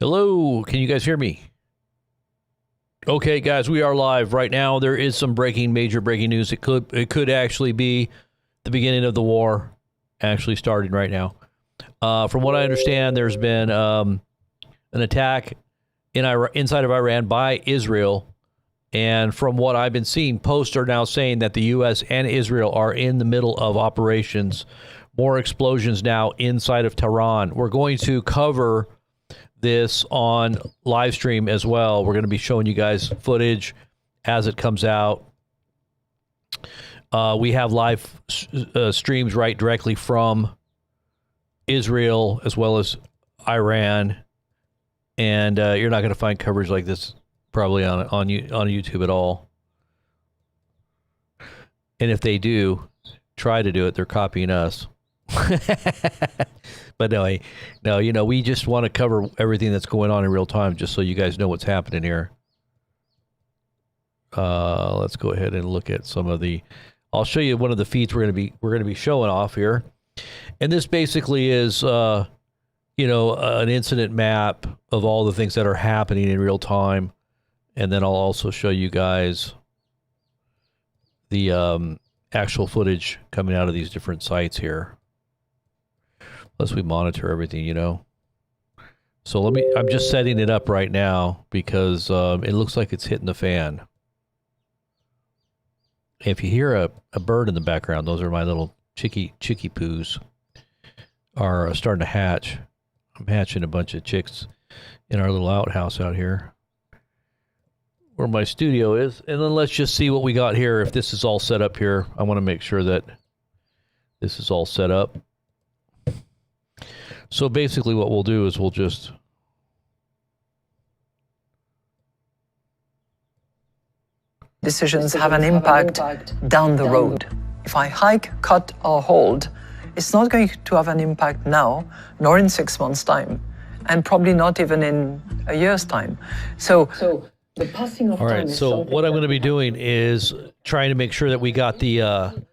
Hello, can you guys hear me? Okay, guys, we are live right now. There is some major breaking news. It could actually be the beginning of the war, actually starting right now. From what I understand, there's been an attack inside of Iran by Israel, and from what I've been seeing, posts are now saying that the U.S. and Israel are in the middle of operations. More explosions now inside of Tehran. We're going to cover this on live stream as well. We're going to be showing you guys footage as it comes out. We have live streams right directly from Israel as well as Iran, and you're not going to find coverage like this probably on YouTube at all. And if they do try to do it, they're copying us. But no, we just want to cover everything that's going on in real time, just so you guys know what's happening here. Let's go ahead and look at some of the. I'll show you one of the feeds we're going to be showing off here, and this basically is, an incident map of all the things that are happening in real time, and then I'll also show you guys the actual footage coming out of these different sites here. Plus, we monitor everything, So I'm just setting it up right now because it looks like it's hitting the fan. If you hear a bird in the background, those are my little chickie poos are starting to hatch. I'm hatching a bunch of chicks in our little outhouse out here where my studio is. And then let's just see what we got here. If this is all set up here, I want to make sure that this is all set up. So basically what we'll do is we'll just decisions have an impact down the road. If I hike, cut, or hold, it's not going to have an impact now, nor in 6 months' time, and probably not even in a year's time. So the passing of time. All right, so what I'm going to be doing is trying to make sure that we got the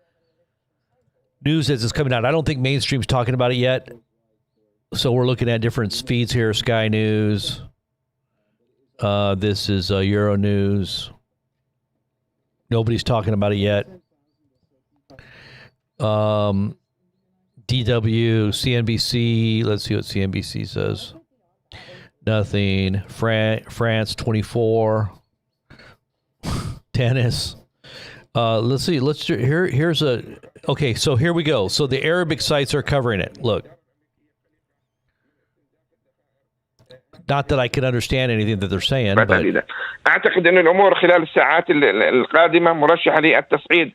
news as it's coming out. I don't think mainstream's talking about it yet. So we're looking at different feeds here. Sky News. This is Euro News. Nobody's talking about it yet. DW, CNBC. Let's see what CNBC says. Nothing. France 24. Tennis. Let's see. Here's a. Okay, so here we go. So the Arabic sites are covering it. Look. Not that I can understand anything that they're saying, but أعتقد أن الأمور خلال الساعات القادمة مرشحة للتصعيد.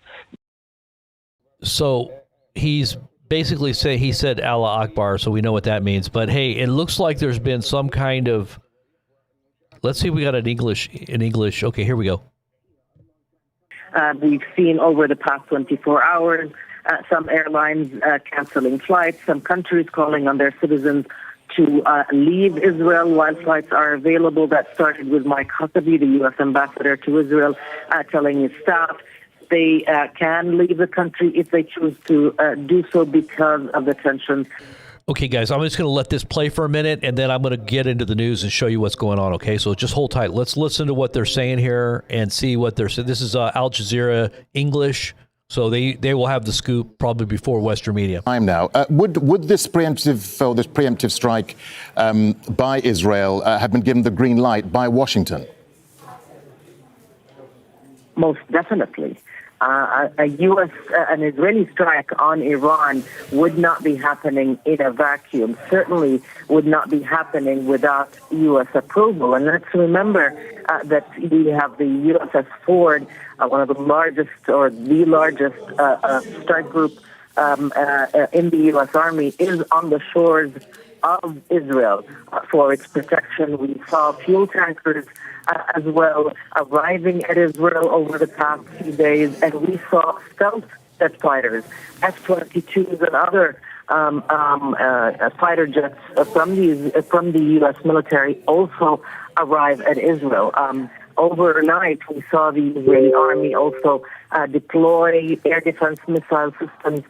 So he's basically saying, he said Allah Akbar, so we know what that means. But hey, it looks like there's been some kind of. Let's see if we got an English. Okay, here we go. We've seen over the past 24 hours some airlines canceling flights, some countries calling on their citizens to leave Israel while flights are available. That started with Mike Huckabee, the U.S. ambassador to Israel, telling his staff they can leave the country if they choose to do so because of the tensions. Okay, guys, I'm just going to let this play for a minute, and then I'm going to get into the news and show you what's going on, okay? So just hold tight. Let's listen to what they're saying here and see what they're saying. This is Al Jazeera English. So they will have the scoop probably before Western media. Time now. Would this preemptive strike by Israel have been given the green light by Washington? Most definitely. An Israeli strike on Iran would not be happening in a vacuum, certainly would not be happening without U.S. approval. And let's remember that we have the USS Ford, one of the largest or the largest strike group in the U.S. Army, is on the shores of Israel for its protection. We saw fuel tankers as well arriving at Israel over the past few days, and we saw stealth jet fighters, F-22s and other fighter jets from the U.S. military also arrive at Israel. Overnight, we saw the Israeli army also deploy air defense missile systems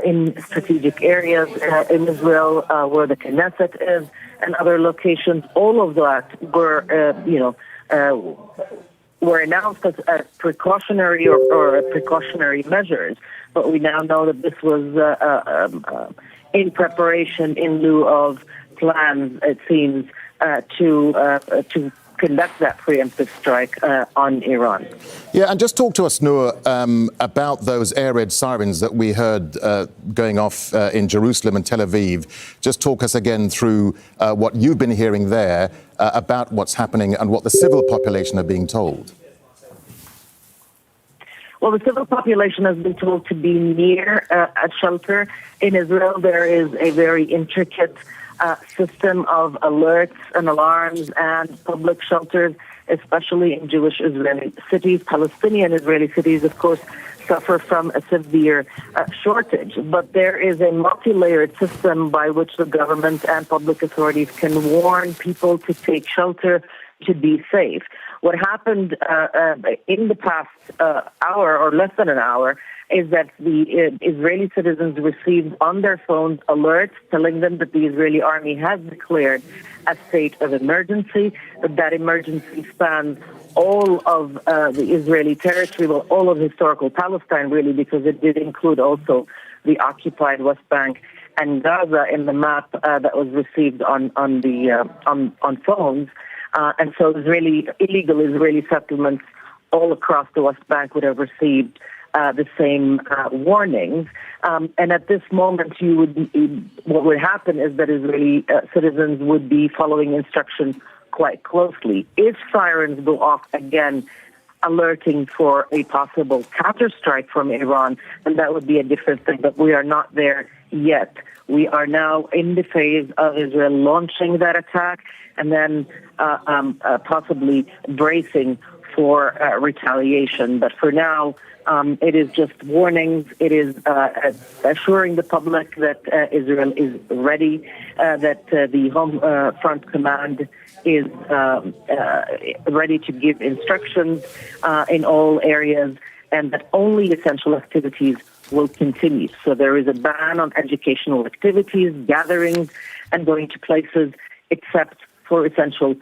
in strategic areas in Israel where the Knesset is, and other locations, all of that were announced as precautionary or precautionary measures. But we now know that this was in preparation in lieu of plans, it seems, to conduct that preemptive strike on Iran. Yeah, and just talk to us, Noor, about those air raid sirens that we heard going off in Jerusalem and Tel Aviv. Just talk us again through what you've been hearing there about what's happening and what the civil population are being told. Well, the civil population has been told to be near a shelter. In Israel, there is a very intricate system of alerts and alarms and public shelters, especially in Jewish Israeli cities. Palestinian Israeli cities, of course, suffer from a severe shortage. But there is a multi-layered system by which the government and public authorities can warn people to take shelter, to be safe. What happened in the past hour or less than an hour is that the Israeli citizens received on their phones alerts telling them that the Israeli army has declared a state of emergency, that emergency spans all of the Israeli territory, well, all of historical Palestine, really, because it did include also the occupied West Bank and Gaza in the map that was received on phones. And so illegal Israeli settlements all across the West Bank would have received the same warnings. And at this moment, what would happen is that Israeli citizens would be following instructions quite closely. If sirens go off again, alerting for a possible counterstrike from Iran, then that would be a different thing. But we are not there yet. We are now in the phase of Israel launching that attack and then possibly bracing for retaliation. But for now, it is just warnings. It is assuring the public that Israel is ready, that the Home Front Command is ready to give instructions in all areas, and that only essential activities will continue. So there is a ban on educational activities, gatherings, and going to places except for essential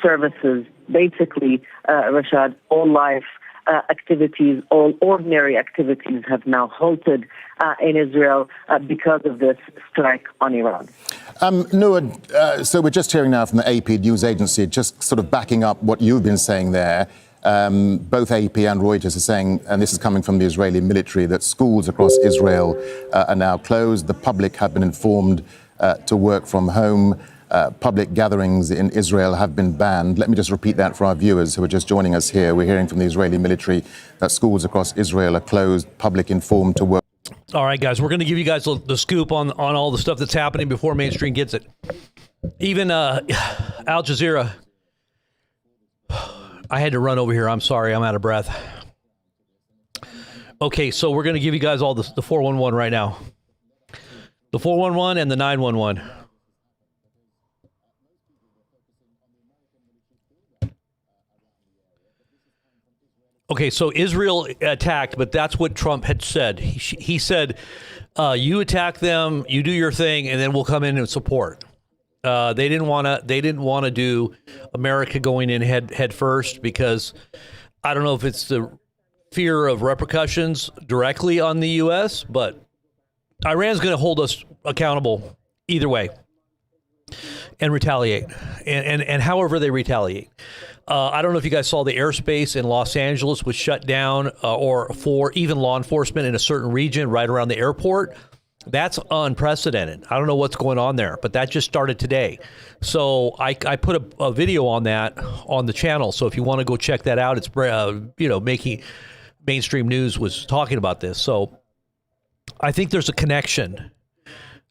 services. Basically, Rashad, all life activities, all ordinary activities have now halted in Israel because of this strike on Iran. Noor, so we're just hearing now from the AP news agency, just sort of backing up what you've been saying there. Both AP and Reuters are saying, and this is coming from the Israeli military, that schools across Israel are now closed. The public have been informed to work from home. Public gatherings in Israel have been banned. Let me just repeat that for our viewers who are just joining us here. We're hearing from the Israeli military that schools across Israel are closed, public informed to work. All right, guys, we're going to give you guys the scoop on all the stuff that's happening before mainstream gets it. Even Al Jazeera. I had to run over here. I'm sorry. I'm out of breath. Okay, so we're going to give you guys all the 411 right now. The 411 and the 911. Okay, so Israel attacked, but that's what Trump had said. He said, "You attack them, you do your thing, and then we'll come in and support." They didn't want to do America going in head first because I don't know if it's the fear of repercussions directly on the U.S., but Iran's going to hold us accountable either way and retaliate, and however they retaliate. I don't know if you guys saw the airspace in Los Angeles was shut down or for even law enforcement in a certain region right around the airport. That's unprecedented. I don't know what's going on there, but that just started today. So I put a video on that on the channel. So if you want to go check that out, it's, making mainstream news was talking about this. So I think there's a connection.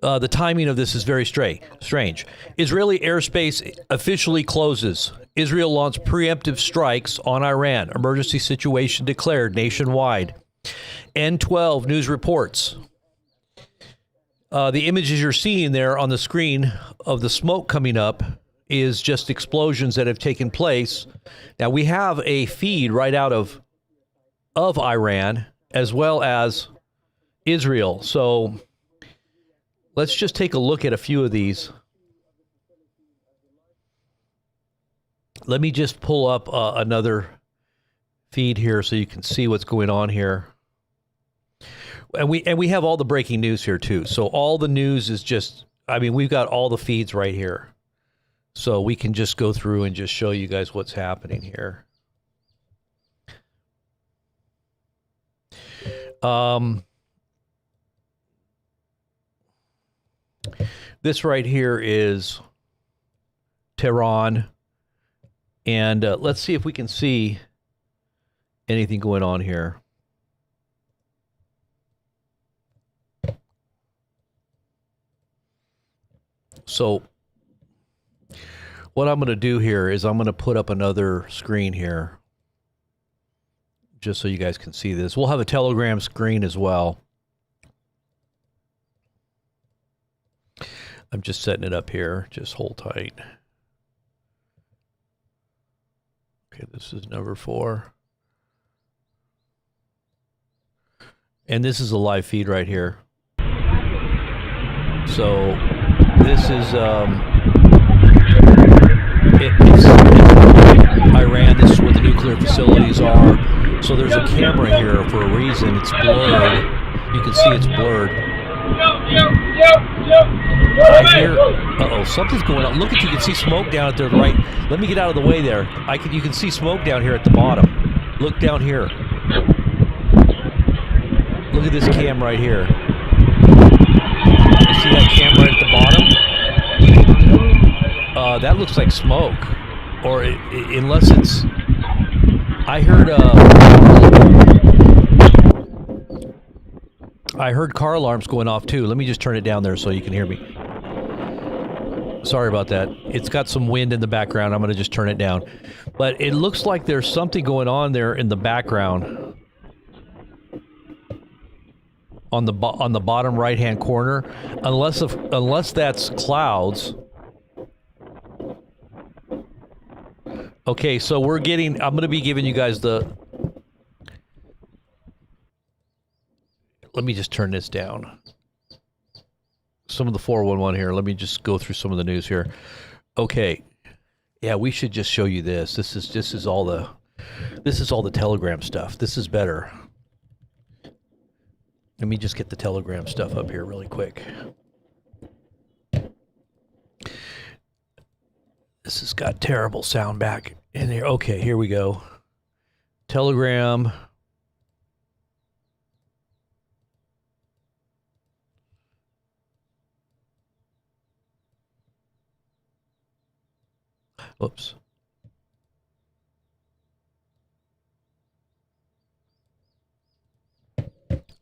The timing of this is very strange. Israeli airspace officially closes. Israel launched preemptive strikes on Iran. Emergency situation declared nationwide. N12 news reports. The images you're seeing there on the screen of the smoke coming up is just explosions that have taken place. Now, we have a feed right out of Iran as well as Israel. So let's just take a look at a few of these. Let me just pull up another feed here so you can see what's going on here. And we have all the breaking news here too. So all the news is just, I mean, we've got all the feeds right here. So we can just go through and just show you guys what's happening here. This right here is Tehran. And let's see if we can see anything going on here. So what I'm going to do here is I'm going to put up another screen here just so you guys can see this. We'll have a Telegram screen as well. I'm just setting it up here. Just hold tight. Okay, this is number 4. And this is a live feed right here. So this is it's Iran. This is where the nuclear facilities are. So there's a camera here for a reason. It's blurred. You can see it's blurred. I hear, uh-oh, something's going on. Look at, you can see smoke down at the right. Let me get out of the way there. You can see smoke down here at the bottom. Look down here. Look at this cam right here. You see that cam right at the bottom? That looks like smoke. Or unless it's, I heard car alarms going off too. Let me just turn it down there so you can hear me. Sorry about that. It's got some wind in the background. I'm going to just turn it down. But it looks like there's something going on there in the background. On the bottom right-hand corner. Unless that's clouds. Okay, so I'm going to be giving you guys let me just turn this down. Some of the 411 here. Let me just go through some of the news here. Okay. Yeah, we should just show you this. This is all the Telegram stuff. This is better. Let me just get the Telegram stuff up here really quick. This has got terrible sound back in here. Okay, here we go. Telegram. Oops.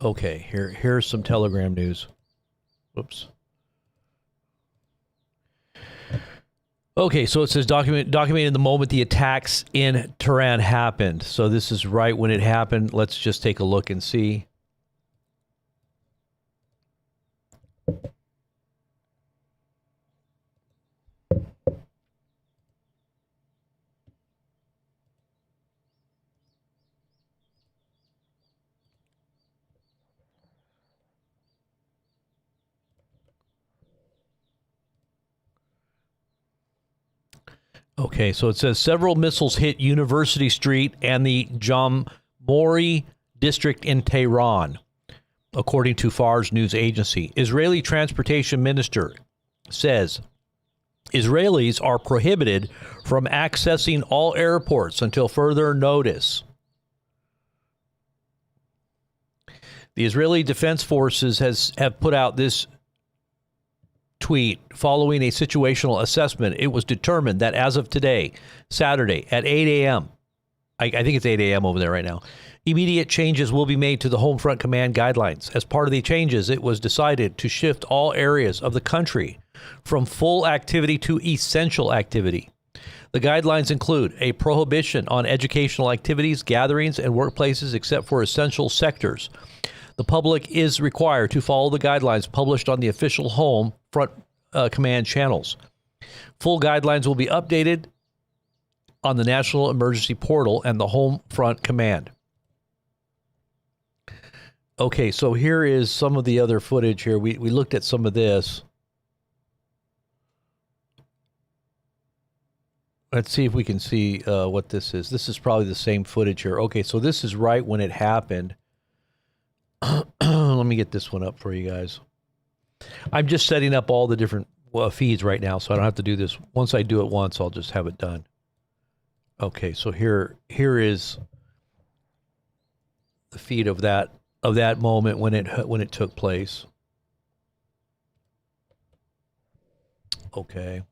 Okay, here's some Telegram news. Whoops. Okay, so it says documented the moment the attacks in Tehran happened. So this is right when it happened. Let's just take a look and see. Okay, so it says several missiles hit University Street and the Jamhuri district in Tehran, according to Fars news agency. Israeli transportation minister says Israelis are prohibited from accessing all airports until further notice. The Israeli Defense Forces have put out this tweet following a situational assessment. It was determined that as of today, Saturday at 8 a.m., I think it's 8 a.m. over there right now, immediate changes will be made to the Home Front Command guidelines. As part of the changes, it was decided to shift all areas of the country from full activity to essential activity. The guidelines include a prohibition on educational activities, gatherings, and workplaces except for essential sectors. The public is required to follow the guidelines published on the official Home Front Command channels. Full guidelines will be updated on the National Emergency Portal and the Home Front Command. Okay, so here is some of the other footage here. We looked at some of this. Let's see if we can see what this is. This is probably the same footage here. Okay, so this is right when it happened. Let me get this one up for you guys. I'm just setting up all the different feeds right now, so I don't have to do this. Once I do it once, I'll just have it done. Okay, so here is the feed of that moment when it took place. Okay.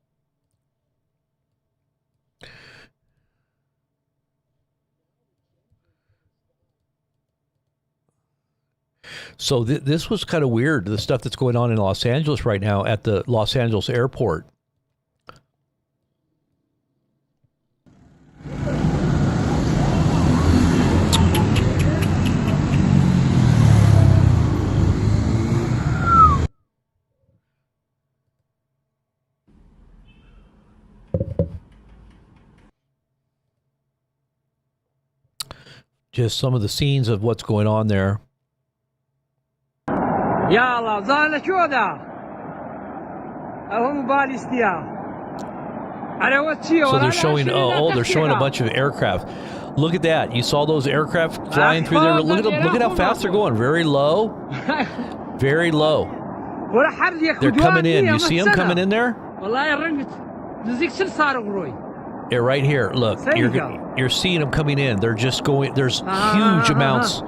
So this was kind of weird, the stuff that's going on in Los Angeles right now at the Los Angeles airport. Just some of the scenes of what's going on there. يلا ظهرنا شو ذا هم باليستيا على وجهي So they're showing they're showing a bunch of aircraft. Look at that. You saw those aircraft flying through there. Look at how fast they're going. Very low. Very low. They're coming in. You see them coming in there? Yeah, right here. Look. You're seeing them coming in. They're just going. There's huge amounts.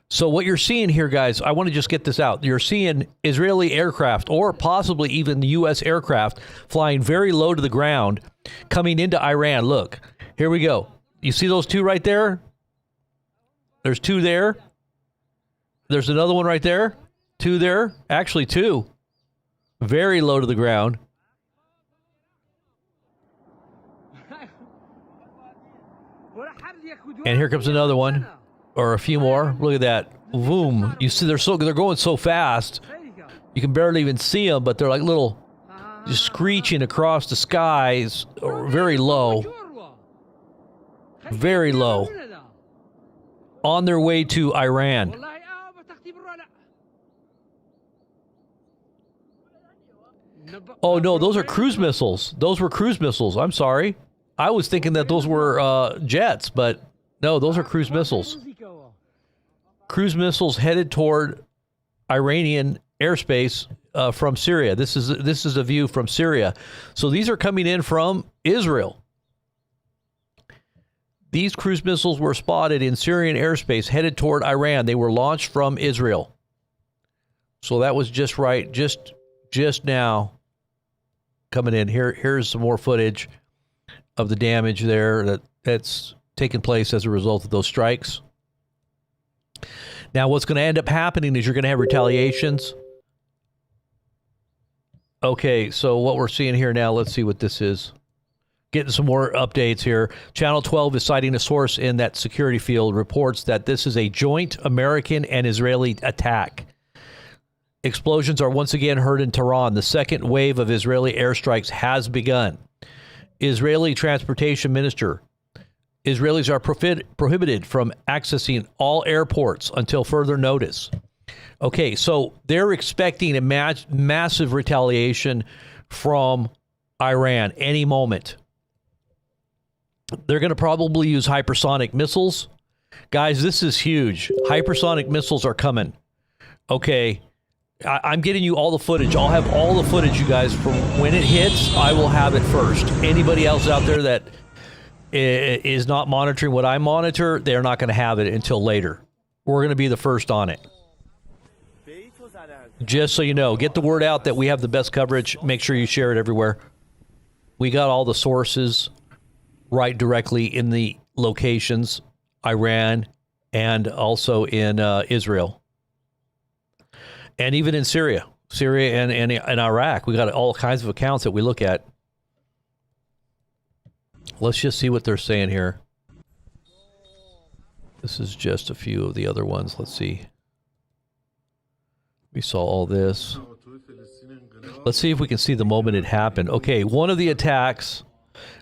So what you're seeing here, guys, I want to just get this out. You're seeing Israeli aircraft or possibly even U.S. aircraft flying very low to the ground coming into Iran. Look, here we go. You see those two right there? There's two there. There's another one right there. Two there. Actually, two. Very low to the ground. And here comes another one. Or a few more. Look at that. Boom. You see they're going so fast. You can barely even see them, but they're like little just screeching across the skies, or very low. Very low. On their way to Iran. Oh no, those are cruise missiles. Those were cruise missiles. I'm sorry. I was thinking that those were jets, but no, those are cruise missiles. Cruise missiles headed toward Iranian airspace from Syria. This is a view from Syria. So these are coming in from Israel. These cruise missiles were spotted in Syrian airspace headed toward Iran. They were launched from Israel. So that was just right, just now coming in. Here's some more footage of the damage there that's taken place as a result of those strikes. Now, what's going to end up happening is you're going to have retaliations. Okay, so what we're seeing here now, let's see what this is. Getting some more updates here. Channel 12 is citing a source in that security field, reports that this is a joint American and Israeli attack. Explosions are once again heard in Tehran. The second wave of Israeli airstrikes has begun. Israeli transportation minister. Israelis are prohibited from accessing all airports until further notice. Okay, so they're expecting a massive retaliation from Iran any moment. They're going to probably use hypersonic missiles. Guys, this is huge. Hypersonic missiles are coming. Okay, I'm getting you all the footage. I'll have all the footage, you guys, from when it hits. I will have it first. Anybody else out there that is not monitoring what I monitor, they're not going to have it until later. We're going to be the first on it. Just so you know, get the word out that we have the best coverage. Make sure you share it everywhere. We got all the sources right directly in the locations, Iran and also in Israel. And even in Syria and Iraq. We got all kinds of accounts that we look at. Let's just see what they're saying here. This is just a few of the other ones. Let's see. We saw all this. Let's see if we can see the moment it happened. Okay, one of the attacks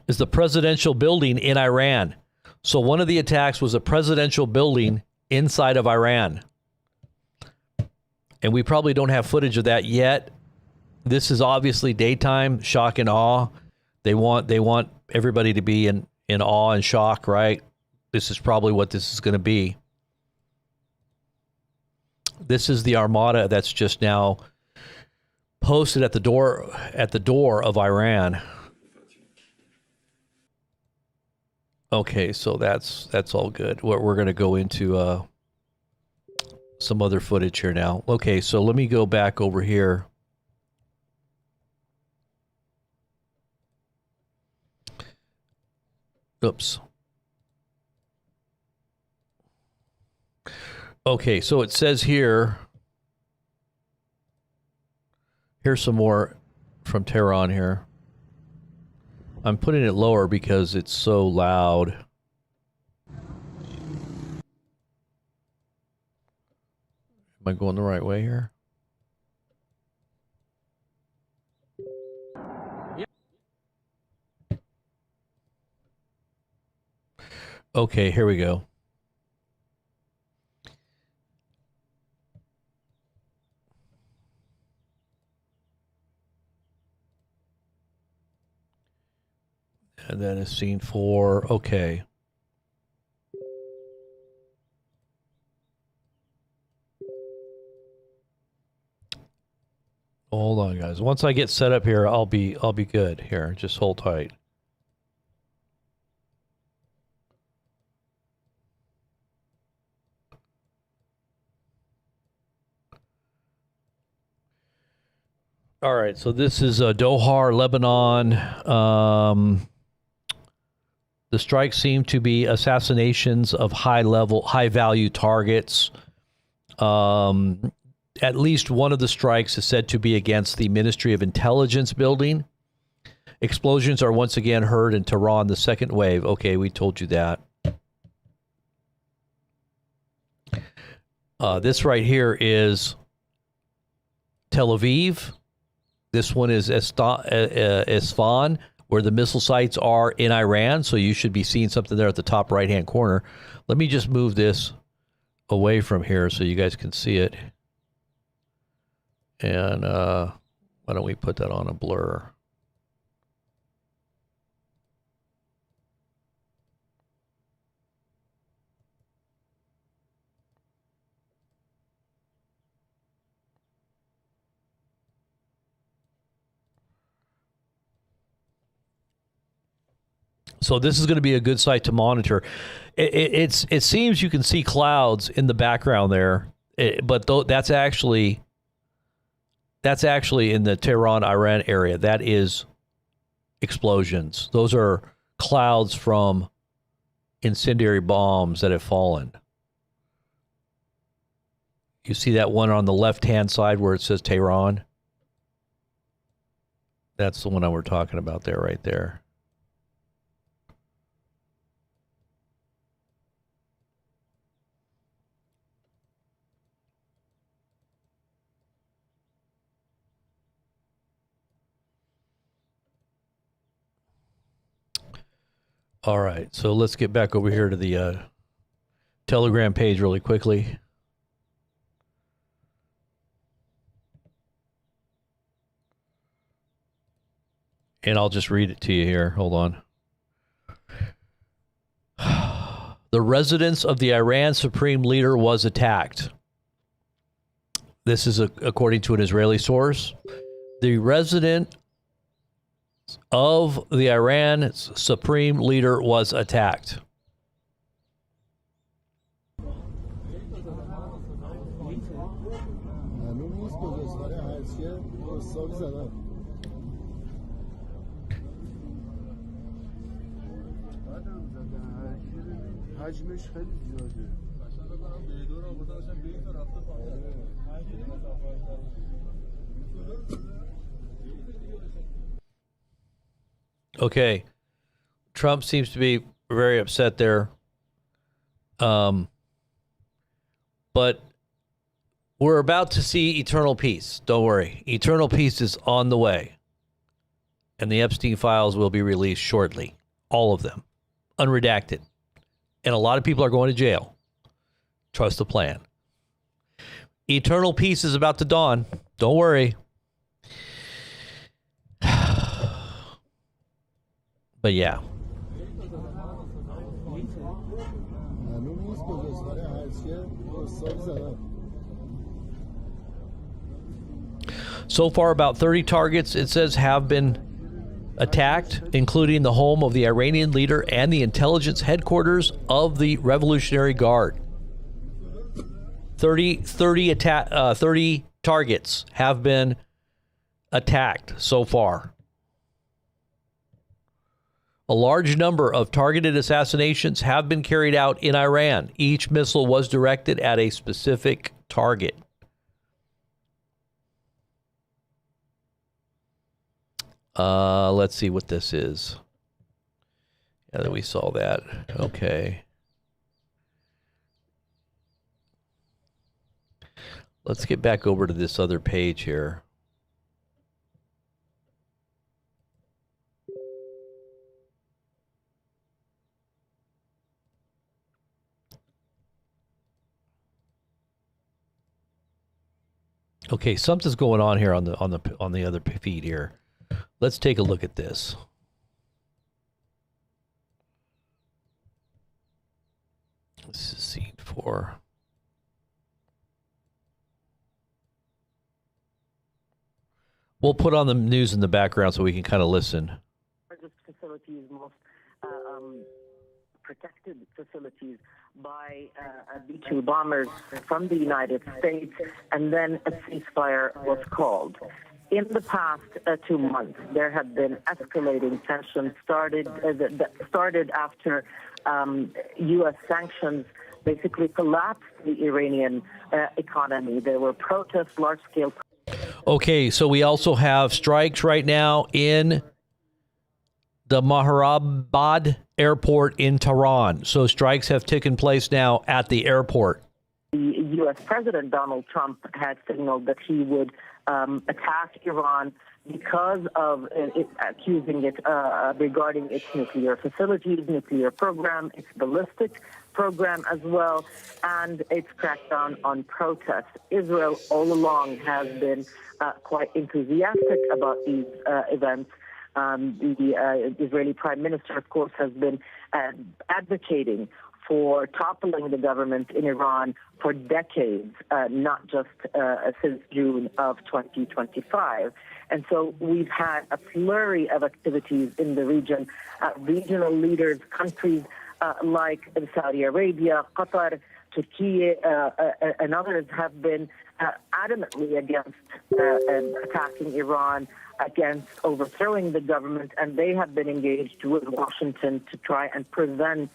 is the presidential building in Iran. So one of the attacks was a presidential building inside of Iran. And we probably don't have footage of that yet. This is obviously daytime, shock and awe. They want everybody to be in awe and shock, right? This is probably what this is going to be. This is the armada that's just now posted at the door of Iran. Okay, so that's all good. We're going to go into some other footage here now. Okay, so let me go back over here. Oops. Okay, so it says here, here's some more from Tehran here. I'm putting it lower because it's so loud. Am I going the right way here? Okay, here we go. And then is scene 4. Okay. Hold on, guys. Once I get set up here, I'll be good. Here, just hold tight. All right, so this is Dohar, Lebanon. The strikes seem to be assassinations of high-value targets. At least one of the strikes is said to be against the Ministry of Intelligence building. Explosions are once again heard in Tehran, the second wave. Okay, we told you that. This right here is Tel Aviv. This one is Isfahan, where the missile sites are in Iran. So you should be seeing something there at the top right-hand corner. Let me just move this away from here so you guys can see it. And why don't we put that on a blur? So this is going to be a good site to monitor. It seems you can see clouds in the background there, but that's actually in the Tehran, Iran area. That is explosions. Those are clouds from incendiary bombs that have fallen. You see that one on the left-hand side where it says Tehran? That's the one that we're talking about there, right there. All right, so let's get back over here to the Telegram page really quickly. And I'll just read it to you here. Hold on. The residence of the Iran supreme leader was attacked. This is according to an Israeli source. The resident of the Iran supreme leader was attacked. Okay. Trump seems to be very upset there. But we're about to see eternal peace. Don't worry. Eternal peace is on the way. And the Epstein files will be released shortly. All of them. Unredacted. And a lot of people are going to jail. Trust the plan. Eternal peace is about to dawn. Don't worry. But yeah. So far, about 30 targets, it says, have been attacked, including the home of the Iranian leader and the intelligence headquarters of the Revolutionary Guard. 30 targets have been attacked so far. A large number of targeted assassinations have been carried out in Iran. Each missile was directed at a specific target. Let's see what this is. Yeah, we saw that. Okay. Let's get back over to this other page here. Okay, something's going on here on the other feed here. Let's take a look at this. This is scene 4. We'll put on the news in the background so we can kind of listen. Largest facilities, most protected facilities by B-2 bombers from the United States, and then a ceasefire was called. In the past 2 months, there have been escalating tensions that started after U.S. sanctions basically collapsed the Iranian economy. There were protests, large-scale. Okay, so we also have strikes right now in the Maharabad airport in Tehran. So strikes have taken place now at the airport. The U.S. President Donald Trump had signaled that he would attack Iran because of accusing it regarding its nuclear facilities, nuclear program, its ballistic program as well, and its crackdown on protests. Israel all along has been quite enthusiastic about these events. The Israeli Prime Minister, of course, has been advocating for toppling the government in Iran for decades, not just since June of 2025. And so we've had a flurry of activities in the region. Regional leaders, countries like Saudi Arabia, Qatar, Turkey, and others have been adamantly against attacking Iran, against overthrowing the government, and they have been engaged with Washington to try and prevent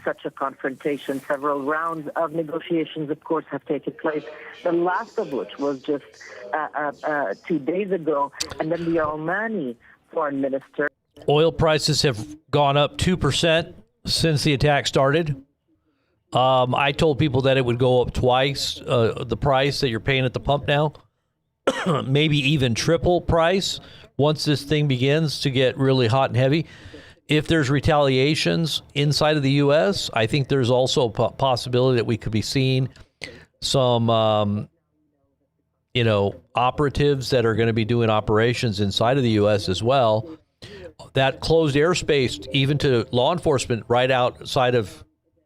such a confrontation. Several rounds of negotiations, of course, have taken place, the last of which was just 2 days ago, and then the Omani foreign minister. Oil prices have gone up 2% since the attack started. I told people that it would go up twice the price that you're paying at the pump now, maybe even triple price once this thing begins to get really hot and heavy. If there's retaliations inside of the U.S., I think there's also a possibility that we could be seeing some, operatives that are going to be doing operations inside of the U.S. as well. That closed airspace, even to law enforcement right outside of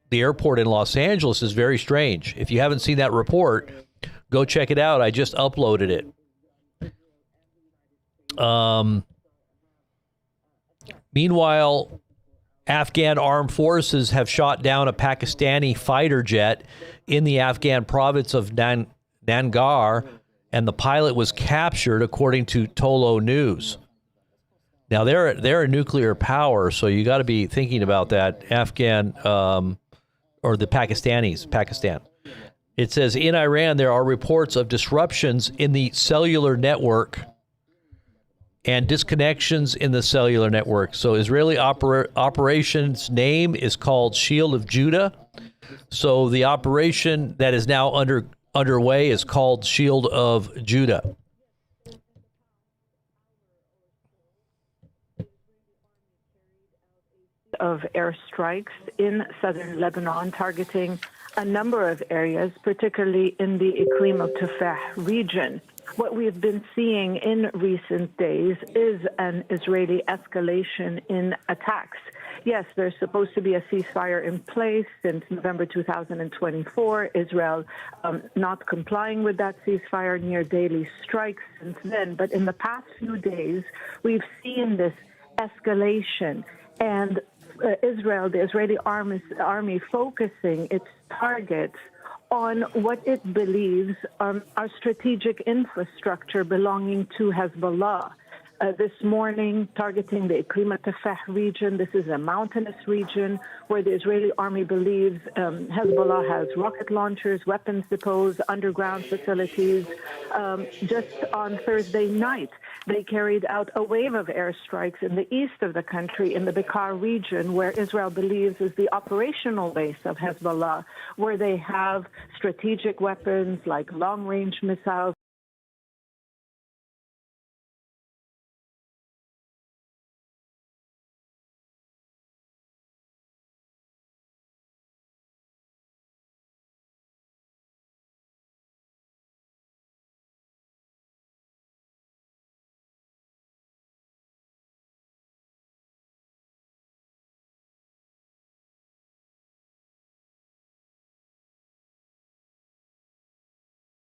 the airport in Los Angeles, is very strange. If you haven't seen that report, go check it out. I just uploaded it. Meanwhile, Afghan armed forces have shot down a Pakistani fighter jet in the Afghan province of Nangarhar, and the pilot was captured, according to Tolo News. Now, they're a nuclear power, so you got to be thinking about that. Afghan, or the Pakistan. It says, in Iran, there are reports of disruptions in the cellular network and disconnections in the cellular network. So Israeli operation's name is called Shield of Judah. So the operation that is now underway is called Shield of Judah. Of airstrikes in southern Lebanon, targeting a number of areas, particularly in the Iqlim al-Tufah region. what we've been seeing in recent days is an Israeli escalation in attacks. Yes, there's supposed to be a ceasefire in place since November 2024. Israel not complying with that ceasefire, near daily strikes since then. But in the past few days, we've seen this escalation, and Israel, the Israeli army focusing its targets on what it believes are strategic infrastructure belonging to Hezbollah. This morning, targeting the Ikrim Tafah region. This is a mountainous region where the Israeli army believes Hezbollah has rocket launchers, weapons depots, underground facilities. Just on Thursday night, they carried out a wave of airstrikes in the east of the country, in the Beqaa region, where Israel believes is the operational base of Hezbollah, where they have strategic weapons like long-range missiles.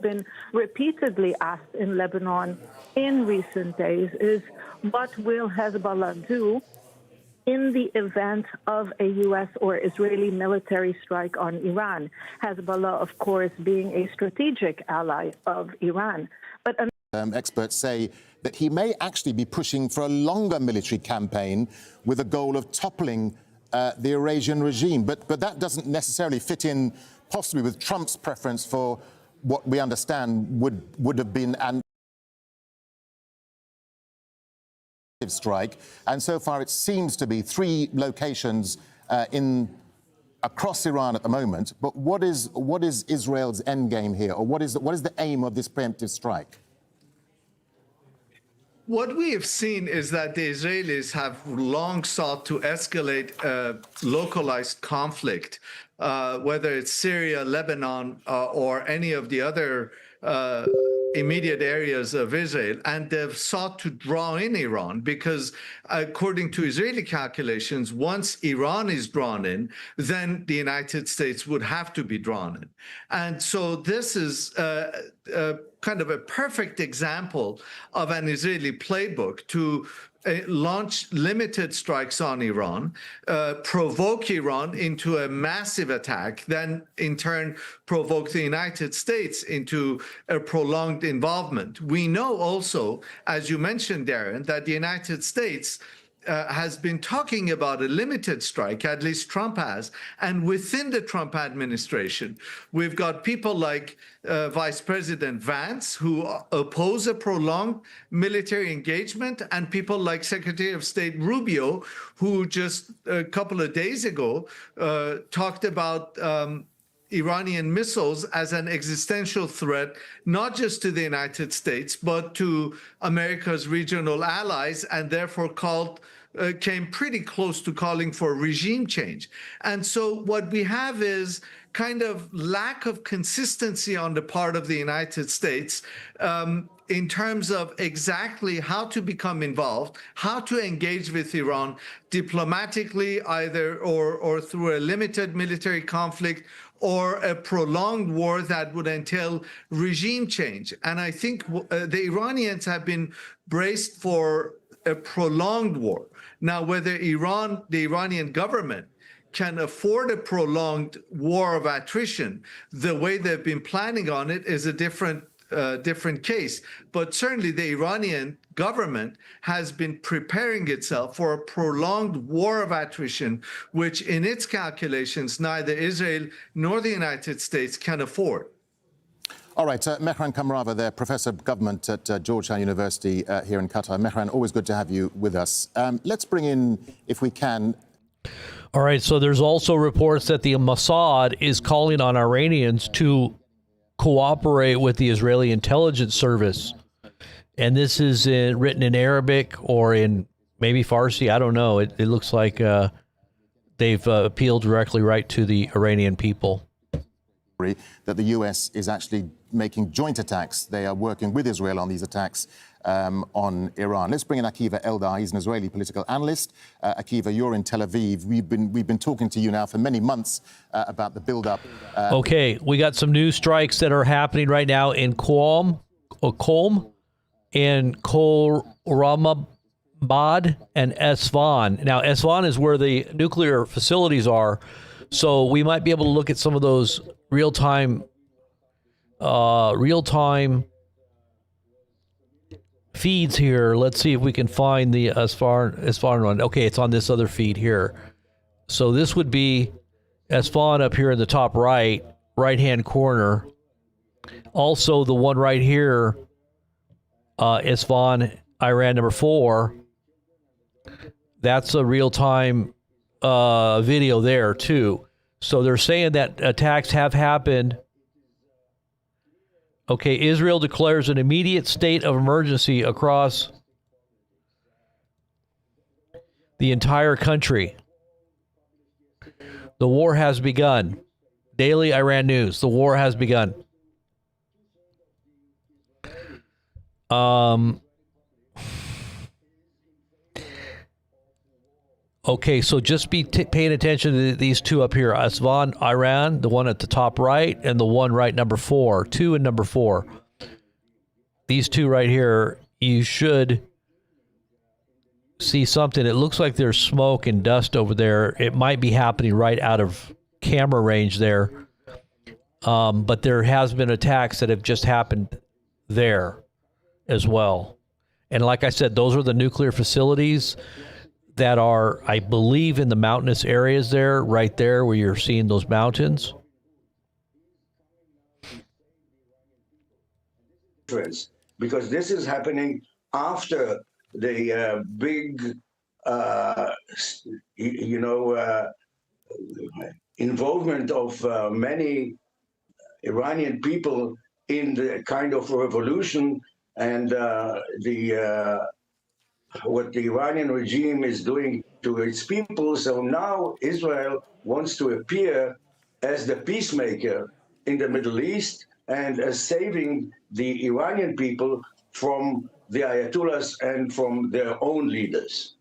Been repeatedly asked in Lebanon in recent days is, what will Hezbollah do in the event of a U.S. or Israeli military strike on Iran? Hezbollah, of course, being a strategic ally of Iran. But experts say that he may actually be pushing for a longer military campaign with a goal of toppling the Eurasian regime. But that doesn't necessarily fit in possibly with Trump's preference for what we understand would have been an strike. And so far it seems to be 3 locations across Iran at the moment. But what is Israel's end game here, or what is the aim of this preemptive strike? What we have seen is that the Israelis have long sought to escalate a localized conflict, whether it's Syria, Lebanon, or any of the other immediate areas of Israel, and they've sought to draw in Iran because, according to Israeli calculations, once Iran is drawn in, then the United States would have to be drawn in. And so this is kind of a perfect example of an Israeli playbook to launch limited strikes on Iran, provoke Iran into a massive attack, then in turn provoke the United States into a prolonged involvement. We know also, as you mentioned, Darren, that the United States has been talking about a limited strike, at least Trump has, and within the Trump administration, we've got people like Vice President Vance, who oppose a prolonged military engagement, and people like Secretary of State Rubio, who just a couple of days ago talked about Iranian missiles as an existential threat, not just to the United States, but to America's regional allies, and therefore came pretty close to calling for regime change. And so what we have is kind of lack of consistency on the part of the United States in terms of exactly how to become involved, how to engage with Iran diplomatically, either or through a limited military conflict, or a prolonged war that would entail regime change. And I think the Iranians have been braced for a prolonged war. Now, whether the Iranian government can afford a prolonged war of attrition the way they've been planning on it is a different case. But certainly the Iranian government has been preparing itself for a prolonged war of attrition, which in its calculations, neither Israel nor the United States can afford. All right, Mehran Kamrava there, Professor of Government at Georgetown University here in Qatar. Mehran, always good to have you with us. Let's bring in, if we can... All right, so there's also reports that the Mossad is calling on Iranians to cooperate with the Israeli intelligence service. And this is written in Arabic or in maybe Farsi. I don't know. It looks like they've appealed directly right to the Iranian people. that the US is actually making joint attacks. They are working with Israel on these attacks on Iran. Let's bring in Akiva Eldar. He's an Israeli political analyst. Akiva, you're in Tel Aviv. We've been talking to you now for many months about the buildup. Okay, we got some new strikes that are happening right now in Qom, in Khorramabad, and Esfahan. Now, Esfahan is where the nuclear facilities are, so we might be able to look at some of those real-time feeds here. Let's see if we can find the Esfahan one. Okay, it's on this other feed here. So this would be Esfahan up here in the top right-hand corner. Also, the one right here, Esfahan, Iran number 4. That's a real-time video there, too. So they're saying that attacks have happened. Okay, Israel declares an immediate state of emergency across the entire country. The war has begun. Daily Iran News. The war has begun. Okay, so just be paying attention to these two up here. Esfahan, Iran, the one at the top right, and the one right number 4. 2 and number 4. These two right here, you should see something. It looks like there's smoke and dust over there. It might be happening right out of camera range there. But there has been attacks that have just happened there as well. And like I said, those are the nuclear facilities that are, I believe, in the mountainous areas there, right there where you're seeing those mountains. Because this is happening after the big, involvement of many Iranian people in the kind of revolution and what the Iranian regime is doing to its people. So now Israel wants to appear as the peacemaker in the Middle East and as saving the Iranian people from the Ayatollahs and from their own leaders.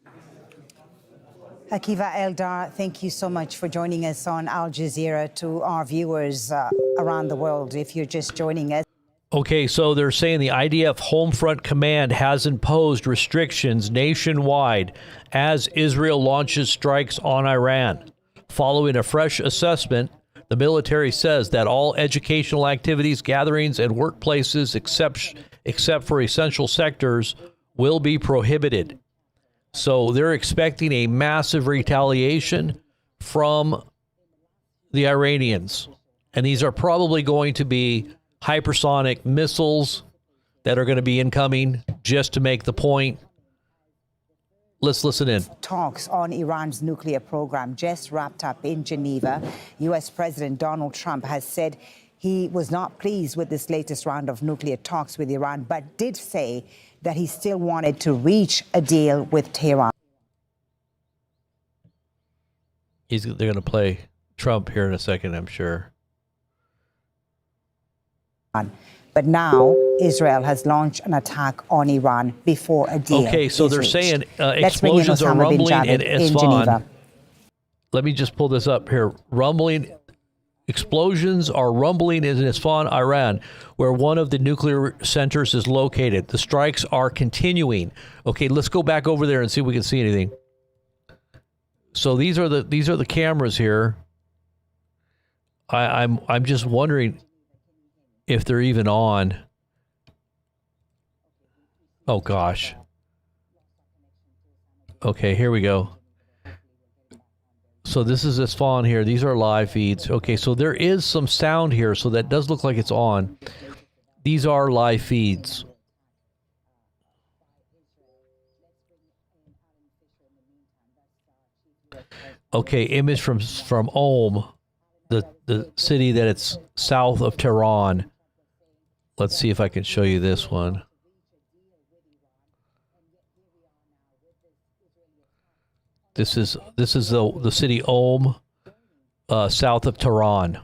Akiva Eldar, thank you so much for joining us on Al Jazeera. To our viewers around the world, if you're just joining us. Okay, so they're saying the IDF Home Front Command has imposed restrictions nationwide as Israel launches strikes on Iran. Following a fresh assessment, the military says that all educational activities, gatherings, and workplaces, except for essential sectors, will be prohibited. So they're expecting a massive retaliation from the Iranians. And these are probably going to be hypersonic missiles that are going to be incoming, just to make the point. Let's listen in. Talks on Iran's nuclear program just wrapped up in Geneva. U.S. President Donald Trump has said he was not pleased with this latest round of nuclear talks with Iran, but did say that he still wanted to reach a deal with Tehran. They're going to play Trump here in a second, I'm sure. But now Israel has launched an attack on Iran before a deal. Okay, so they're saying explosions are rumbling in Esfahan. Let me just pull this up here. Explosions are rumbling in Esfahan, Iran, where one of the nuclear centers is located. The strikes are continuing. Okay, let's go back over there and see if we can see anything. So these are the cameras here. I'm just wondering if they're even on. Oh gosh. Okay, here we go. So this is Esfahan here. These are live feeds. Okay, so there is some sound here, so that does look like it's on. These are live feeds. Okay, image from Ulm, the city that it's south of Tehran. Let's see if I can show you this one. This is the city Ulm, south of Tehran.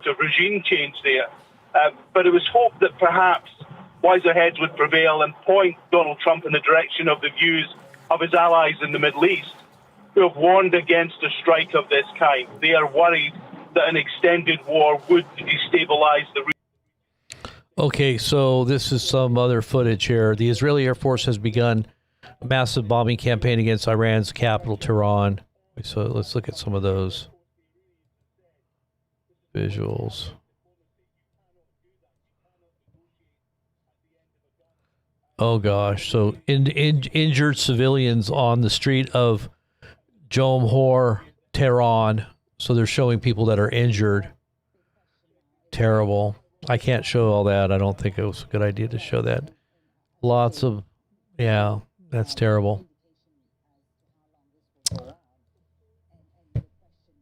Of regime change there. But it was hoped that perhaps wiser heads would prevail and point Donald Trump in the direction of the views of his allies in the Middle East, who have warned against a strike of this kind. They are worried that an extended war would destabilize the region. Okay, so this is some other footage here. The Israeli Air Force has begun a massive bombing campaign against Iran's capital, Tehran. So let's look at some of those visuals. Oh gosh! So injured civilians on the street of Jomhor, Tehran. So they're showing people that are injured. Terrible. I can't show all that. I don't think it was a good idea to show that. Lots of, yeah, that's terrible.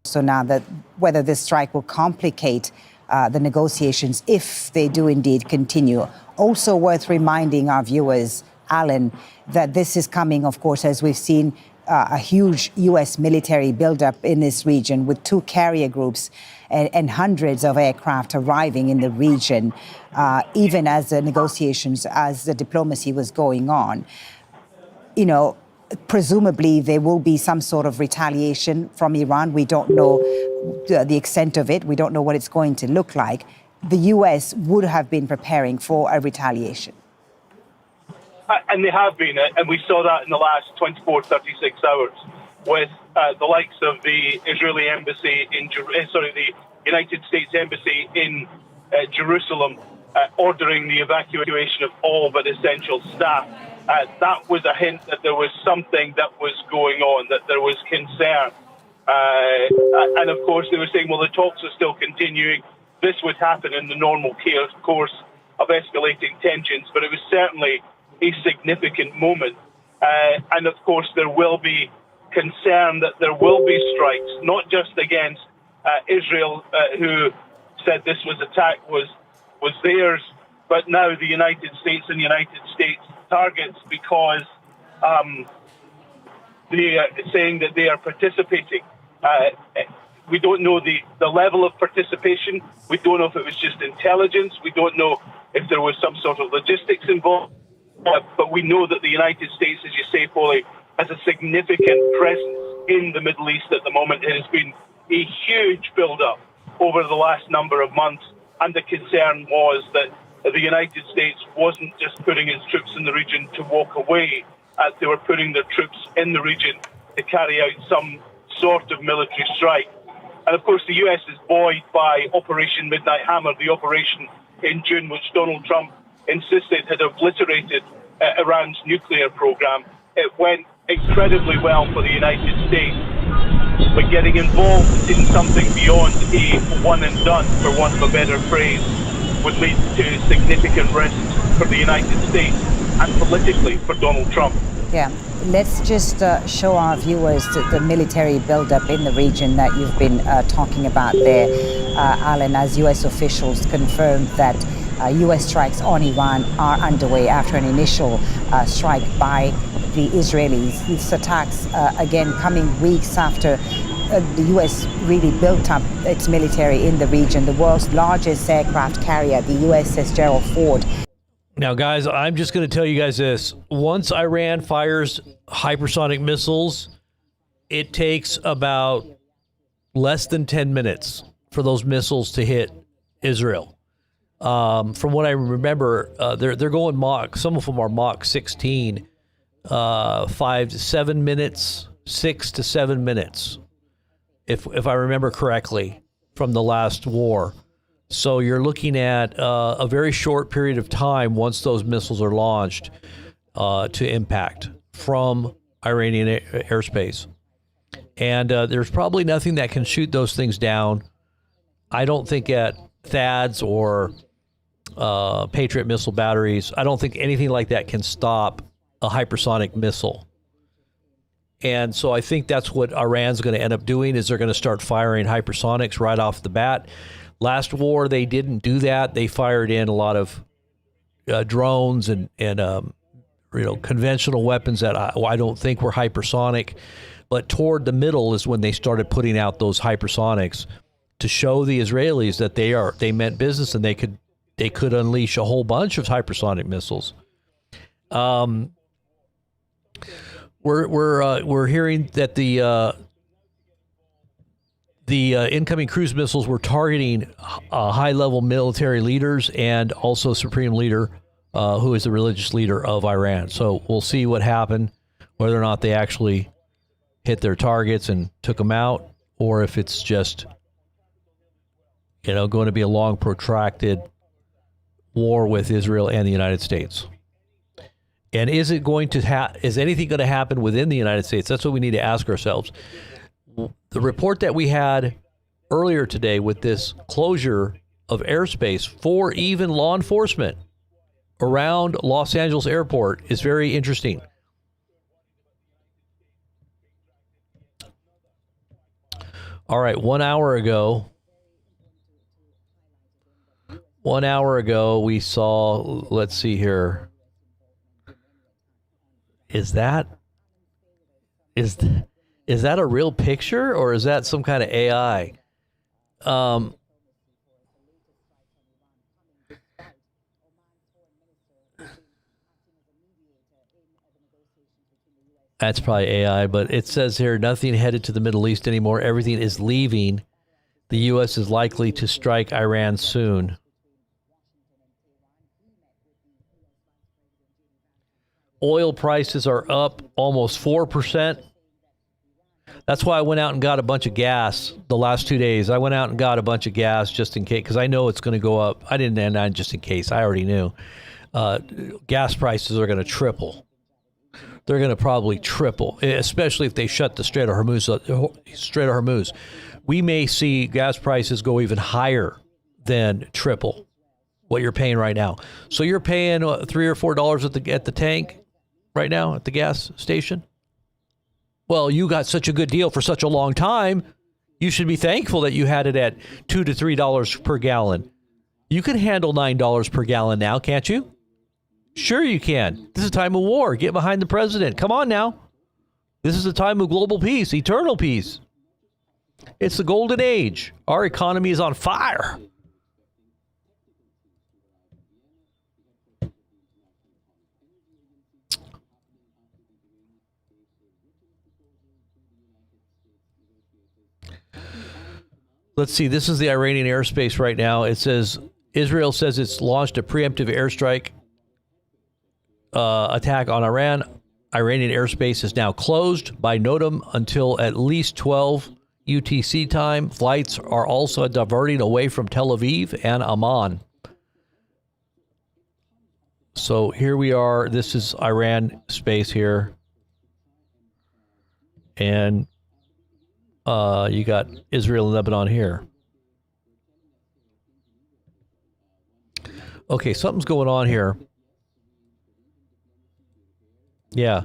So now that whether this strike will complicate the negotiations if they do indeed continue. Also worth reminding our viewers, Alan, that this is coming, of course, as we've seen a huge U.S. military buildup in this region with 2 carrier groups and hundreds of aircraft arriving in the region, even as the negotiations, as the diplomacy was going on. You know, presumably there will be some sort of retaliation from Iran. We don't know the extent of it. We don't know what it's going to look like. The U.S. would have been preparing for a retaliation. And they have been, and we saw that in the last 24, 36 hours with the likes of the Israeli embassy the United States embassy in Jerusalem ordering the evacuation of all but essential staff. That was a hint that there was something that was going on, that there was concern. And of course, they were saying, well, the talks are still continuing. This would happen in the normal course of escalating tensions, but it was certainly a significant moment. And of course, there will be concern that there will be strikes, not just against Israel, who said this attack was theirs, but now the United States and United States targets because they are saying that they are participating. We don't know the level of participation. We don't know if it was just intelligence. We don't know if there was some sort of logistics involved. But we know that the United States, as you say, Paulie, has a significant presence in the Middle East at the moment. It has been a huge build-up over the last number of months, and the concern was that the United States wasn't just putting its troops in the region to walk away. They were putting their troops in the region to carry out some sort of military strike. And of course, the US is buoyed by Operation Midnight Hammer, the operation in June, which Donald Trump insisted had obliterated Iran's nuclear program. It went incredibly well for the United States, but getting involved in something beyond a one and done, for want of a better phrase, would lead to significant risks for the United States and politically for Donald Trump. Yeah, let's just show our viewers the military buildup in the region that you've been talking about there, Alan, as U.S. officials confirmed that U.S. strikes on Iran are underway after an initial strike by the Israelis. These attacks, again, coming weeks after the U.S. really built up its military in the region. The world's largest aircraft carrier, the USS Gerald Ford. Now, guys, I'm just going to tell you guys this. Once Iran fires hypersonic missiles, it takes about less than 10 minutes for those missiles to hit Israel. From what I remember, they're going Mach. Some of them are Mach 16, 5 to 7 minutes, 6 to 7 minutes, if I remember correctly, from the last war. So you're looking at a very short period of time once those missiles are launched to impact from Iranian airspace. And there's probably nothing that can shoot those things down. I don't think at THAADs or Patriot missile batteries, I don't think anything like that can stop a hypersonic missile. And so I think that's what Iran's going to end up doing, is they're going to start firing hypersonics right off the bat. Last war, they didn't do that. They fired in a lot of drones and conventional weapons that I don't think were hypersonic. But toward the middle is when they started putting out those hypersonics to show the Israelis that they meant business, and they could unleash a whole bunch of hypersonic missiles. We're hearing that the incoming cruise missiles were targeting high-level military leaders and also Supreme Leader, who is the religious leader of Iran. So we'll see what happened, whether or not they actually hit their targets and took them out, or if it's just, going to be a long, protracted war with Israel and the United States. And is anything going to happen within the United States? That's what we need to ask ourselves. The report that we had earlier today with this closure of airspace for even law enforcement around Los Angeles airport is very interesting. All right, 1 hour ago we saw, let's see here. Is that a real picture, or is that some kind of AI? That's probably AI, but it says here, nothing headed to the Middle East anymore. Everything is leaving. The U.S. is likely to strike Iran soon. Oil prices are up almost 4%. That's why I went out and got a bunch of gas the last 2 days. I went out and got a bunch of gas just in case, because I know it's going to go up. I didn't, and just in case. I already knew. Gas prices are going to triple. They're going to probably triple, especially if they shut the Strait of Hormuz. We may see gas prices go even higher than triple what you're paying right now. So you're paying $3 or $4 at the tank right now at the gas station. Well, you got such a good deal for such a long time. You should be thankful that you had it at $2 to $3 per gallon. You can handle $9 per gallon now, can't you? Sure you can. This is a time of war. Get behind the president. Come on now. This is a time of global peace, eternal peace. It's the golden age. Our economy is on fire. Let's see. This is the Iranian airspace right now. It says Israel says it's launched a preemptive airstrike attack on Iran. Iranian airspace is now closed by NOTAM until at least 12 UTC time. Flights are also diverting away from Tel Aviv and Amman. So here we are. This is Iran space here. And you got Israel and Lebanon here. Okay, something's going on here. Yeah.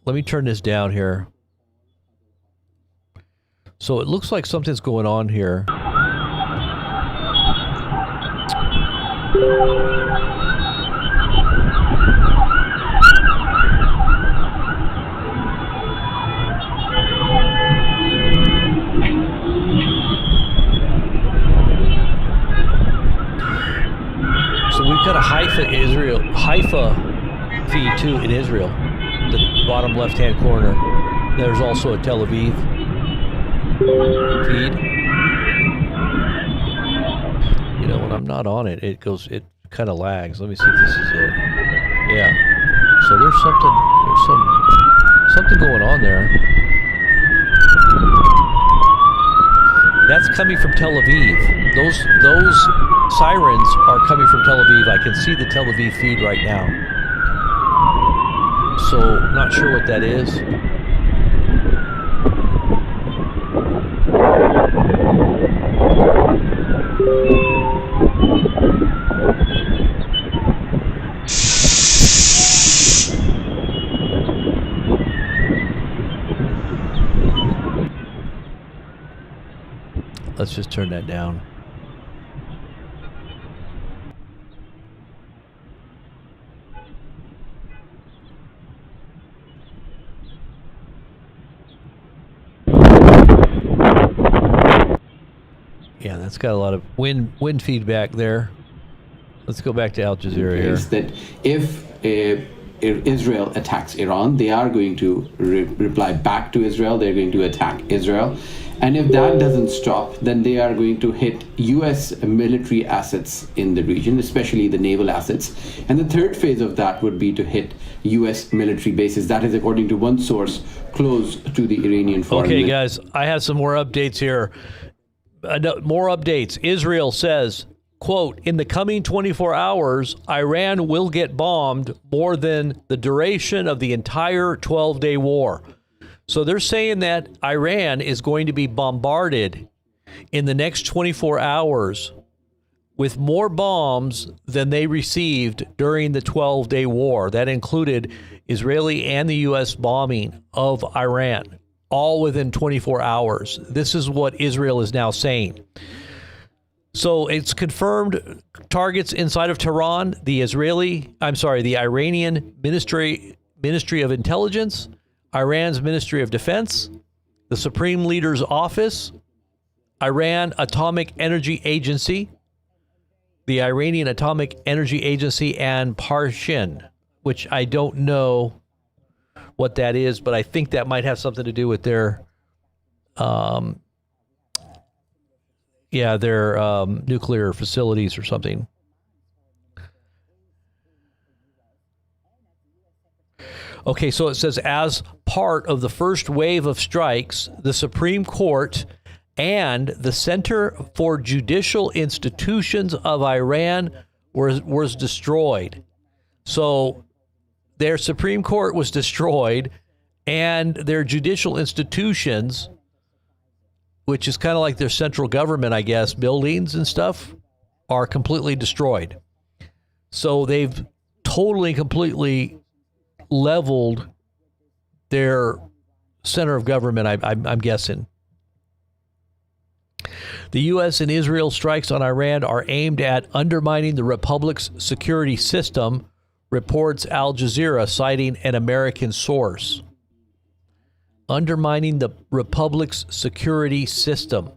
Let me turn this down here. So it looks like something's going on here. So we've got a Haifa feed too in Israel, the bottom left-hand corner. There's also a Tel Aviv feed. You know, when I'm not on it, it kind of lags. Let me see if this is it. Yeah. So there's something going on there. That's coming from Tel Aviv. Those sirens are coming from Tel Aviv. I can see the Tel Aviv feed right now. So, not sure what that is. Let's just turn that down. Yeah, that's got a lot of wind feedback there. Let's go back to Al Jazeera here. That if Israel attacks Iran, they are going to reply back to Israel. They're going to attack Israel. And if that doesn't stop, then they are going to hit U.S. military assets in the region, especially the naval assets. And the third phase of that would be to hit U.S. military bases. That is according to one source close to the Iranian foreign ministry. Okay, guys, I have some more updates here. More updates. Israel says, quote, in the coming 24 hours, Iran will get bombed more than the duration of the entire 12-day war. So they're saying that Iran is going to be bombarded in the next 24 hours with more bombs than they received during the 12-day war. That included Israeli and the U.S. bombing of Iran, all within 24 hours. This is what Israel is now saying. So it's confirmed targets inside of Tehran, the Iranian Ministry of Intelligence, Iran's Ministry of Defense, the Supreme Leader's Office, Iran Atomic Energy Agency, the Iranian Atomic Energy Agency, and Parshin, which I don't know what that is, but I think that might have something to do with their nuclear facilities or something. Okay, so it says, as part of the first wave of strikes, the Supreme Court and the Center for Judicial Institutions of Iran was destroyed. So their Supreme Court was destroyed, and their judicial institutions, which is kind of like their central government, I guess, buildings and stuff, are completely destroyed. So they've totally, completely leveled their center of government, I'm guessing. The U.S. and Israel strikes on Iran are aimed at undermining the republic's security system, reports Al Jazeera, citing an American source. Undermining the republic's security system.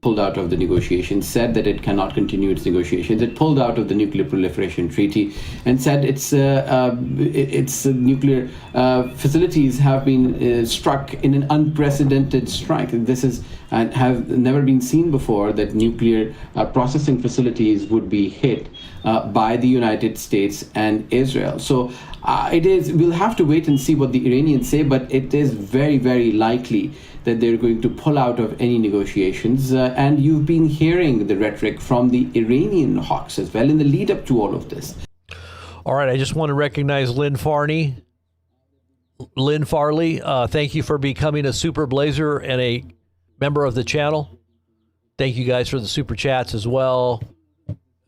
Pulled out of the negotiations, said that it cannot continue its negotiations. It pulled out of the Nuclear Proliferation Treaty and said its nuclear facilities have been struck in an unprecedented strike. This is and have never been seen before, that nuclear processing facilities would be hit by the United States and Israel. So we'll have to wait and see what the Iranians say, but it is very, very likely that they're going to pull out of any negotiations. And you've been hearing the rhetoric from the Iranian hawks as well in the lead up to all of this. All right, I just want to recognize Lynn Farley. Thank you for becoming a Super Blazer and a member of the channel. Thank you guys for the super chats as well.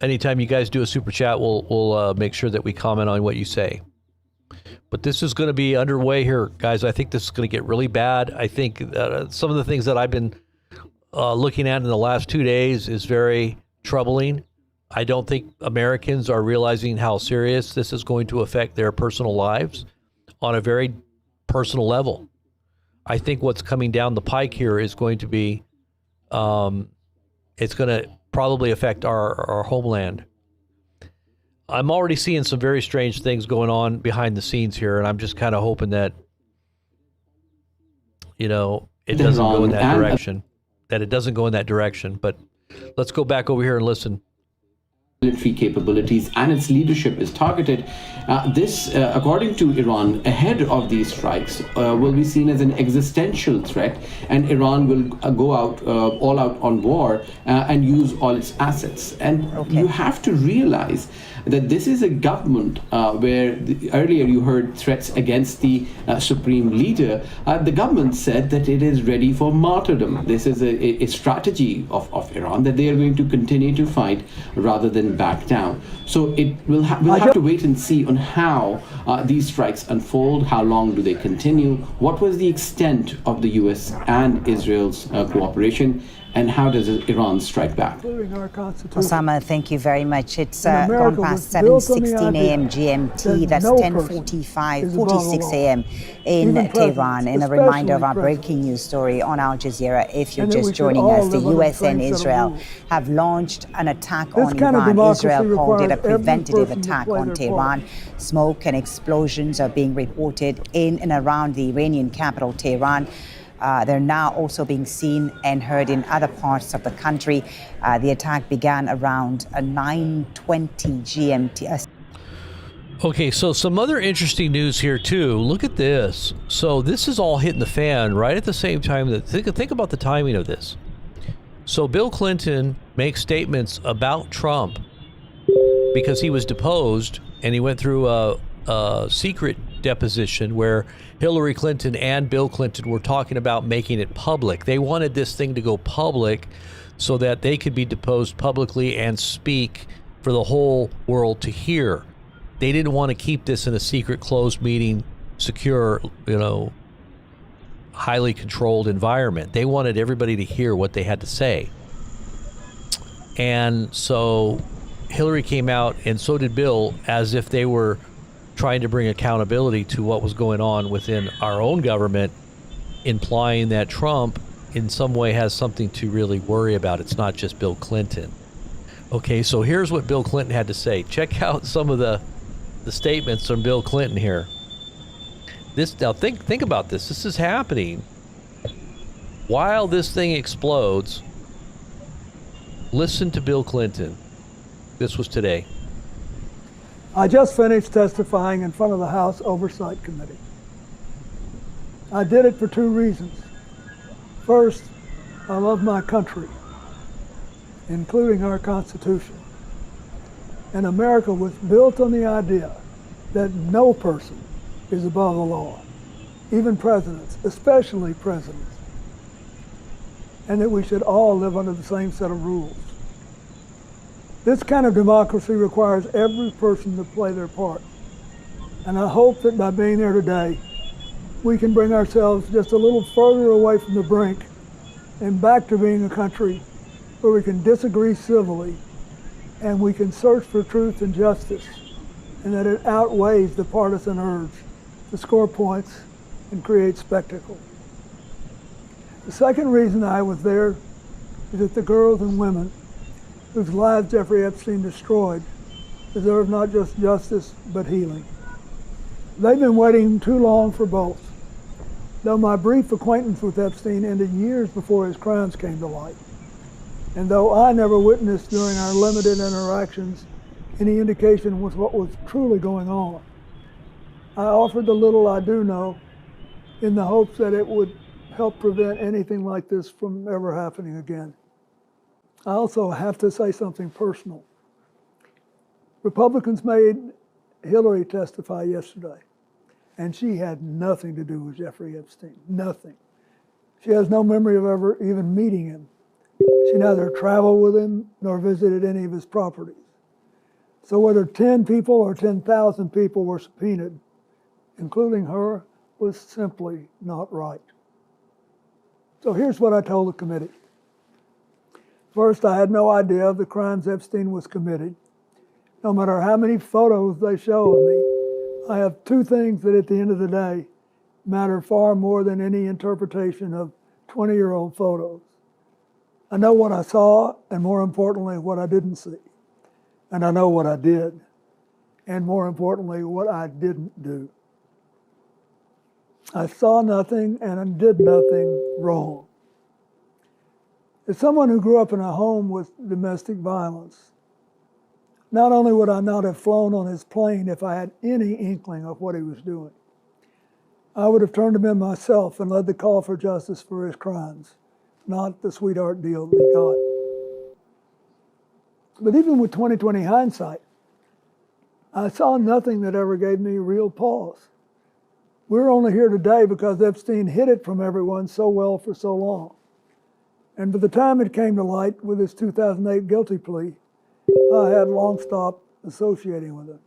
Anytime you guys do a super chat, we'll make sure that we comment on what you say. But this is going to be underway here, guys. I think this is going to get really bad. I think some of the things that I've been looking at in the last 2 days is very troubling. I don't think Americans are realizing how serious this is going to affect their personal lives on a very personal level. I think what's coming down the pike here is going to be, it's going to probably affect our homeland. I'm already seeing some very strange things going on behind the scenes here, and I'm just kind of hoping that, it doesn't go in that direction. that it doesn't go in that direction. But let's go back over here and listen. Military capabilities and its leadership is targeted. This, according to Iran, ahead of these strikes, will be seen as an existential threat, and Iran will go out all out on war and use all its assets. And you have to realize that this is a government where earlier you heard threats against the supreme leader. The government said that it is ready for martyrdom. This is a strategy of Iran, that they are going to continue to fight rather than back down. So we'll have to wait and see on how these strikes unfold. How long do they continue? What was the extent of the U.S. and Israel's cooperation? And how does Iran strike back? Osama, thank you very much. It's gone past 7:16 a.m. GMT. That's 46 a.m. in Tehran. And a reminder of our breaking news story on Al Jazeera. If you're just joining us, the U.S. and Israel have launched an attack on Iran. Israel called it a preventative attack on Tehran. Smoke and explosions are being reported in and around the Iranian capital, Tehran. They're now also being seen and heard in other parts of the country. The attack began around 9:20 GMT. Okay, so some other interesting news here too. Look at this. So this is all hitting the fan right at the same time. That think about the timing of this. So Bill Clinton makes statements about Trump because he was deposed, and he went through a secret deposition where Hillary Clinton and Bill Clinton were talking about making it public. They wanted this thing to go public so that they could be deposed publicly and speak for the whole world to hear. They didn't want to keep this in a secret, closed meeting, secure, highly controlled environment. They wanted everybody to hear what they had to say. And so Hillary came out, and so did Bill, as if they were trying to bring accountability to what was going on within our own government, implying that Trump in some way has something to really worry about. It's not just Bill Clinton. Okay, so here's what Bill Clinton had to say. Check out some of the statements from Bill Clinton here. Now think about this. This is happening while this thing explodes. Listen to Bill Clinton. This was today. I just finished testifying in front of the House Oversight Committee. I did it for two reasons. First, I love my country, including our Constitution. And America was built on the idea that no person is above the law, even presidents, especially presidents, and that we should all live under the same set of rules. This kind of democracy requires every person to play their part. And I hope that by being there today, we can bring ourselves just a little further away from the brink and back to being a country where we can disagree civilly and we can search for truth and justice, and that it outweighs the partisan urge to score points and create spectacle. The second reason I was there is that the girls and women whose lives Jeffrey Epstein destroyed deserve not just justice, but healing. They've been waiting too long for both. Though my brief acquaintance with Epstein ended years before his crimes came to light, and though I never witnessed during our limited interactions any indication with what was truly going on, I offered the little I do know in the hopes that it would help prevent anything like this from ever happening again. I also have to say something personal. Republicans made Hillary testify yesterday, and she had nothing to do with Jeffrey Epstein, nothing. She has no memory of ever even meeting him. She neither traveled with him nor visited any of his properties. So whether 10 people or 10,000 people were subpoenaed, including her, was simply not right. So here's what I told the committee. First, I had no idea of the crimes Epstein was committing. No matter how many photos they show of me, I have two things that at the end of the day matter far more than any interpretation of 20-year-old photos. I know what I saw, and more importantly, what I didn't see. And I know what I did, and more importantly, what I didn't do. I saw nothing and I did nothing wrong. As someone who grew up in a home with domestic violence, not only would I not have flown on his plane if I had any inkling of what he was doing, I would have turned him in myself and led the call for justice for his crimes, not the sweetheart deal that he got. But even with 2020 hindsight, I saw nothing that ever gave me real pause. We're only here today because Epstein hid it from everyone so well for so long. And by the time it came to light with his 2008 guilty plea, I had long stopped associating with it.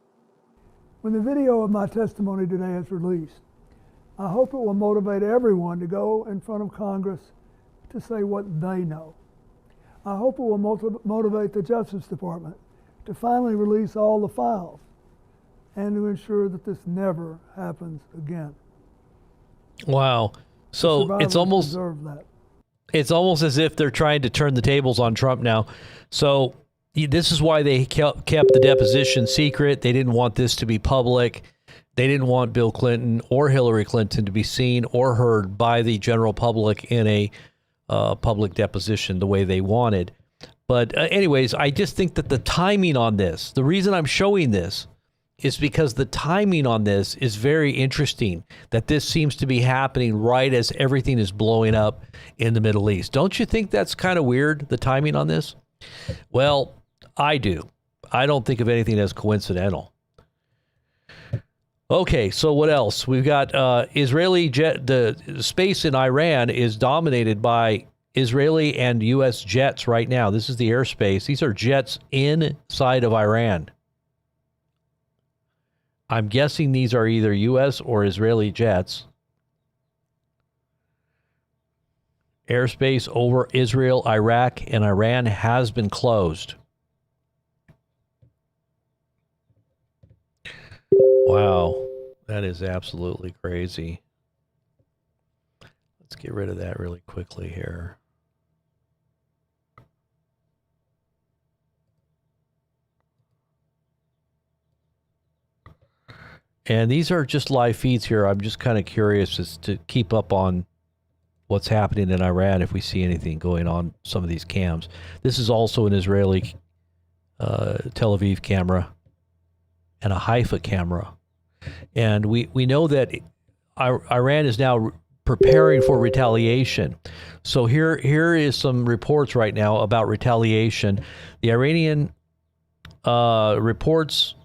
When the video of my testimony today is released, I hope it will motivate everyone to go in front of Congress to say what they know. I hope it will motivate the Justice Department to finally release all the files and to ensure that this never happens again. Wow. So it's almost as if they're trying to turn the tables on Trump now. So this is why they kept the deposition secret. They didn't want this to be public. They didn't want Bill Clinton or Hillary Clinton to be seen or heard by the general public in a public deposition the way they wanted. But anyways, I just think that the timing on this, the reason I'm showing this is because the timing on this is very interesting, that this seems to be happening right as everything is blowing up in the Middle East. Don't you think that's kind of weird, the timing on this? Well, I do. I don't think of anything as coincidental. Okay, so what else? We've got Israeli jet. The space in Iran is dominated by Israeli and U.S. jets right now. This is the airspace. These are jets inside of Iran. I'm guessing these are either U.S. or Israeli jets. Airspace over Israel, Iraq, and Iran has been closed. Wow, that is absolutely crazy. Let's get rid of that really quickly here. And these are just live feeds here. I'm just kind of curious as to keep up on what's happening in Iran if we see anything going on some of these cams. This is also an Israeli Tel Aviv camera and a Haifa camera. And we know that Iran is now preparing for retaliation. So here is some reports right now about retaliation. The Iranian reports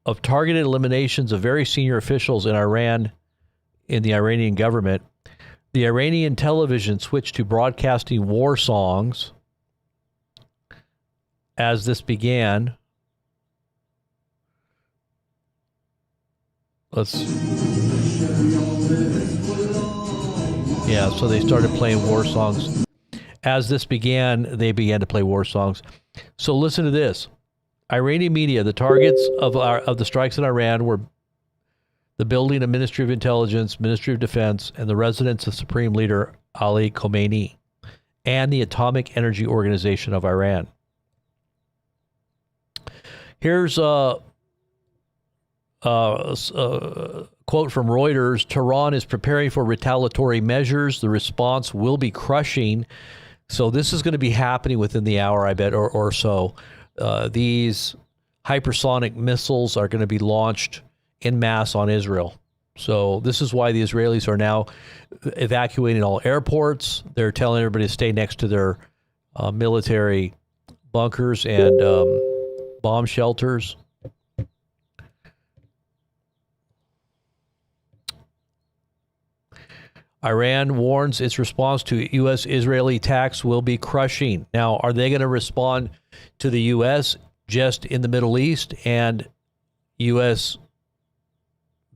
of targeted eliminations of very senior officials in Iran, in the Iranian government. The Iranian television switched to broadcasting war songs as this began. Yeah, so they started playing war songs. As this began, they began to play war songs. So listen to this. Iranian media, the targets of the strikes in Iran were the building of Ministry of Intelligence, Ministry of Defense, and the residence of Supreme Leader Ali Khamenei, and the Atomic Energy Organization of Iran. Here's a quote from Reuters. Tehran is preparing for retaliatory measures. The response will be crushing. So this is going to be happening within the hour, I bet, or so. These hypersonic missiles are going to be launched en masse on Israel. So this is why the Israelis are now evacuating all airports. They're telling everybody to stay next to their military bunkers and bomb shelters. Iran warns its response to U.S.-Israeli attacks will be crushing. Now, are they going to respond to the U.S. just in the Middle East and U.S.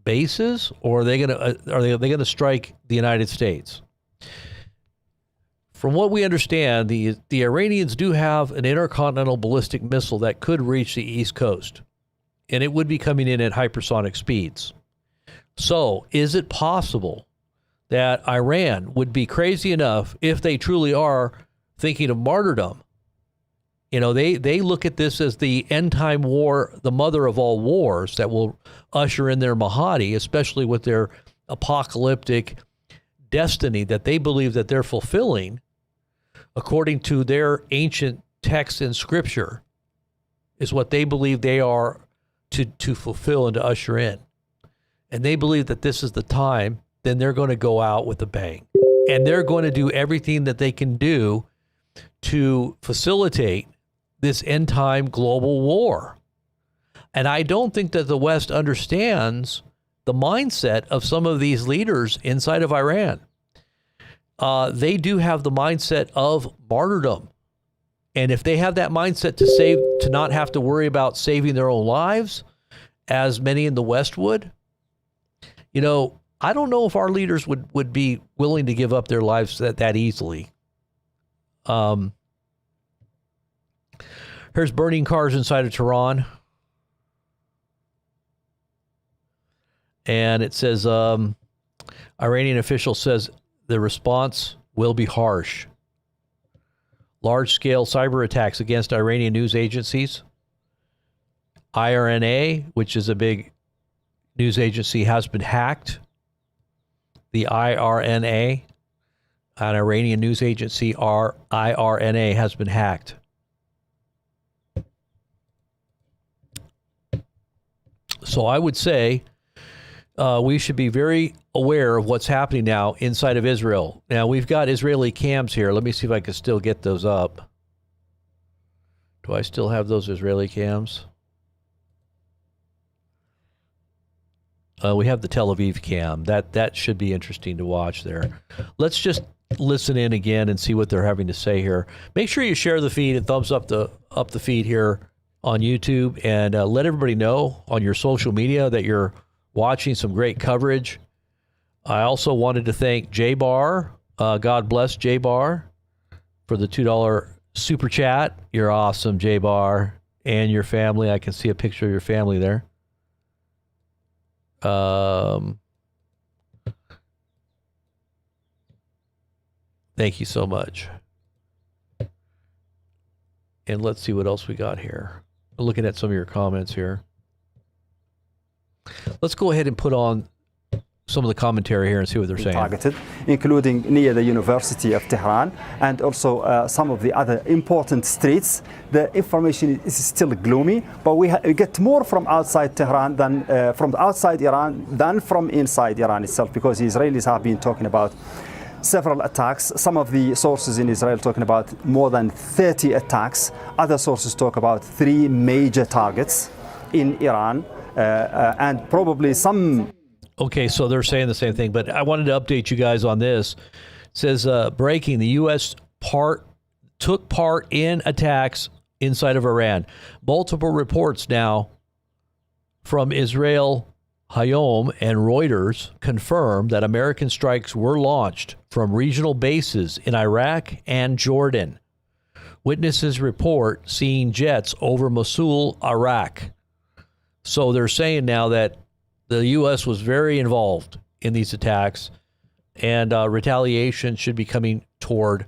bases, or are they going to strike the United States? From what we understand, the Iranians do have an intercontinental ballistic missile that could reach the East Coast, and it would be coming in at hypersonic speeds. So, is it possible that Iran would be crazy enough, if they truly are thinking of martyrdom? You know, they look at this as the end time war, the mother of all wars that will usher in their Mahdi, especially with their apocalyptic destiny that they believe that they're fulfilling according to their ancient texts in Scripture, is what they believe they are to fulfill and to usher in. And they believe that this is the time, then they're going to go out with a bang. And they're going to do everything that they can do to facilitate this end time global war. And I don't think that the West understands the mindset of some of these leaders inside of Iran. They do have the mindset of martyrdom. And if they have that mindset to not have to worry about saving their own lives, as many in the West would, you know, I don't know if our leaders would be willing to give up their lives that easily. Here's burning cars inside of Tehran. And it says, Iranian official says the response will be harsh. Large-scale cyber attacks against Iranian news agencies. IRNA, which is a big news agency, has been hacked. The IRNA, an Iranian news agency, IRNA, has been hacked. So I would say we should be very aware of what's happening now inside of Israel. Now, we've got Israeli cams here. Let me see if I can still get those up. Do I still have those Israeli cams? We have the Tel Aviv cam. That should be interesting to watch there. Let's just listen in again and see what they're having to say here. Make sure you share the feed and thumbs up the feed here on YouTube, and let everybody know on your social media that you're watching some great coverage. I also wanted to thank J Bar. God bless J Bar for the $2 super chat. You're awesome, J Bar, and your family. I can see a picture of your family there. Thank you so much. And let's see what else we got here. Looking at some of your comments here. Let's go ahead and put on some of the commentary here and see what they're saying. Targeted, including near the University of Tehran and also some of the other important streets. The information is still gloomy, but we get more from outside Tehran than from outside Iran than from inside Iran itself, because the Israelis have been talking about several attacks. Some of the sources in Israel talking about more than 30 attacks. Other sources talk about 3 major targets in Iran, and probably some. Okay, so they're saying the same thing, but I wanted to update you guys on this. It says, breaking, the U.S. took part in attacks inside of Iran. Multiple reports now from Israel, Hayom, and Reuters confirm that American strikes were launched from regional bases in Iraq and Jordan. Witnesses report seeing jets over Mosul, Iraq. So they're saying now that the U.S. was very involved in these attacks, and retaliation should be coming toward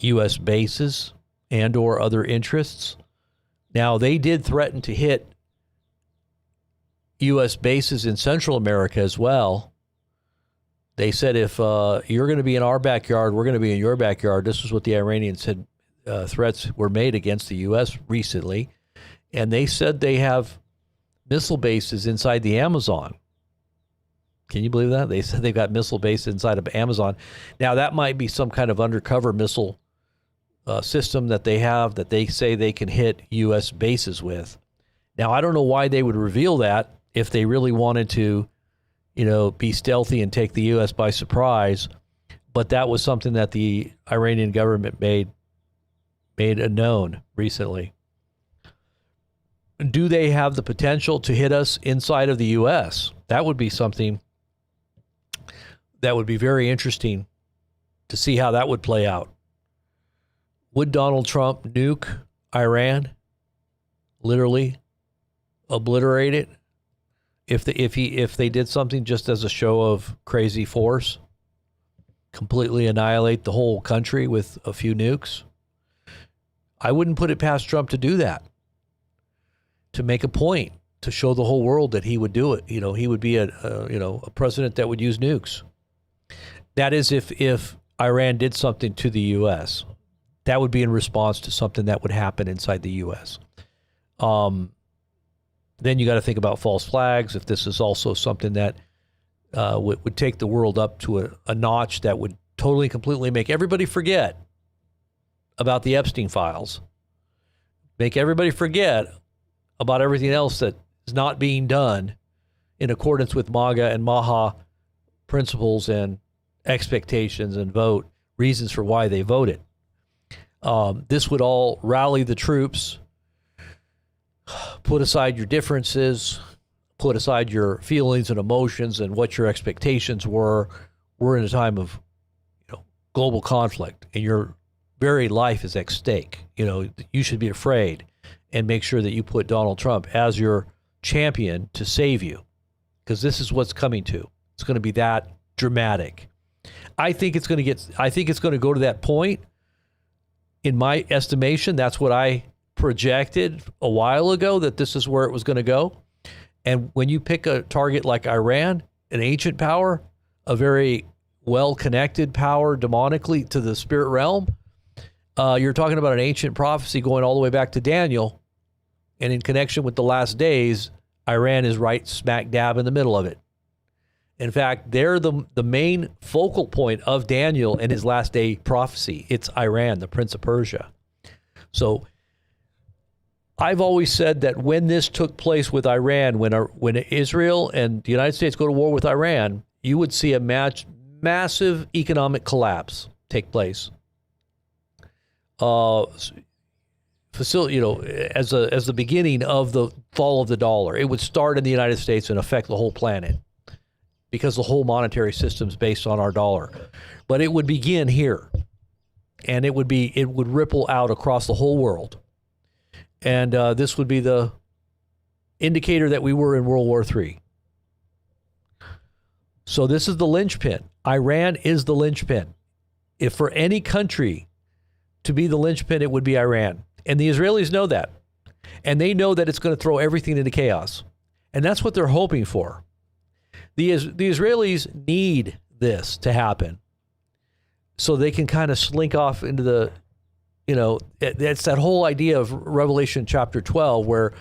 U.S. bases and or other interests. Now, they did threaten to hit U.S. bases in Central America as well. They said, if you're going to be in our backyard, we're going to be in your backyard. This is what the Iranians said. Threats were made against the U.S. recently, and they said they have missile bases inside the Amazon. Can you believe that? They said they've got missile bases inside of Amazon. Now, that might be some kind of undercover missile system that they have that they say they can hit U.S. bases with. Now, I don't know why they would reveal that if they really wanted to, be stealthy and take the U.S. by surprise. But that was something that the Iranian government made known recently. Do they have the potential to hit us inside of the U.S.? That would be something that would be very interesting to see how that would play out. Would Donald Trump nuke Iran? Literally obliterate it? If they did something just as a show of crazy force? Completely annihilate the whole country with a few nukes? I wouldn't put it past Trump to do that. To make a point, to show the whole world that he would do it. He would be a president that would use nukes. That is if Iran did something to the U.S. That would be in response to something that would happen inside the U.S. Then you got to think about false flags. If this is also something that would take the world up to a notch that would totally, completely make everybody forget about the Epstein files, make everybody forget about everything else that is not being done in accordance with MAGA and MAHA principles and expectations and reasons for why they voted. This would all rally the troops, put aside your differences, put aside your feelings and emotions and what your expectations were. We're in a time of, global conflict, and your very life is at stake. You should be afraid and make sure that you put Donald Trump as your champion to save you, because this is what's coming to. It's going to be that dramatic. I think it's going to go to that point. In my estimation, that's what I projected a while ago, that this is where it was going to go. And when you pick a target like Iran, an ancient power, a very well-connected power demonically to the spirit realm, you're talking about an ancient prophecy going all the way back to Daniel. And in connection with the last days, Iran is right smack dab in the middle of it. In fact, they're the main focal point of Daniel and his last day prophecy. It's Iran, the Prince of Persia. So I've always said that when this took place with Iran, when Israel and the United States go to war with Iran, you would see a massive economic collapse take place. As the beginning of the fall of the dollar. It would start in the United States and affect the whole planet, because the whole monetary system is based on our dollar. But it would begin here, and it would ripple out across the whole world. And this would be the indicator that we were in World War III. So this is the linchpin. Iran is the linchpin. If for any country to be the linchpin, it would be Iran. And the Israelis know that. And they know that it's going to throw everything into chaos. And that's what they're hoping for. The Israelis need this to happen so they can kind of slink off into the, it's that whole idea of Revelation chapter 12, where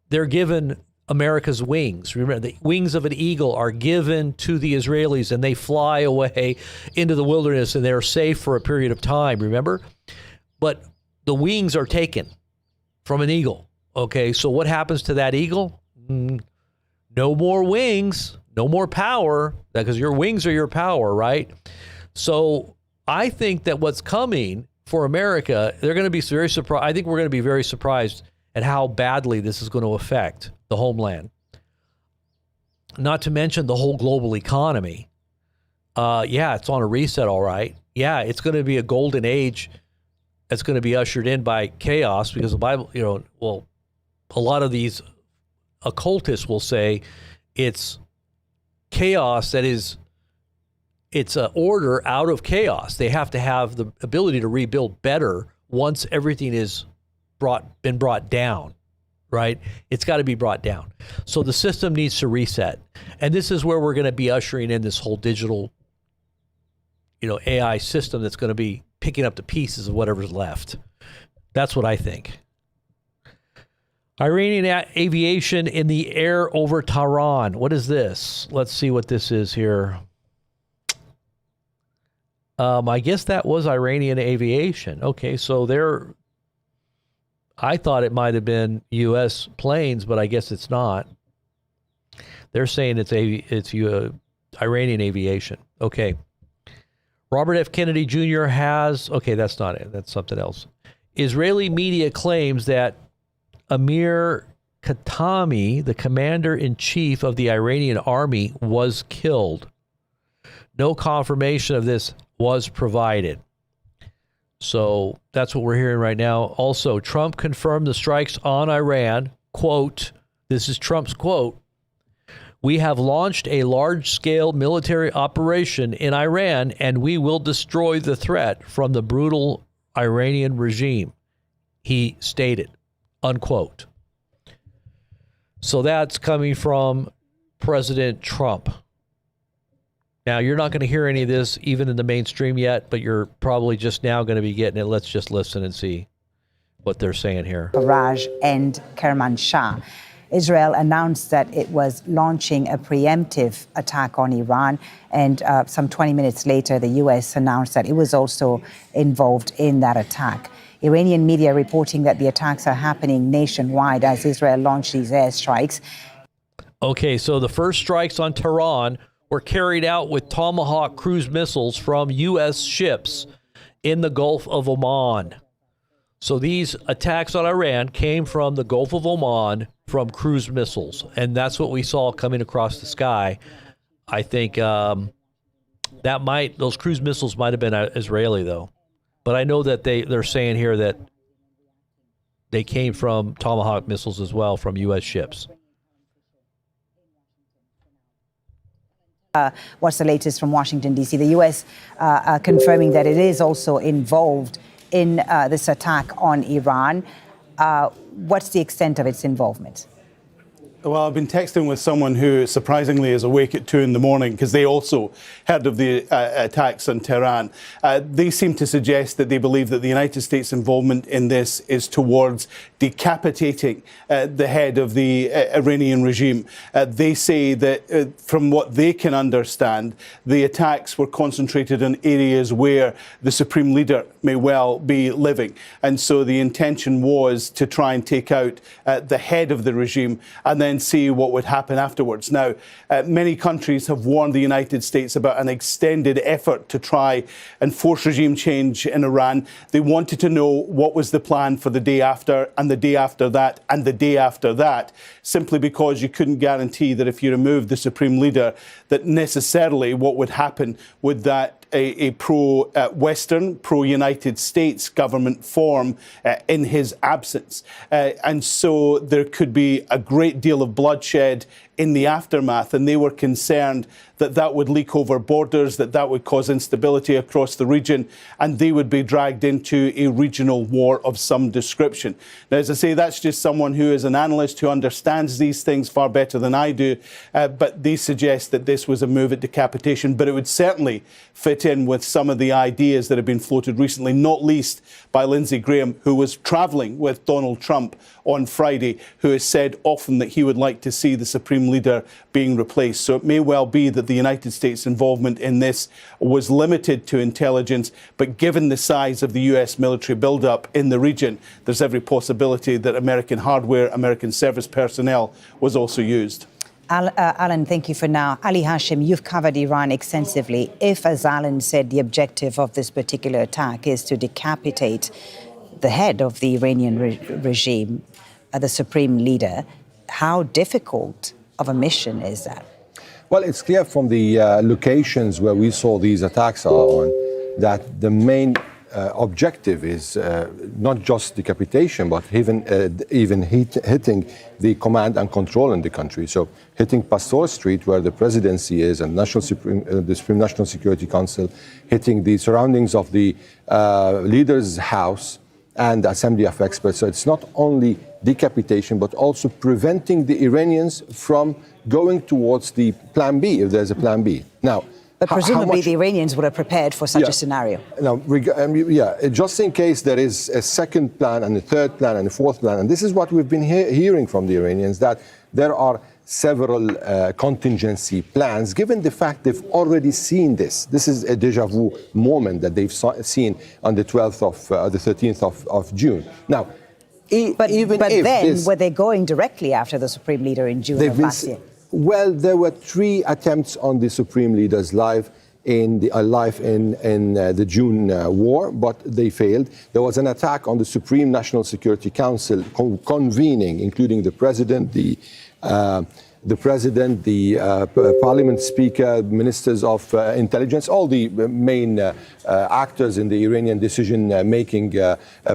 they're given America's wings. Remember, the wings of an eagle are given to the Israelis, and they fly away into the wilderness, and they're safe for a period of time, remember? But the wings are taken from an eagle. Okay, so what happens to that eagle? No more wings, no more power, because your wings are your power, right? So I think that what's coming for America, they're going to be very surprised. I think we're going to be very surprised at how badly this is going to affect the homeland. Not to mention the whole global economy. It's on a reset, all right. Yeah, it's going to be a golden age that's going to be ushered in by chaos, because the Bible, a lot of these occultists will say it's chaos it's an order out of chaos. They have to have the ability to rebuild better once everything is been brought down, right? It's got to be brought down. So the system needs to reset. And this is where we're going to be ushering in this whole digital, AI system that's going to be picking up the pieces of whatever's left. That's what I think. Iranian aviation in the air over Tehran. What is this? Let's see what this is here. I guess that was Iranian aviation. Okay, so I thought it might have been U.S. planes, but I guess it's not. They're saying it's Iranian aviation. Okay. Robert F. Kennedy Jr. okay, that's not it. That's something else. Israeli media claims that Amir Khatami, the commander-in-chief of the Iranian army, was killed. No confirmation of this was provided. So that's what we're hearing right now. Also, Trump confirmed the strikes on Iran. Quote, this is Trump's quote, "We have launched a large-scale military operation in Iran, and we will destroy the threat from the brutal Iranian regime," he stated, unquote. So that's coming from President Trump. Now, you're not going to hear any of this even in the mainstream yet, but you're probably just now going to be getting it. Let's just listen and see what they're saying here. Barrage and Kermanshah. Israel announced that it was launching a preemptive attack on Iran, and some 20 minutes later, the U.S. announced that it was also involved in that attack. Iranian media reporting that the attacks are happening nationwide as Israel launched these airstrikes. Okay, so the first strikes on Tehran were carried out with Tomahawk cruise missiles from U.S. ships in the Gulf of Oman. So these attacks on Iran came from the Gulf of Oman from cruise missiles, and that's what we saw coming across the sky. I think those cruise missiles might have been Israeli, though. But I know that they're saying here that they came from Tomahawk missiles as well from U.S. ships. What's the latest from Washington, D.C.? The U.S. Confirming that it is also involved in this attack on Iran. What's the extent of its involvement? Well, I've been texting with someone who surprisingly is awake at 2 in the morning because they also heard of the attacks on Tehran. They seem to suggest that they believe that the United States' involvement in this is towards decapitating the head of the Iranian regime. They say that from what they can understand, the attacks were concentrated in areas where the supreme leader may well be living. And so the intention was to try and take out the head of the regime and then see what would happen afterwards. Now, many countries have warned the United States about an extended effort to try and force regime change in Iran. They wanted to know what was the plan for the day after and the day after that and the day after that, simply because you couldn't guarantee that if you removed the supreme leader, that necessarily what would happen would that a pro-Western, pro-United States government form in his absence. And so there could be a great deal of bloodshed in the aftermath, and they were concerned that that would leak over borders, that would cause instability across the region, and they would be dragged into a regional war of some description. Now, as I say, that's just someone who is an analyst who understands these things far better than I do, but they suggest that this was a move at decapitation, but it would certainly fit in with some of the ideas that have been floated recently, not least by Lindsey Graham, who was travelling with Donald Trump on Friday, who has said often that he would like to see the supreme leader being replaced. So it may well be that the United States' involvement in this was limited to intelligence, but given the size of the US military buildup in the region, there's every possibility that American hardware, American service personnel was also used. Alan, thank you for now. Ali Hashim, you've covered Iran extensively. If, as Alan said, the objective of this particular attack is to decapitate the head of the Iranian regime, the supreme leader, how difficult of a mission is that? Well, it's clear from the locations where we saw these attacks are on that the main objective is not just decapitation, but even hitting the command and control in the country. So hitting Pasteur Street, where the presidency is, and the Supreme National Security Council, hitting the surroundings of the leader's house and the Assembly of Experts. So it's not only decapitation, but also preventing the Iranians from going towards the plan B, if there's a plan B. Now, but presumably the Iranians would have prepared for such a scenario. Now, just in case there is a second plan and a third plan and a fourth plan, and this is what we've been hearing from the Iranians, that there are several contingency plans, given the fact they've already seen this. This is a deja vu moment that they've seen on the 13th of June. Now, but then were they going directly after the supreme leader in June of last year? Well, there were 3 attempts on the supreme leader's life in the June war, but they failed. There was an attack on the Supreme National Security Council convening, including the president, the parliament speaker, ministers of intelligence, all the main actors in the Iranian decision-making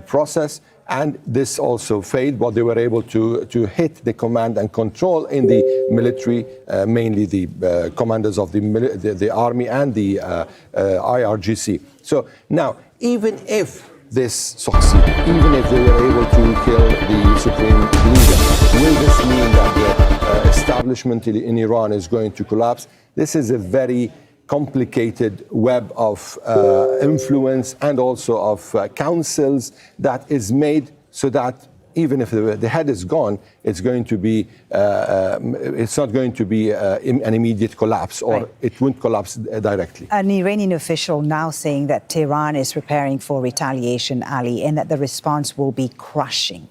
process. And this also failed, but they were able to hit the command and control in the military, mainly the commanders of the army and the IRGC. So now, even if this succeeded, even if they were able to kill the supreme leader, will this mean that the establishment in Iran is going to collapse? This is a very complicated web of influence and also of councils that is made so that even if the head is gone, it's going to be, it's not going to be an immediate collapse, or it won't collapse directly. An Iranian official now saying that Tehran is preparing for retaliation, Ali, and that the response will be crushing.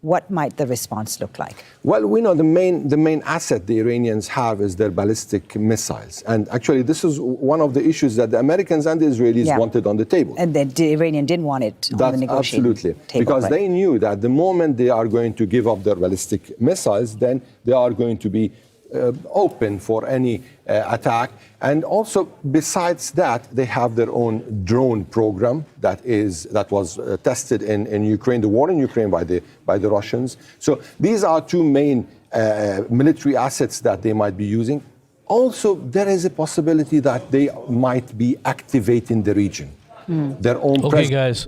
What might the response look like? Well, we know the main asset the Iranians have is their ballistic missiles. And actually, this is one of the issues that the Americans and the Israelis wanted on the table. And the Iranian didn't want it on the negotiating absolutely. table. Because they knew that the moment they are going to give up their ballistic missiles, then they are going to be open for any attack. And also, besides that, they have their own drone program that was tested in Ukraine, the war in Ukraine by the Russians. So these are two main military assets that they might be using. Also, there is a possibility that they might be activating the region, their own. Okay, guys.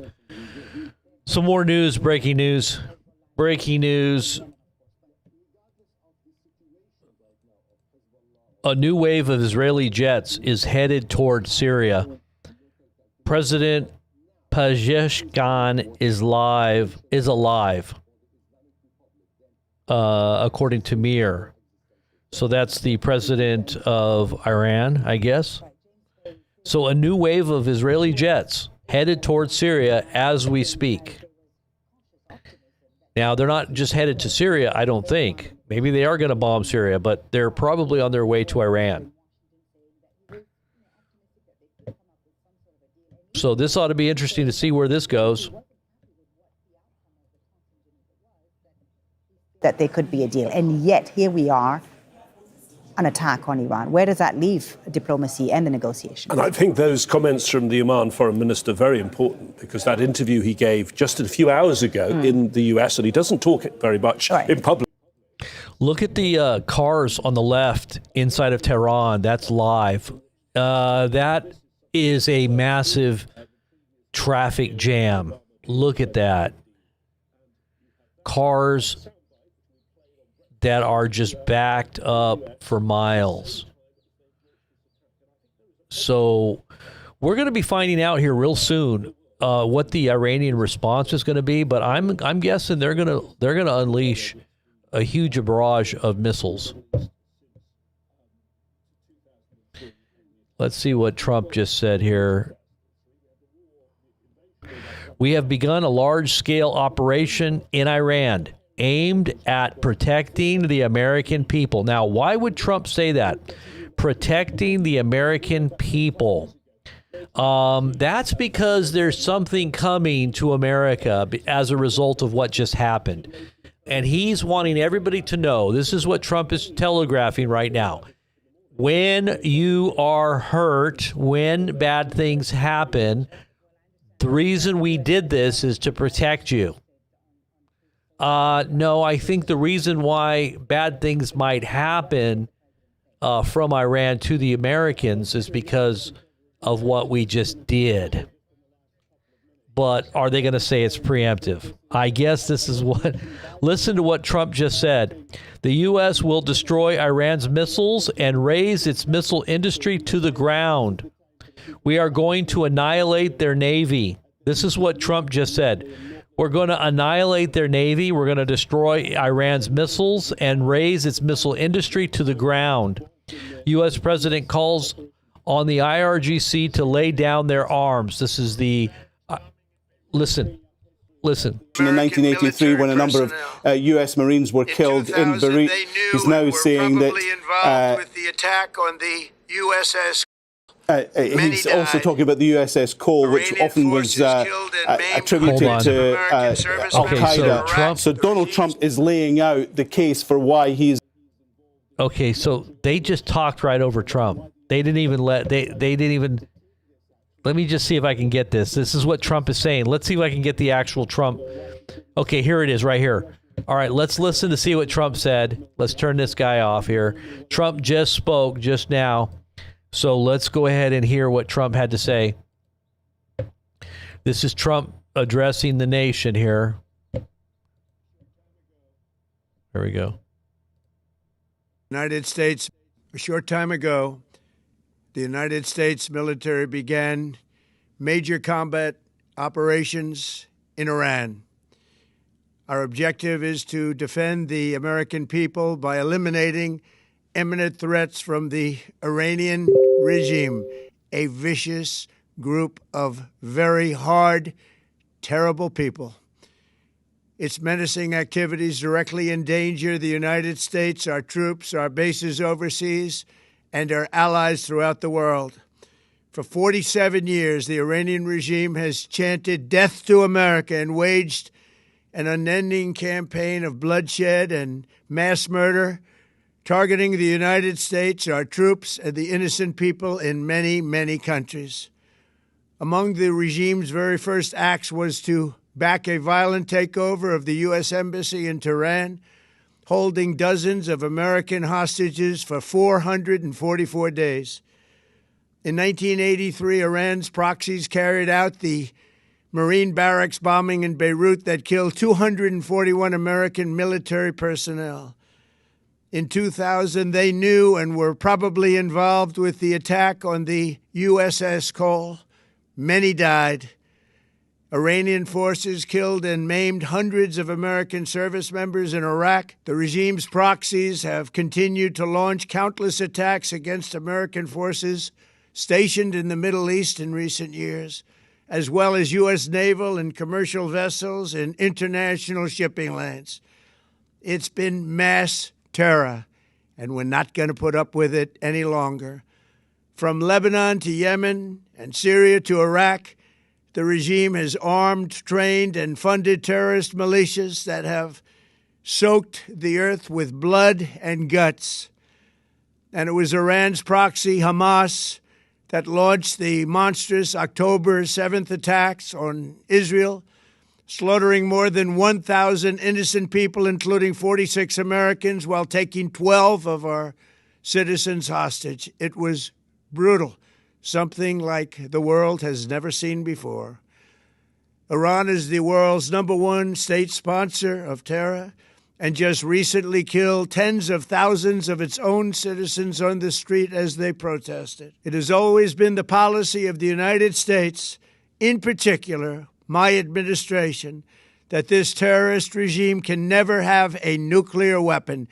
Some more news. Breaking news. Breaking news. A new wave of Israeli jets is headed toward Syria. President Pezeshkian is alive, according to Mir. So that's the president of Iran, I guess. So a new wave of Israeli jets headed toward Syria as we speak. Now, they're not just headed to Syria, I don't think. Maybe they are going to bomb Syria, but they're probably on their way to Iran. So this ought to be interesting to see where this goes. That there could be a deal. And yet, here we are, an attack on Iran. Where does that leave diplomacy and the negotiation? And I think those comments from the Oman foreign minister are very important, because that interview he gave just a few hours ago in the US, and he doesn't talk very much in public. Look at the cars on the left inside of Tehran. That's live. That is a massive traffic jam. Look at that. Cars that are just backed up for miles. So we're going to be finding out here real soon what the Iranian response is going to be, but I'm guessing they're going to unleash a huge barrage of missiles. Let's see what Trump just said here. We have begun a large-scale operation in Iran aimed at protecting the American people. Now, why would Trump say that? Protecting the American people. That's because there's something coming to America as a result of what just happened. And he's wanting everybody to know, this is what Trump is telegraphing right now. When you are hurt, when bad things happen, the reason we did this is to protect you. No, I think the reason why bad things might happen from Iran to the Americans is because of what we just did. But are they going to say it's preemptive? I guess this is what... Listen to what Trump just said. The U.S. will destroy Iran's missiles and raise its missile industry to the ground. We are going to annihilate their Navy. This is what Trump just said. We're going to annihilate their Navy. We're going to destroy Iran's missiles and raise its missile industry to the ground. U.S. President calls on the IRGC to lay down their arms. This is the... Listen. In 1983, when a number of U.S. Marines were killed in Beirut, he's now saying that involved with the attack on the USS. He's also talking about the USS Cole, which often was attributed to Al-Qaeda. So Donald Trump is laying out the case for why he's... Okay, so they just talked right over Trump. They didn't even let me just see if I can get this. This is what Trump is saying. Let's see if I can get the actual Trump. Okay, here it is right here. All right, let's listen to see what Trump said. Let's turn this guy off here. Trump just spoke just now. So let's go ahead and hear what Trump had to say. This is Trump addressing the nation here. There we go. United States, a short time ago, the United States military began major combat operations in Iran. Our objective is to defend the American people by eliminating imminent threats from the Iranian regime, a vicious group of very hard, terrible people. Its menacing activities directly endanger the United States, our troops, our bases overseas, and our allies throughout the world. For 47 years, the Iranian regime has chanted death to America and waged an unending campaign of bloodshed and mass murder, targeting the United States, our troops, and the innocent people in many, many countries. Among the regime's very first acts was to back a violent takeover of the U.S. Embassy in Tehran, holding dozens of American hostages for 444 days. In 1983, Iran's proxies carried out the Marine barracks bombing in Beirut that killed 241 American military personnel. In 2000, they knew and were probably involved with the attack on the USS Cole. Many died. Iranian forces killed and maimed hundreds of American service members in Iraq. The regime's proxies have continued to launch countless attacks against American forces stationed in the Middle East in recent years, as well as U.S. naval and commercial vessels in international shipping lanes. It's been mass terror, and we're not going to put up with it any longer. From Lebanon to Yemen and Syria to Iraq, the regime has armed, trained, and funded terrorist militias that have soaked the earth with blood and guts. And it was Iran's proxy, Hamas, that launched the monstrous October 7th attacks on Israel, slaughtering more than 1,000 innocent people, including 46 Americans, while taking 12 of our citizens hostage. It was brutal, something like the world has never seen before. Iran is the world's #1 state sponsor of terror and just recently killed tens of thousands of its own citizens on the street as they protested. It has always been the policy of the United States, in particular, my administration, that this terrorist regime can never have a nuclear weapon.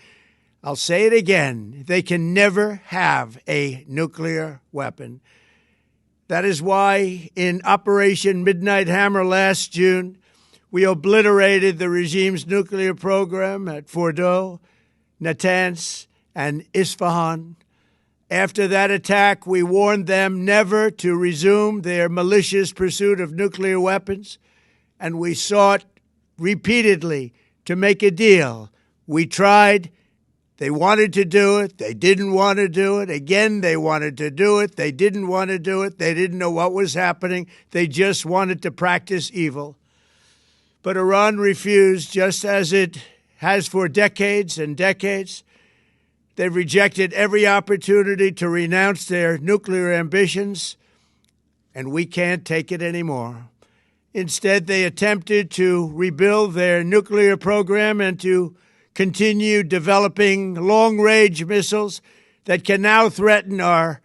I'll say it again. They can never have a nuclear weapon. That is why in Operation Midnight Hammer last June, we obliterated the regime's nuclear program at Fordow, Natanz, and Isfahan. After that attack, we warned them never to resume their malicious pursuit of nuclear weapons, and we sought repeatedly to make a deal. We tried. They wanted to do it. They didn't want to do it. Again, they wanted to do it. They didn't want to do it. They didn't know what was happening. They just wanted to practice evil. But Iran refused, just as it has for decades and decades. They've rejected every opportunity to renounce their nuclear ambitions, and we can't take it anymore. Instead, they attempted to rebuild their nuclear program and to continue developing long-range missiles that can now threaten our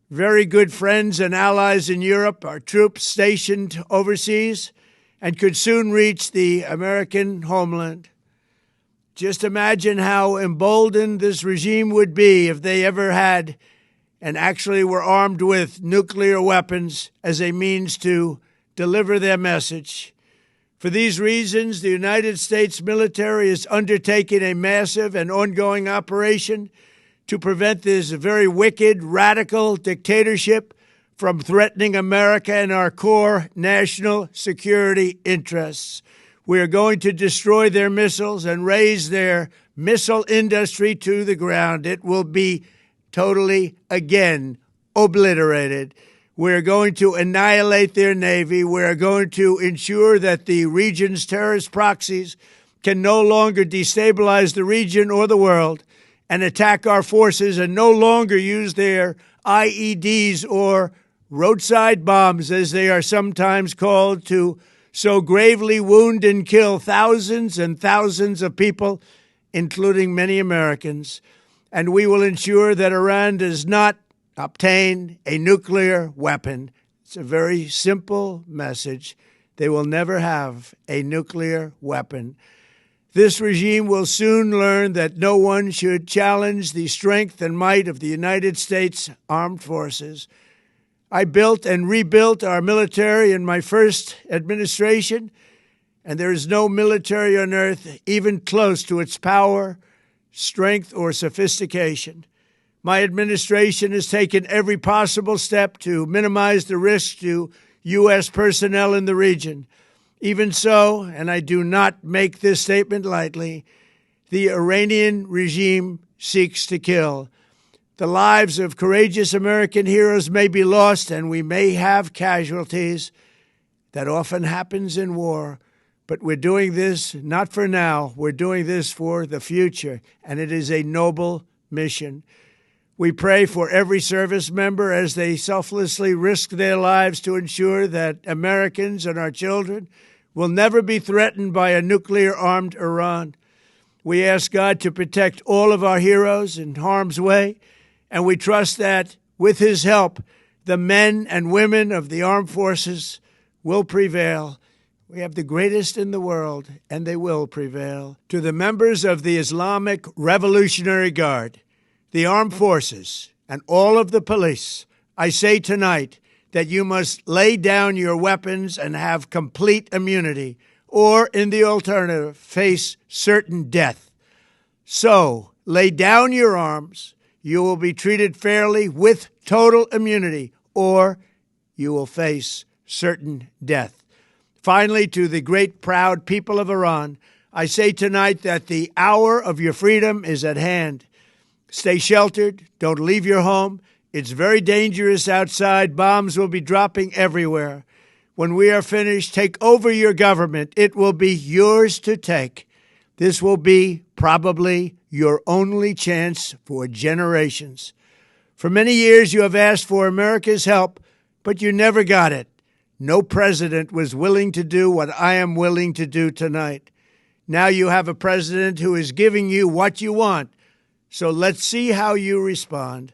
very good friends and allies in Europe, our troops stationed overseas, and could soon reach the American homeland. Just imagine how emboldened this regime would be if they ever had and actually were armed with nuclear weapons as a means to deliver their message. For these reasons, the United States military is undertaking a massive and ongoing operation to prevent this very wicked, radical dictatorship from threatening America and our core national security interests. We are going to destroy their missiles and raise their missile industry to the ground. It will be totally, again, obliterated. We're going to annihilate their Navy. We're going to ensure that the region's terrorist proxies can no longer destabilize the region or the world and attack our forces and no longer use their IEDs or roadside bombs, as they are sometimes called, to so gravely wound and kill thousands and thousands of people, including many Americans. And we will ensure that Iran does not obtain a nuclear weapon. It's a very simple message. They will never have a nuclear weapon. This regime will soon learn that no one should challenge the strength and might of the United States Armed Forces. I built and rebuilt our military in my first administration, and there is no military on earth even close to its power, strength, or sophistication. My administration has taken every possible step to minimize the risk to U.S. personnel in the region. Even so, and I do not make this statement lightly, the Iranian regime seeks to kill. The lives of courageous American heroes may be lost, and we may have casualties. That often happens in war. But we're doing this not for now. We're doing this for the future, and it is a noble mission. We pray for every service member as they selflessly risk their lives to ensure that Americans and our children will never be threatened by a nuclear-armed Iran. We ask God to protect all of our heroes in harm's way, and we trust that, with His help, the men and women of the armed forces will prevail. We have the greatest in the world, and they will prevail. To the members of the Islamic Revolutionary Guard, the armed forces, and all of the police, I say tonight that you must lay down your weapons and have complete immunity, or, in the alternative, face certain death. So, lay down your arms. You will be treated fairly with total immunity, or you will face certain death. Finally, to the great proud people of Iran, I say tonight that the hour of your freedom is at hand. Stay sheltered. Don't leave your home. It's very dangerous outside. Bombs will be dropping everywhere. When we are finished, take over your government. It will be yours to take. This will be probably your only chance for generations. For many years, you have asked for America's help, but you never got it. No president was willing to do what I am willing to do tonight. Now you have a president who is giving you what you want. So let's see how you respond.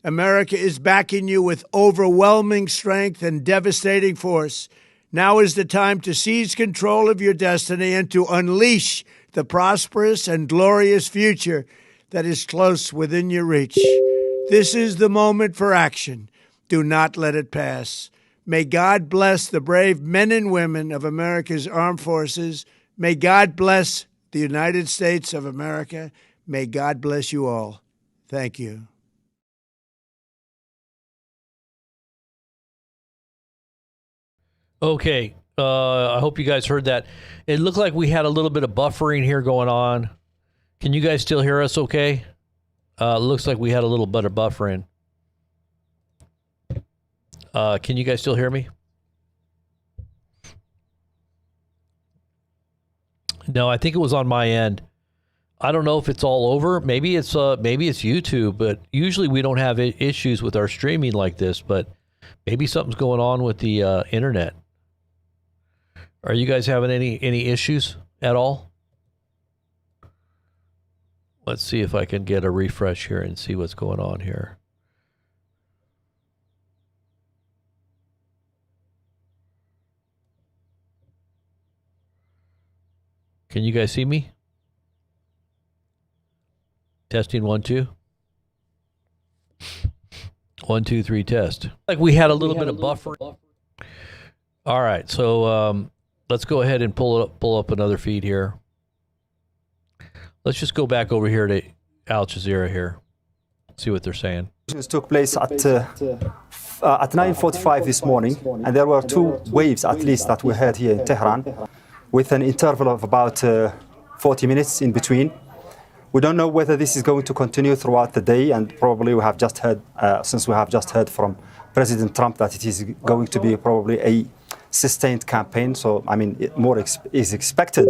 America is backing you with overwhelming strength and devastating force. Now is the time to seize control of your destiny and to unleash the prosperous and glorious future that is close within your reach. This is the moment for action. Do not let it pass. May God bless the brave men and women of America's armed forces. May God bless the United States of America. May God bless you all. Thank you. Okay, I hope you guys heard that. It looked like we had a little bit of buffering here going on. Can you guys still hear us okay? Looks like we had a little bit of buffering. Can you guys still hear me? No, I think it was on my end. I don't know if it's all over. Maybe it's YouTube, but usually we don't have issues with our streaming like this, but maybe something's going on with the internet. Are you guys having any issues at all? Let's see if I can get a refresh here and see what's going on here. Can you guys see me? Testing 1 2. 1 2 3 test. Like we had a little bit of buffer. All right, so let's go ahead and pull up another feed here. Let's just go back over here to Al Jazeera here. See what they're saying. This took place at 9:45 this morning, and there were two waves at least that we heard here in Tehran, with an interval of about 40 minutes in between. We don't know whether this is going to continue throughout the day, and probably we have just heard, since we have just heard from President Trump that it is going to be probably a sustained campaign. So, I mean, more is expected.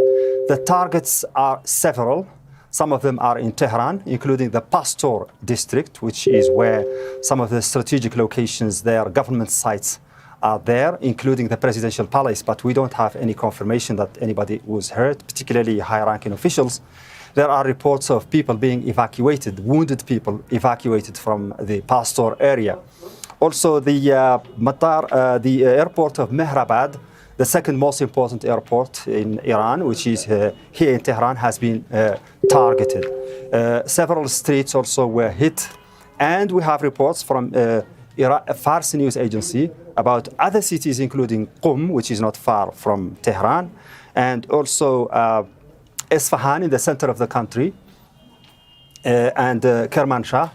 The targets are several. Some of them are in Tehran, including the Pastor district, which is where some of the strategic locations there, government sites, are there, including the presidential palace. But we don't have any confirmation that anybody was hurt, particularly high-ranking officials. there are reports of people being evacuated, wounded people evacuated from the Pastor area. Also, the airport of Mehrabad, the second most important airport in Iran, which is here in Tehran, has been targeted. Several streets also were hit. And we have reports from Fars news agency about other cities, including Qum, which is not far from Tehran, and also Isfahan in the center of the country, and Kermanshah.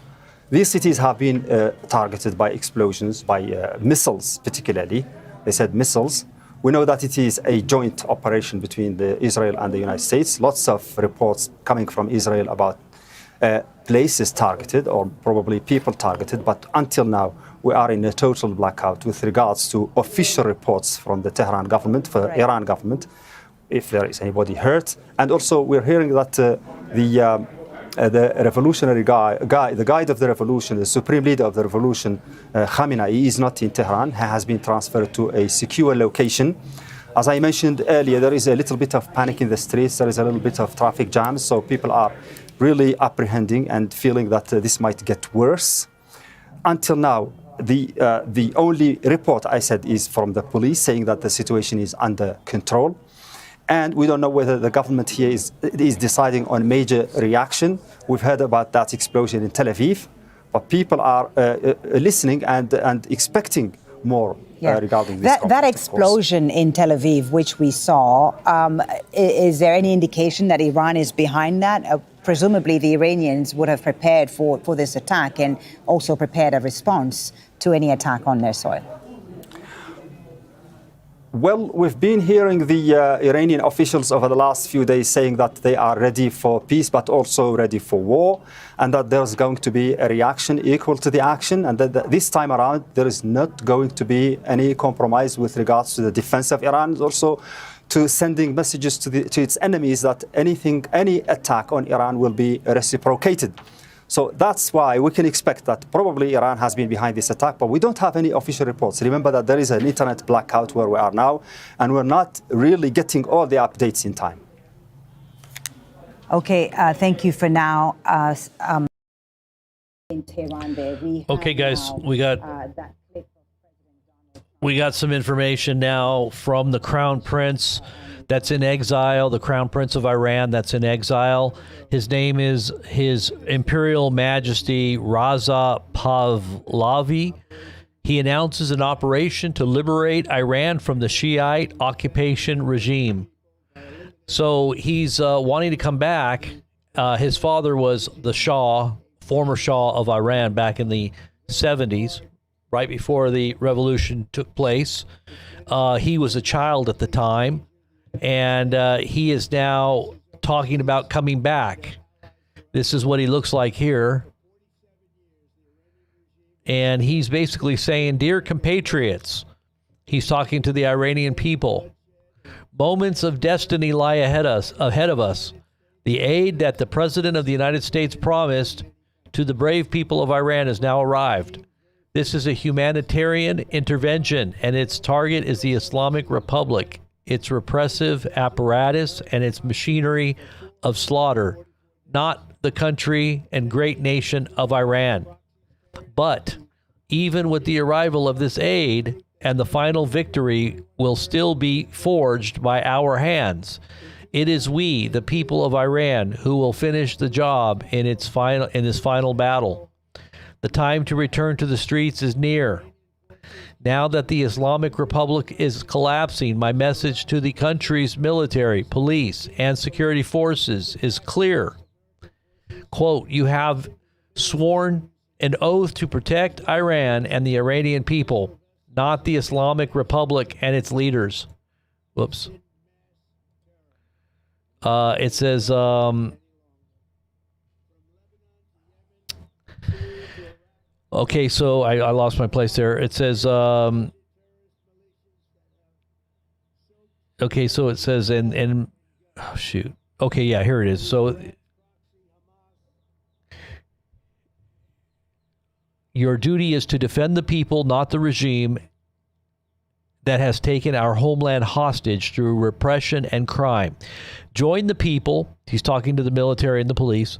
These cities have been targeted by explosions, by missiles particularly. They said missiles. We know that it is a joint operation between Israel and the United States. Lots of reports coming from Israel about places targeted or probably people targeted, but until now we are in a total blackout with regards to official reports from the Tehran government, for Right. Iran government, if there is anybody hurt. And also we're hearing that the revolutionary guy, the guide of the revolution, the supreme leader of the revolution, Khamenei, is not in Tehran. He has been transferred to a secure location. As I mentioned earlier, there is a little bit of panic in the streets. There is a little bit of traffic jams. So people are really apprehending and feeling that this might get worse. Until now, the only report I said is from the police saying that the situation is under control. And we don't know whether the government here is deciding on major reaction. We've heard about that explosion in Tel Aviv, but people are listening and expecting more regarding this conflict, that explosion in Tel Aviv, which we saw, is there any indication that Iran is behind that? Presumably the Iranians would have prepared for this attack and also prepared a response to any attack on their soil. Well, we've been hearing the Iranian officials over the last few days saying that they are ready for peace, but also ready for war, and that there's going to be a reaction equal to the action, and that this time around there is not going to be any compromise with regards to the defense of Iran, also to sending messages to its enemies that any attack on Iran will be reciprocated. So that's why we can expect that probably Iran has been behind this attack, but we don't have any official reports. Remember that there is an internet blackout where we are now, and we're not really getting all the updates in time. Okay, thank you for now. In Tehran there, okay, guys, we got some information now from the Crown Prince that's in exile, the Crown Prince of Iran that's in exile. His name is His Imperial Majesty Raza Pahlavi. He announces an operation to liberate Iran from the Shiite occupation regime. So he's wanting to come back. His father was the Shah, former Shah of Iran back in the 70s, right before the revolution took place. He was a child at the time. And he is now talking about coming back. This is what he looks like here. And he's basically saying, dear compatriots, he's talking to the Iranian people, moments of destiny lie ahead of us. The aid that the President of the United States promised to the brave people of Iran has now arrived. This is a humanitarian intervention, and its target is the Islamic Republic, its repressive apparatus, and its machinery of slaughter, not the country and great nation of Iran. But even with the arrival of this aid, and the final victory will still be forged by our hands, it is we, the people of Iran, who will finish the job in this final battle. The time to return to the streets is near. Now that the Islamic Republic is collapsing, my message to the country's military, police, and security forces is clear. Quote, you have sworn an oath to protect Iran and the Iranian people, not the Islamic Republic and its leaders. Whoops. It says, okay, so I lost my place there. It says, okay, so it says, and oh, shoot. Okay, yeah, here it is. So your duty is to defend the people, not the regime, that has taken our homeland hostage through repression and crime. Join the people, he's talking to the military and the police,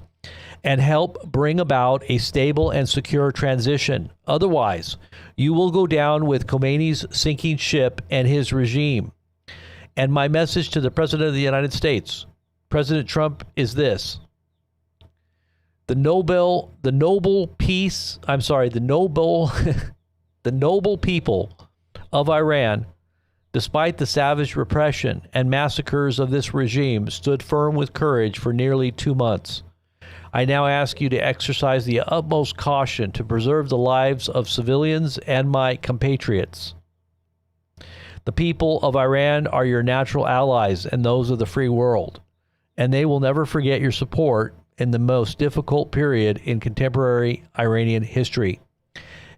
and help bring about a stable and secure transition. Otherwise, you will go down with Khomeini's sinking ship and his regime. And my message to the President of the United States, President Trump, is this. The noble people of Iran, despite the savage repression and massacres of this regime, stood firm with courage for nearly 2 months. I now ask you to exercise the utmost caution to preserve the lives of civilians and my compatriots. The people of Iran are your natural allies and those of the free world, and they will never forget your support in the most difficult period in contemporary Iranian history.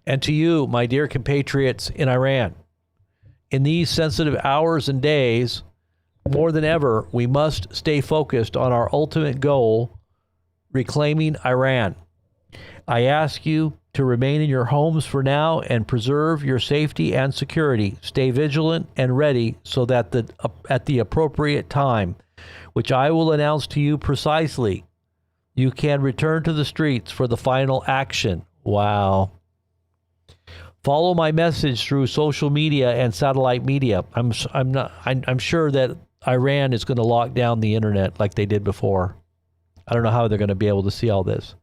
And to you, my dear compatriots in Iran, in these sensitive hours and days, more than ever, we must stay focused on our ultimate goal, reclaiming Iran. I ask you to remain in your homes for now and preserve your safety and security. Stay vigilant and ready so that at the appropriate time, which I will announce to you precisely, you can return to the streets for the final action. Wow. Follow my message through social media and satellite media. I'm sure that Iran is going to lock down the internet like they did before. I don't know how they're going to be able to see all this.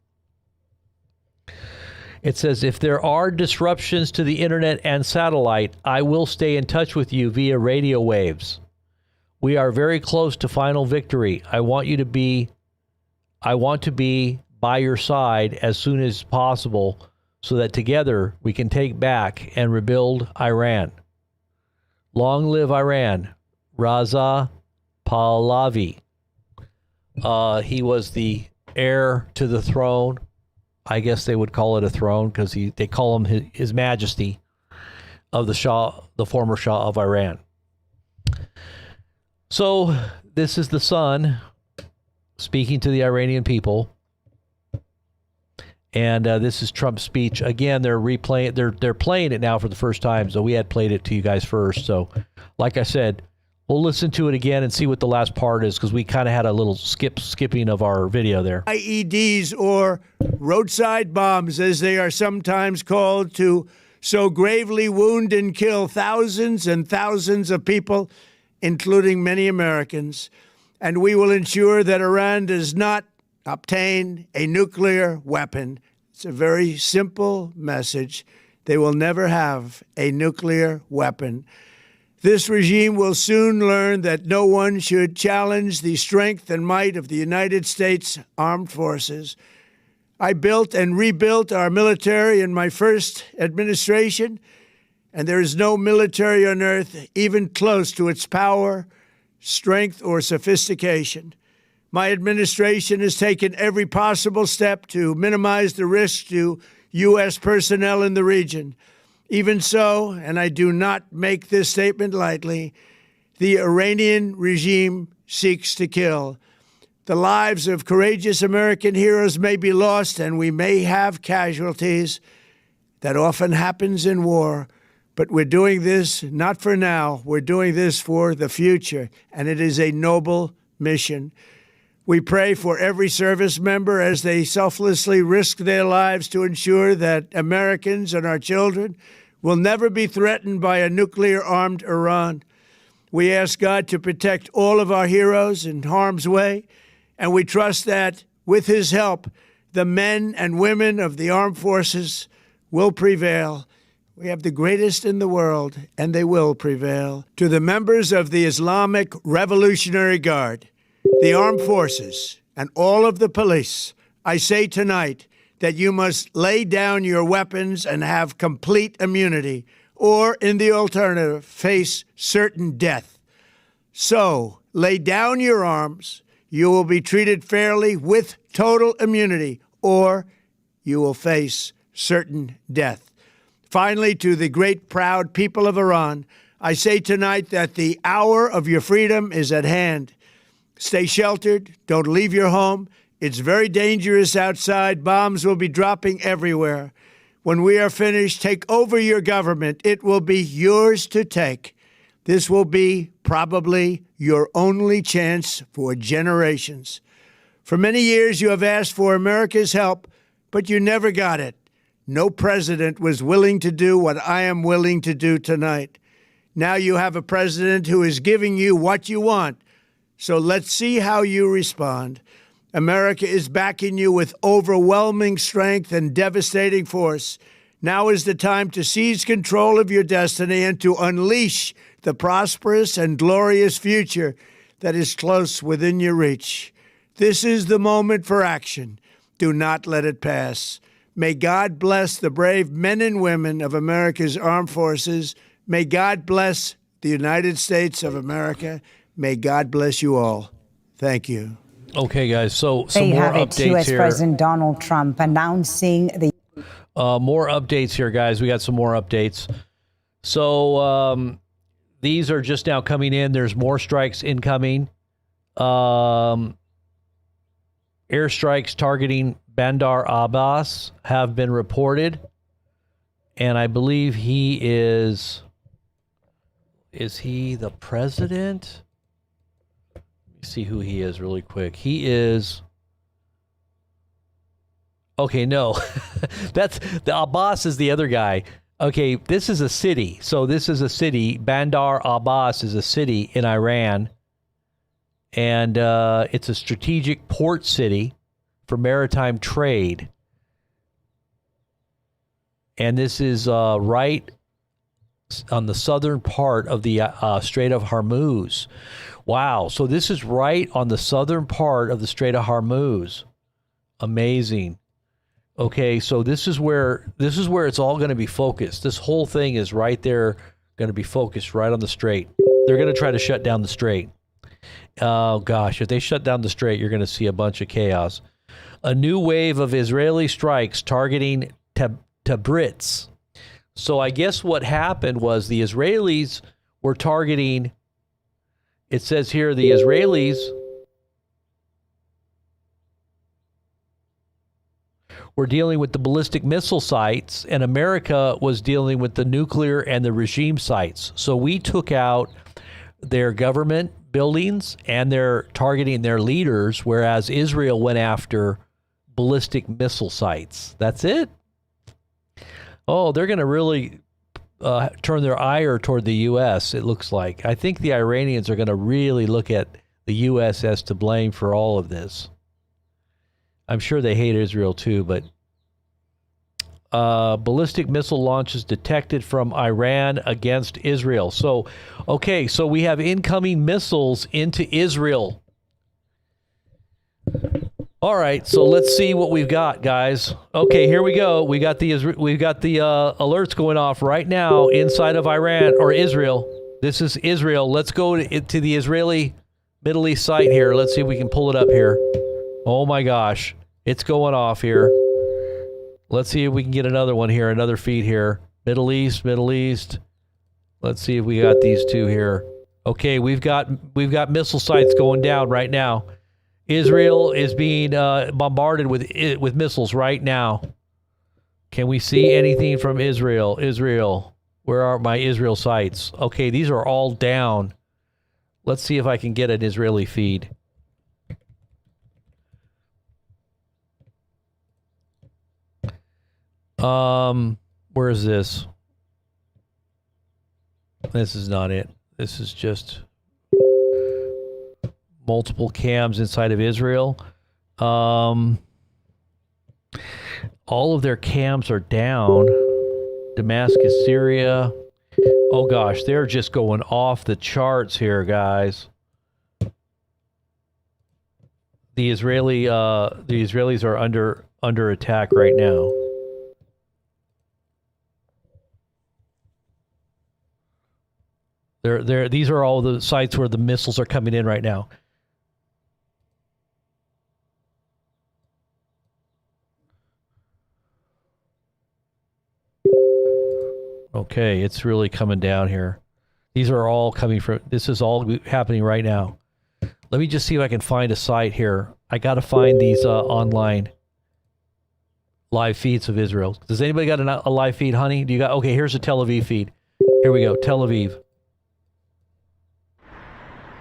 It says, if there are disruptions to the internet and satellite, I will stay in touch with you via radio waves. We are very close to final victory. I want to be by your side as soon as possible so that together we can take back and rebuild Iran. Long live Iran. Raza Pahlavi. He was the heir to the throne. I guess they would call it a throne because they call him his Majesty of the Shah, the former Shah of Iran. So this is the son speaking to the Iranian people, and this is Trump's speech. Again, they're replaying. They're playing it now for the first time. So we had played it to you guys first. So, like I said, we'll listen to it again and see what the last part is because we kind of had a little skipping of our video there. IEDs, or roadside bombs, as they are sometimes called, to so gravely wound and kill thousands and thousands of people, including many Americans. And we will ensure that Iran does not obtain a nuclear weapon. It's a very simple message. They will never have a nuclear weapon. This regime will soon learn that no one should challenge the strength and might of the United States Armed Forces. I built and rebuilt our military in my first administration, and there is no military on earth even close to its power, strength, or sophistication. My administration has taken every possible step to minimize the risk to U.S. personnel in the region. Even so, and I do not make this statement lightly, the Iranian regime seeks to kill. The lives of courageous American heroes may be lost, and we may have casualties. That often happens in war. But we're doing this not for now. We're doing this for the future, and it is a noble mission. We pray for every service member as they selflessly risk their lives to ensure that Americans and our children will never be threatened by a nuclear-armed Iran. We ask God to protect all of our heroes in harm's way, and we trust that, with his help, the men and women of the armed forces will prevail. We have the greatest in the world, and they will prevail. To the members of the Islamic Revolutionary Guard, the armed forces, and all of the police, I say tonight that you must lay down your weapons and have complete immunity, or, in the alternative, face certain death. So, lay down your arms. You will be treated fairly with total immunity, or you will face certain death. Finally, to the great, proud people of Iran, I say tonight that the hour of your freedom is at hand. Stay sheltered. Don't leave your home. It's very dangerous outside. Bombs will be dropping everywhere. When we are finished, take over your government. It will be yours to take. This will be probably your only chance for generations. For many years, you have asked for America's help, but you never got it. No president was willing to do what I am willing to do tonight. Now you have a president who is giving you what you want. So let's see how you respond. America is backing you with overwhelming strength and devastating force. Now is the time to seize control of your destiny and to unleash the prosperous and glorious future that is close within your reach. This is the moment for action. Do not let it pass. May God bless the brave men and women of America's armed forces. May God bless the United States of America. May God bless you all. Thank you. Okay, guys. So There some you more have it. updates U.S. here. President Donald Trump announcing the More updates here, guys. We got some more updates. So these are just now coming in. There's more strikes incoming. Airstrikes targeting Bandar Abbas have been reported. And I believe he is he the president? Let me see who he is really quick. He is... Okay, no. That's the Abbas is the other guy. Okay, this is a city. So this is a city. Bandar Abbas is a city in Iran. And it's a strategic port city for maritime trade. And this is right on the southern part of the Strait of Hormuz. Wow. So this is right on the southern part of the Strait of Hormuz. Amazing. Okay, so this is where it's all going to be focused. This whole thing is right there, going to be focused right on the strait. They're going to try to shut down the strait. Oh gosh, if they shut down the strait, you're going to see a bunch of chaos. A new wave of Israeli strikes targeting Tabriz. So I guess what happened was the Israelis were targeting. It says here the Israelis were dealing with the ballistic missile sites, and America was dealing with the nuclear and the regime sites. So we took out their government buildings and they're targeting their leaders, whereas Israel went after ballistic missile sites. That's it. Oh, they're going to really turn their ire toward the U.S., it looks like. I think the Iranians are going to really look at the U.S. as to blame for all of this. I'm sure they hate Israel too, but ballistic missile launches detected from Iran against Israel. So, okay, so we have incoming missiles into Israel. All right, so let's see what we've got, guys. Okay, here we go. We got the alerts going off right now inside of Iran or Israel. This is Israel. Let's go to the Israeli Middle East site here. Let's see if we can pull it up here. Oh my gosh. It's going off here. Let's see if we can get another one here, another feed here. Middle East. Let's see if we got these two here. Okay, we've got missile sites going down right now. Israel is being bombarded with missiles right now. Can we see anything from Israel? Israel, where are my Israel sites? Okay, these are all down. Let's see if I can get an Israeli feed. Where is this? This is not it. This is just multiple cams inside of Israel. All of their cams are down. Damascus, Syria. Oh gosh, they're just going off the charts here, guys. The Israelis are under attack right now. These are all the sites where the missiles are coming in right now. Okay, it's really coming down here. These are all coming from, this is all happening right now. Let me just see if I can find a site here. I got to find these online. live feeds of Israel. Does anybody got a live feed, honey? Do you got? Okay, here's a Tel Aviv feed. Here we go, Tel Aviv.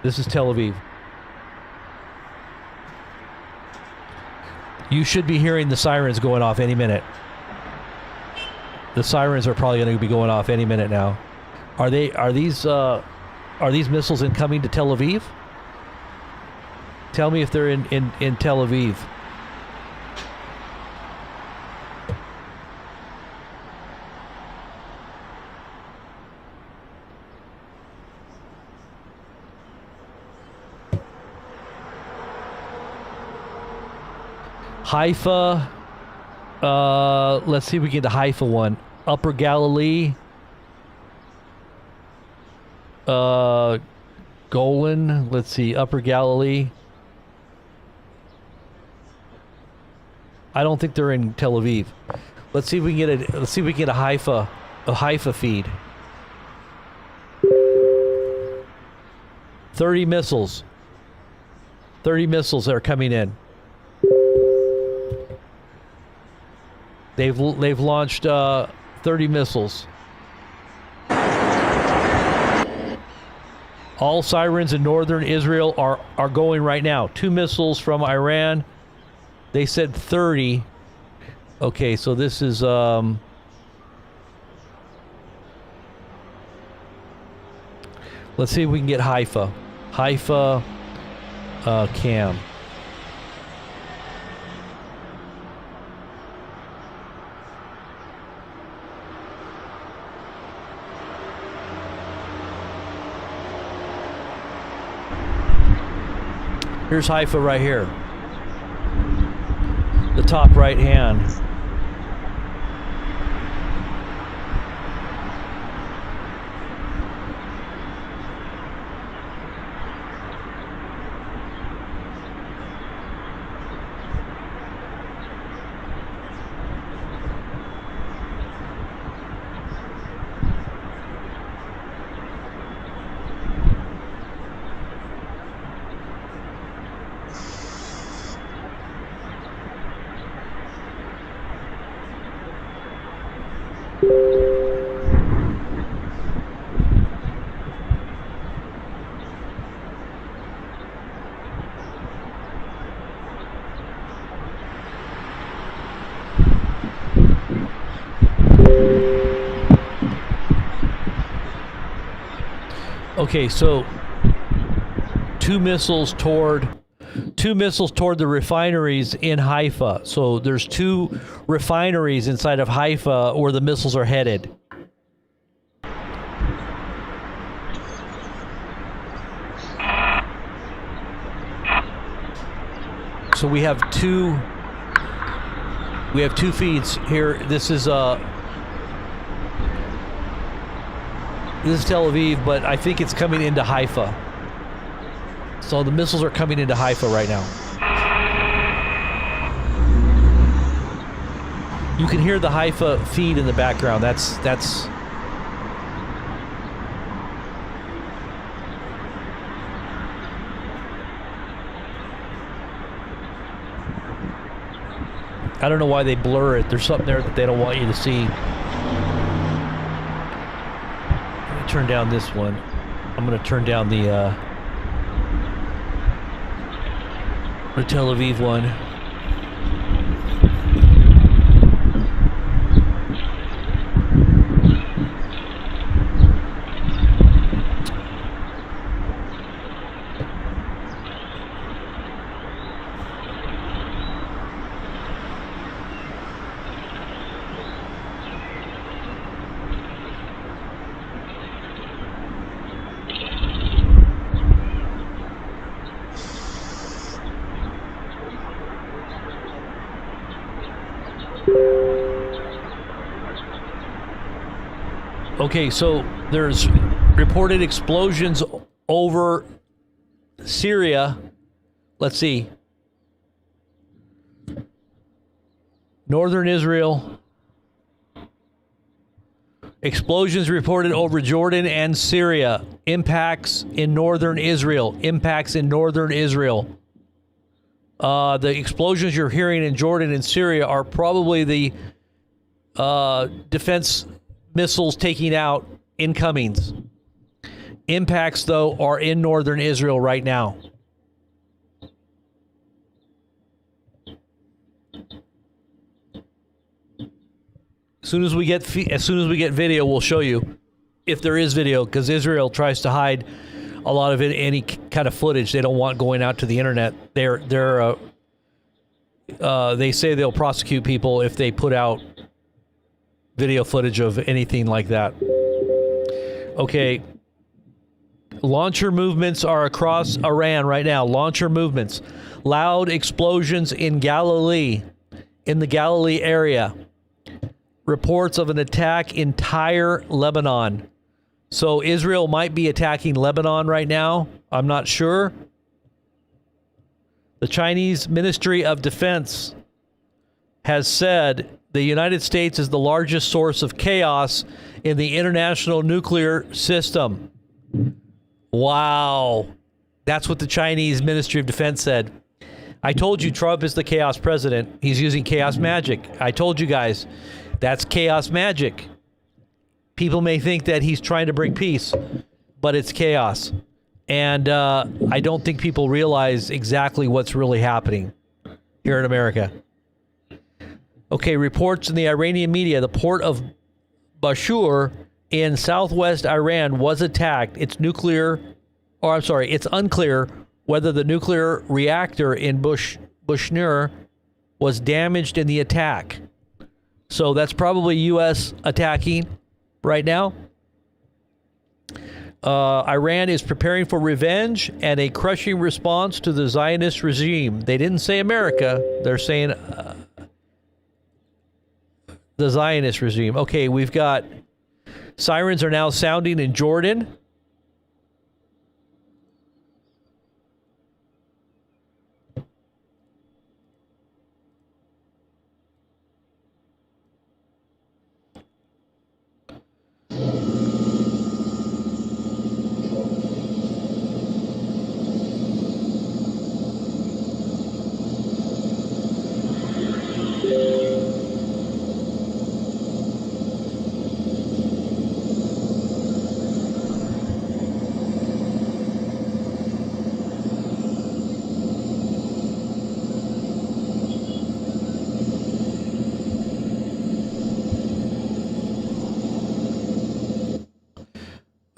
This is Tel Aviv. You should be hearing the sirens going off any minute. The sirens are probably going to be going off any minute now. Are these missiles incoming to Tel Aviv? Tell me if they're in Tel Aviv. Haifa, let's see if we get the Haifa one. Upper Galilee, Golan, let's see, Upper Galilee. I don't think they're in Tel Aviv. Let's see if we can get a Haifa feed. 30 missiles. 30 missiles that are coming in. They've launched 30 missiles. All sirens in northern Israel are going right now. 2 missiles from Iran. They said 30. Okay, so this is let's see if we can get Haifa. Haifa cam. Here's Haifa right here. The top right hand. Okay, so two missiles toward the refineries in Haifa. So there's 2 refineries inside of Haifa where the missiles are headed. So we have two feeds here. This is Tel Aviv, but I think it's coming into Haifa. So the missiles are coming into Haifa right now. You can hear the Haifa feed in the background. That's I don't know why they blur it. There's something there that they don't want you to see. Let me turn down this one. I'm going to turn down the Tel Aviv one. Okay, so there's reported explosions over Syria. Let's see. Northern Israel. Explosions reported over Jordan and Syria. Impacts in northern Israel. The explosions you're hearing in Jordan and Syria are probably the defense missiles taking out incomings. Impacts, though, are in northern Israel right now. As soon as we get video, we'll show you if there is video, because Israel tries to hide a lot of any kind of footage they don't want going out to the internet. They say they'll prosecute people if they put out video footage of anything like that. Okay. Launcher movements are across Iran right now. Launcher movements. Loud explosions in Galilee, in the Galilee area. Reports of an attack in Tyre, Lebanon. So Israel might be attacking Lebanon right now. I'm not sure. The Chinese Ministry of Defense has said the United States is the largest source of chaos in the international nuclear system. Wow. That's what the Chinese Ministry of Defense said. I told you Trump is the chaos president. He's using chaos magic. I told you guys, that's chaos magic. People may think that he's trying to bring peace, but it's chaos. And I don't think people realize exactly what's really happening here in America. Okay, reports in the Iranian media, the port of Bashur in southwest Iran was attacked. It's unclear whether the nuclear reactor in Bushnur was damaged in the attack. So that's probably U.S. attacking right now. Iran is preparing for revenge and a crushing response to the Zionist regime. They didn't say America. They're saying the Zionist regime. Okay, we've got sirens are now sounding in Jordan.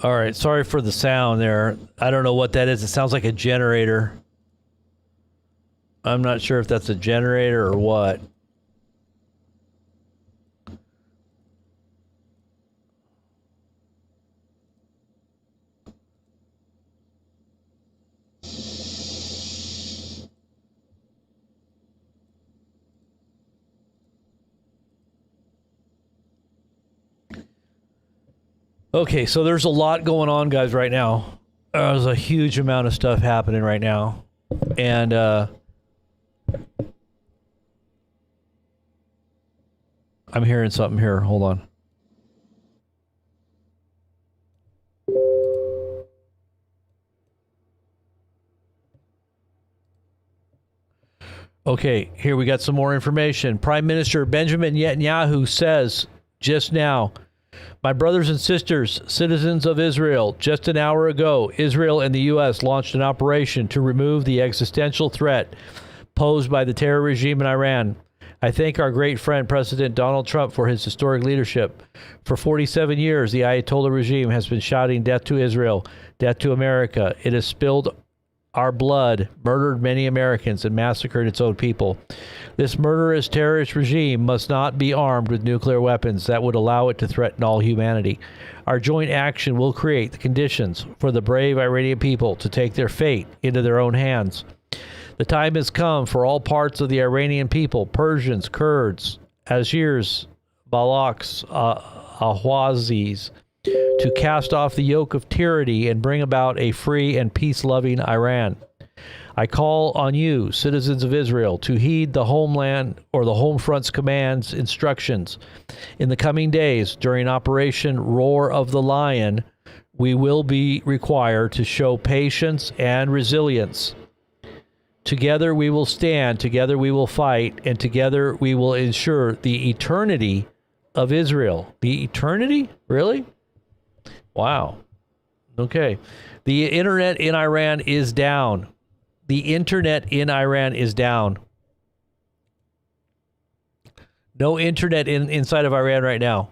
All right, sorry for the sound there. I don't know what that is. It sounds like a generator. I'm not sure if that's a generator or what. Okay, so there's a lot going on, guys, right now. There's a huge amount of stuff happening right now. And I'm hearing something here. Hold on. Okay, here we got some more information. Prime Minister Benjamin Netanyahu says just now, my brothers and sisters, citizens of Israel, just an hour ago, Israel and the U.S. launched an operation to remove the existential threat posed by the terror regime in Iran. I thank our great friend, President Donald Trump, for his historic leadership. For 47 years, the Ayatollah regime has been shouting death to Israel, death to America. It has spilled our blood, murdered many Americans, and massacred its own people. This murderous terrorist regime must not be armed with nuclear weapons that would allow it to threaten all humanity. Our joint action will create the conditions for the brave Iranian people to take their fate into their own hands. The time has come for all parts of the Iranian people, Persians, Kurds, Azeris, Balaks, Ahwazis, to cast off the yoke of tyranny and bring about a free and peace-loving Iran. I call on you, citizens of Israel, to heed the homeland or the home front's commands, instructions. In the coming days, during Operation Roar of the Lion, we will be required to show patience and resilience. Together we will stand, together we will fight, and together we will ensure the eternity of Israel. The eternity? Really? Wow. Okay. The internet in Iran is down. The internet in Iran is down. No internet inside of Iran right now.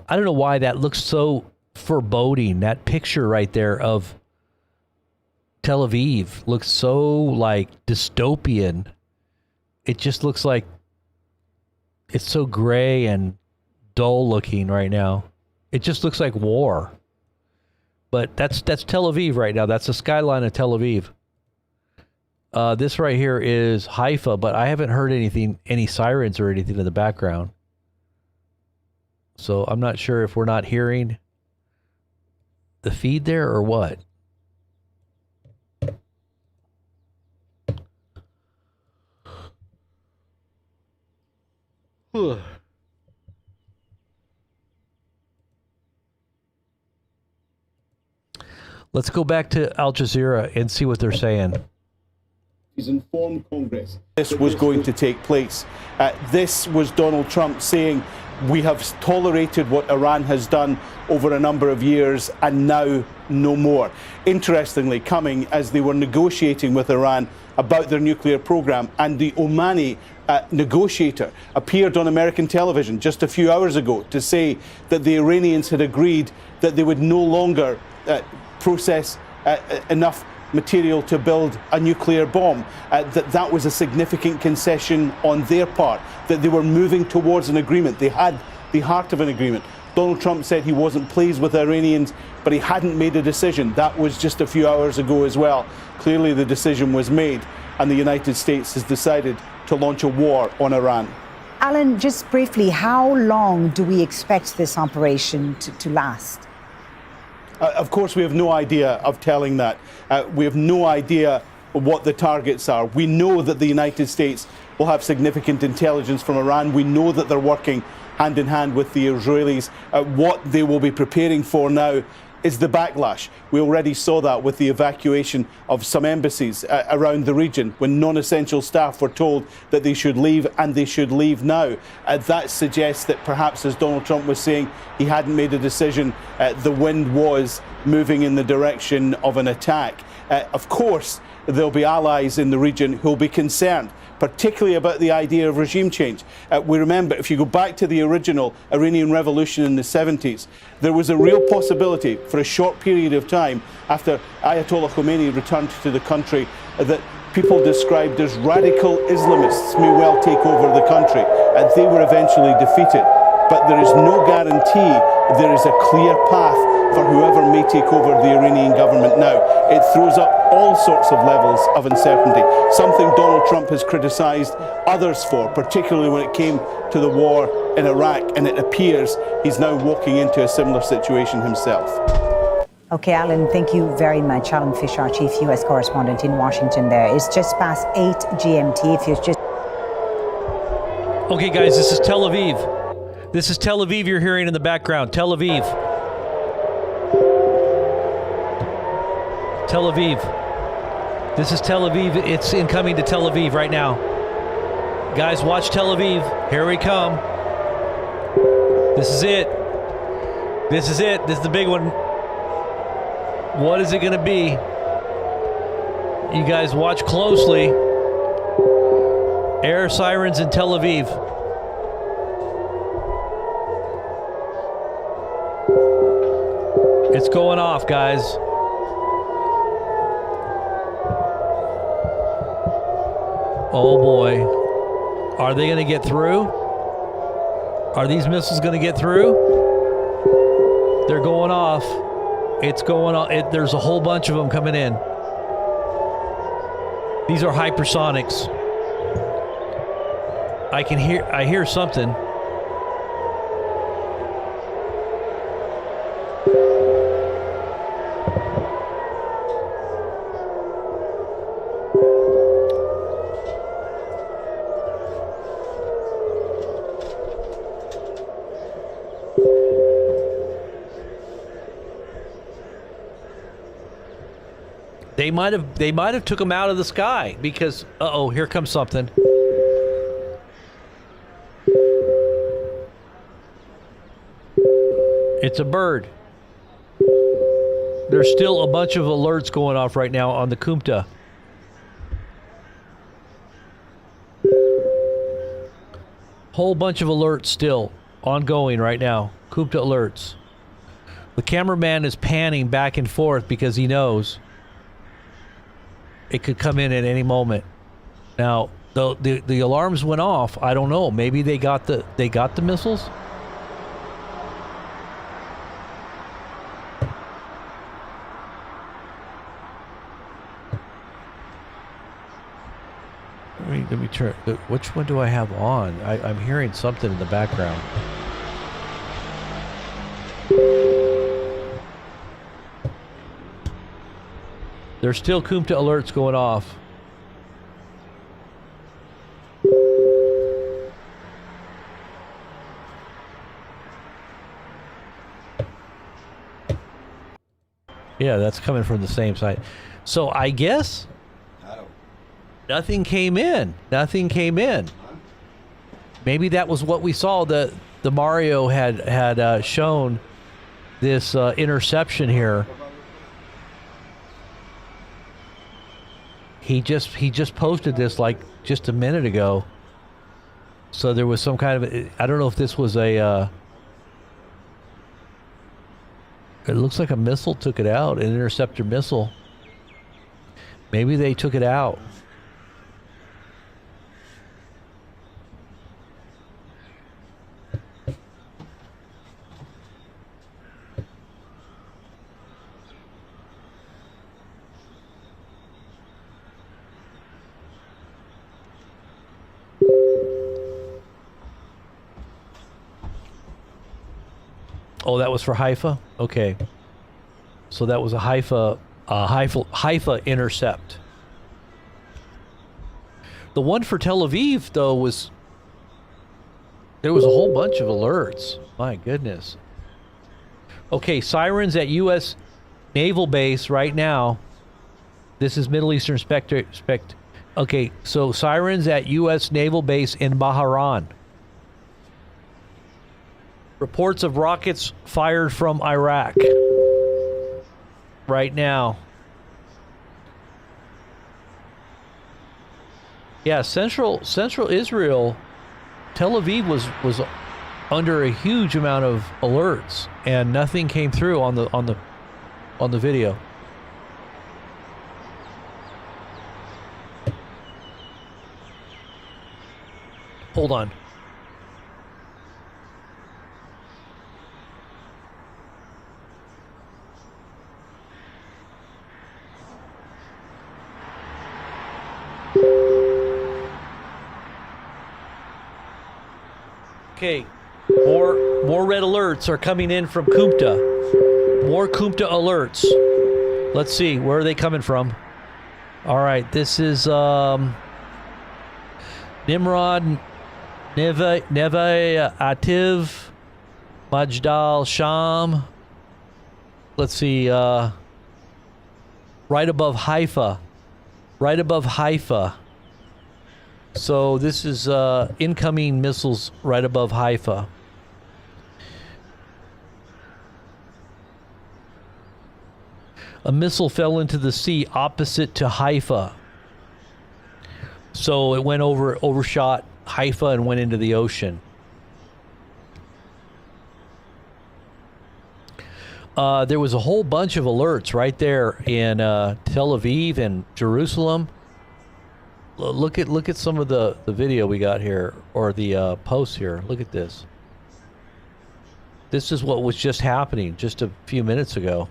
I don't know why that looks so foreboding. That picture right there of Tel Aviv looks so like dystopian. It just looks like it's so gray and dull looking right now. It just looks like war. But that's Tel Aviv right now. That's the skyline of Tel Aviv. This right here is Haifa, but I haven't heard any sirens or anything in the background. So I'm not sure if we're not hearing the feed there or what. Let's go back to Al Jazeera and see what they're saying. He's informed Congress this was going to take place. This was Donald Trump saying, we have tolerated what Iran has done over a number of years and now no more. Interestingly, coming as they were negotiating with Iran about their nuclear program, and the Omani negotiator appeared on American television just a few hours ago to say that the Iranians had agreed that they would no longer process enough material to build a nuclear bomb, that was a significant concession on their part, that they were moving towards an agreement. They had the heart of an agreement. Donald Trump said he wasn't pleased with the Iranians, but he hadn't made a decision. That was just a few hours ago as well. Clearly the decision was made, and the United States has decided to launch a war on Iran. Alan, just briefly, how long do we expect this operation to last? Of course, we have no idea of telling that. We have no idea what the targets are. We know that the United States will have significant intelligence from Iran. We know that they're working hand in hand with the Israelis. What they will be preparing for now is the backlash. We already saw that with the evacuation of some embassies around the region when non-essential staff were told that they should leave, and they should leave now. That suggests that perhaps, as Donald Trump was saying, he hadn't made a decision. The wind was moving in the direction of an attack. Of course, there'll be allies in the region who'll be concerned, particularly about the idea of regime change. We remember, if you go back to the original Iranian Revolution in the 70s, there was a real possibility for a short period of time after Ayatollah Khomeini returned to the country that people described as radical Islamists may well take over the country. They were eventually defeated. But there is no guarantee there is a clear path for whoever may take over the Iranian government now. It throws up all sorts of levels of uncertainty, something Donald Trump has criticized others for, particularly when it came to the war in Iraq, and it appears he's now walking into a similar situation himself. Okay, Alan, thank you very much. Alan Fisher, Chief U.S. Correspondent in Washington there. It's just past 8 GMT. If you're just... Okay, guys, this is Tel Aviv. This is Tel Aviv you're hearing in the background. Tel Aviv. Tel Aviv. This is Tel Aviv. It's incoming to Tel Aviv right now. Guys, watch Tel Aviv. Here we come. This is it. This is it. This is the big one. What is it going to be? You guys watch closely. Air sirens in Tel Aviv. It's going off, guys. Oh boy. Are they going to get through? Are these missiles going to get through? They're going off. It's going on. There's a whole bunch of them coming in. These are hypersonics. I hear something. They might have took him out of the sky because here comes something. It's a bird. There's still a bunch of alerts going off right now on the Kumta. Whole bunch of alerts still ongoing right now. Kumta alerts. The cameraman is panning back and forth because he knows it could come in at any moment. Now, the alarms went off. I don't know. Maybe they got the missiles. Let me turn. Which one do I have on? I'm hearing something in the background. There's still Kumta alerts going off. Yeah, that's coming from the same side. So I guess nothing came in. Nothing came in. Maybe that was what we saw. The Mario had shown this interception here. He just posted this like just a minute ago. So there was some kind of, I don't know if this was a, it looks like a missile took it out, an interceptor missile. Maybe they took it out. Oh, that was for Haifa? Okay. So that was a Haifa intercept. The one for Tel Aviv, though, there was a whole bunch of alerts. My goodness. Okay, sirens at U.S. Naval Base right now. This is Middle Eastern Okay, so sirens at U.S. Naval Base in Bahrain. Reports of rockets fired from Iraq right now. Yeah, central Israel, Tel Aviv was under a huge amount of alerts, and nothing came through on the video. Hold on. Okay, more red alerts are coming in from Kumta. More Kumta alerts. Let's see, where are they coming from? All right, this is Nimrod, Neve Ativ, Majdal Sham. Let's see, right above Haifa. Right above Haifa. So this is incoming missiles right above Haifa. A missile fell into the sea opposite to Haifa. So it went overshot Haifa and went into the ocean. There was a whole bunch of alerts right there in Tel Aviv and Jerusalem. Look at some of the video we got here, or the posts here. Look at this. This is what was just happening just a few minutes ago.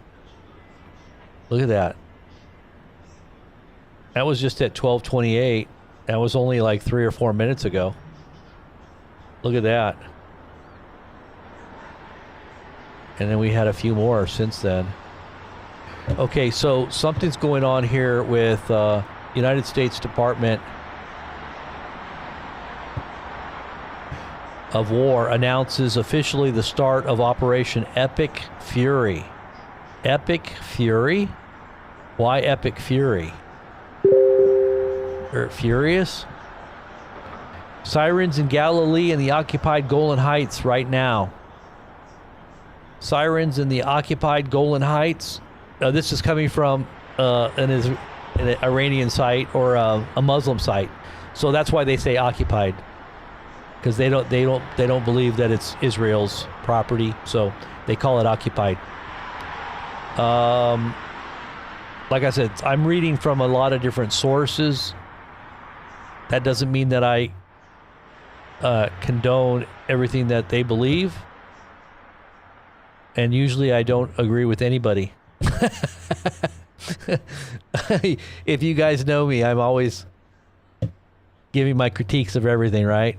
Look at that. That was just at 12:28. That was only like 3 or 4 minutes ago. Look at that. And then we had a few more since then. Okay, so something's going on here with United States Department of war announces officially the start of Operation Epic Fury. Epic Fury? Why Epic Fury? Or furious? Sirens in Galilee and the occupied Golan Heights right now. Sirens in the occupied Golan Heights. This is coming from an Iranian site or a Muslim site, so that's why they say occupied, because they don't believe that it's Israel's property, so they call it occupied. Like I said, I'm reading from a lot of different sources. That doesn't mean that I condone everything that they believe. And usually I don't agree with anybody. If you guys know me, I'm always giving my critiques of everything, right?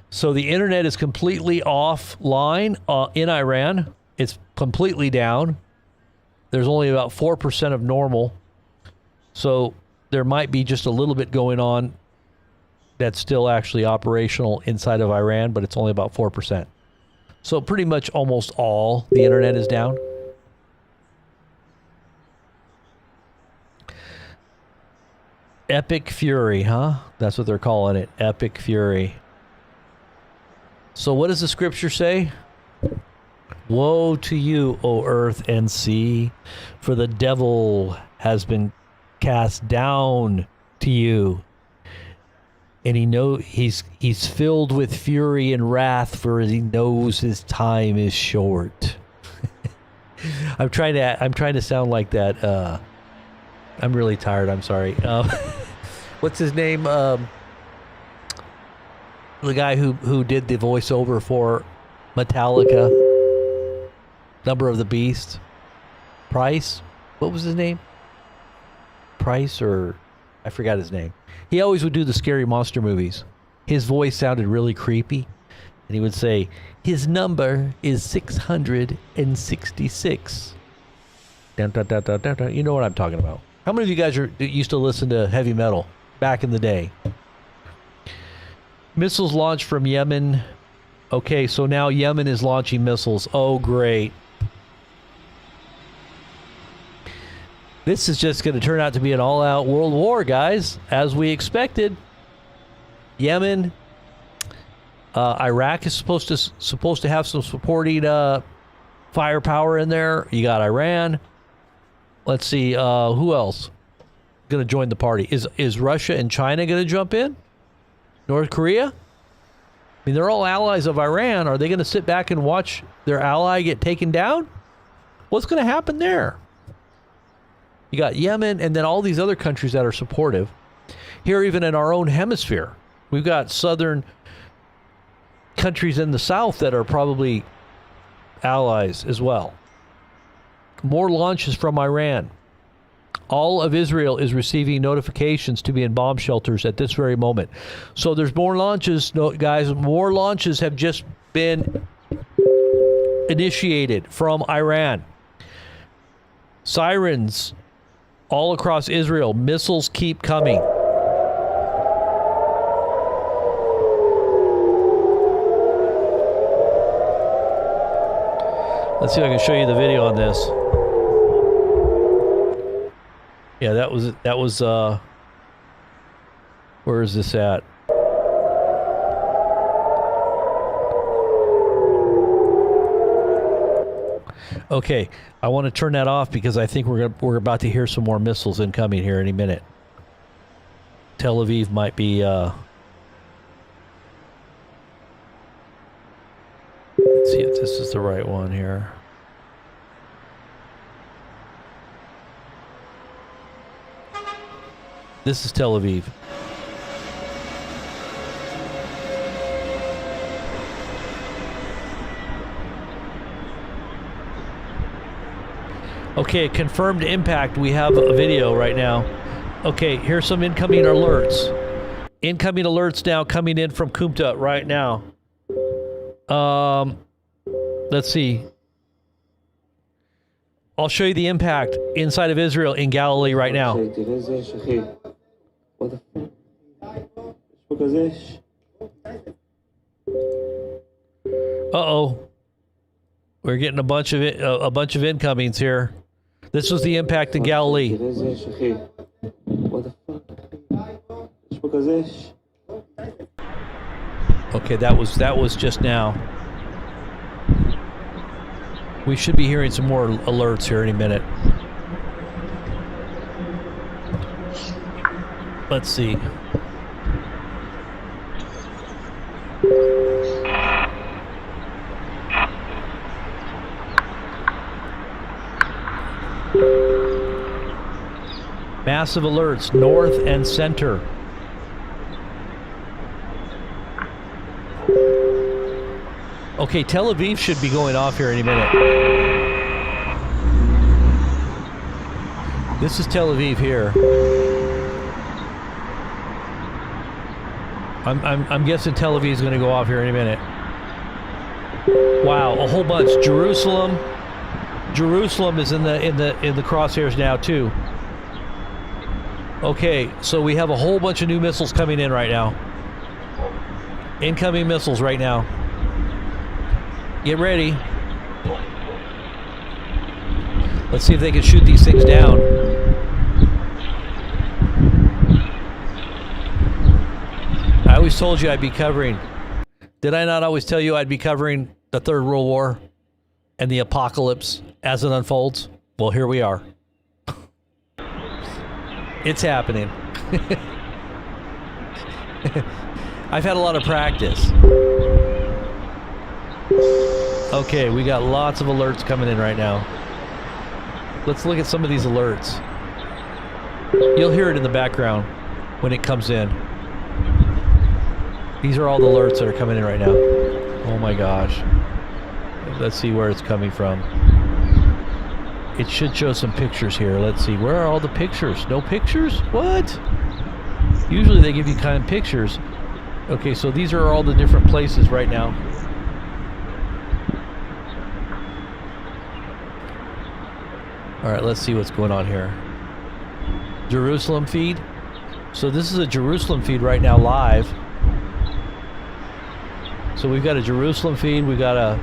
So the internet is completely offline in Iran. It's completely down. There's only about 4% of normal. So there might be just a little bit going on that's still actually operational inside of Iran, but it's only about 4%. So pretty much almost all the internet is down. Epic Fury, huh? That's what they're calling it. Epic Fury. So what does the scripture say? Woe to you, O earth and sea, for the devil has been cast down to you. And he's filled with fury and wrath, for he knows his time is short. I'm trying to sound like that. I'm really tired. I'm sorry. What's his name? The guy who did the voiceover for Metallica, Number of the Beast. Price. What was his name? Price, or I forgot his name. He always would do the scary monster movies. His voice sounded really creepy. And he would say, his number is 666. Dun, dun, dun, dun, dun, dun. You know what I'm talking about. How many of you guys used to listen to heavy metal back in the day? Missiles launched from Yemen. Okay, so now Yemen is launching missiles. Oh, great. This is just going to turn out to be an all-out world war, guys, as we expected. Yemen, Iraq is supposed to have some supporting firepower in there. You got Iran. Let's see, who else going to join the party? Is Russia and China going to jump in? North Korea? I mean, they're all allies of Iran. Are they going to sit back and watch their ally get taken down? What's going to happen there? You got Yemen and then all these other countries that are supportive. Here, even in our own hemisphere, we've got southern countries in the south that are probably allies as well. More launches from Iran. All of Israel is receiving notifications to be in bomb shelters at this very moment. So there's more launches, guys. More launches have just been initiated from Iran. Sirens all across Israel. Missiles keep coming. Let's see if I can show you the video on this. Yeah, that was where is this at? Okay, I want to turn that off because I think we're about to hear some more missiles incoming here any minute. Tel Aviv might be let's see if this is the right one here. This is Tel Aviv. Okay, confirmed impact. We have a video right now. Okay, here's some incoming alerts. Incoming alerts now coming in from Kumta right now. Let's see. I'll show you the impact inside of Israel in Galilee right now. Uh-oh. We're getting a bunch of incomings here. This was the impact in Galilee. Okay, that was just now. We should be hearing some more alerts here any minute. Let's see. Massive alerts north and center. Okay, Tel Aviv should be going off here any minute. This is Tel Aviv here. I'm guessing Tel Aviv is going to go off here any minute. Wow, a whole bunch. Jerusalem is in the crosshairs now too. Okay, so we have a whole bunch of new missiles coming in right now. Incoming missiles right now. Get ready. Let's see if they can shoot these things down. I always told you I'd be covering. Did I not always tell you I'd be covering the Third World War and the apocalypse as it unfolds? Well, here we are. It's happening. I've had a lot of practice. Okay, we got lots of alerts coming in right now. Let's look at some of these alerts. You'll hear it in the background when it comes in. These are all the alerts that are coming in right now. Oh my gosh. Let's see where it's coming from. It should show some pictures here. Let's see. Where are all the pictures? No pictures? What? Usually they give you kind of pictures. Okay, so these are all the different places right now. All right, let's see what's going on here. Jerusalem feed. So this is a Jerusalem feed right now live. So we've got a Jerusalem feed, we've got a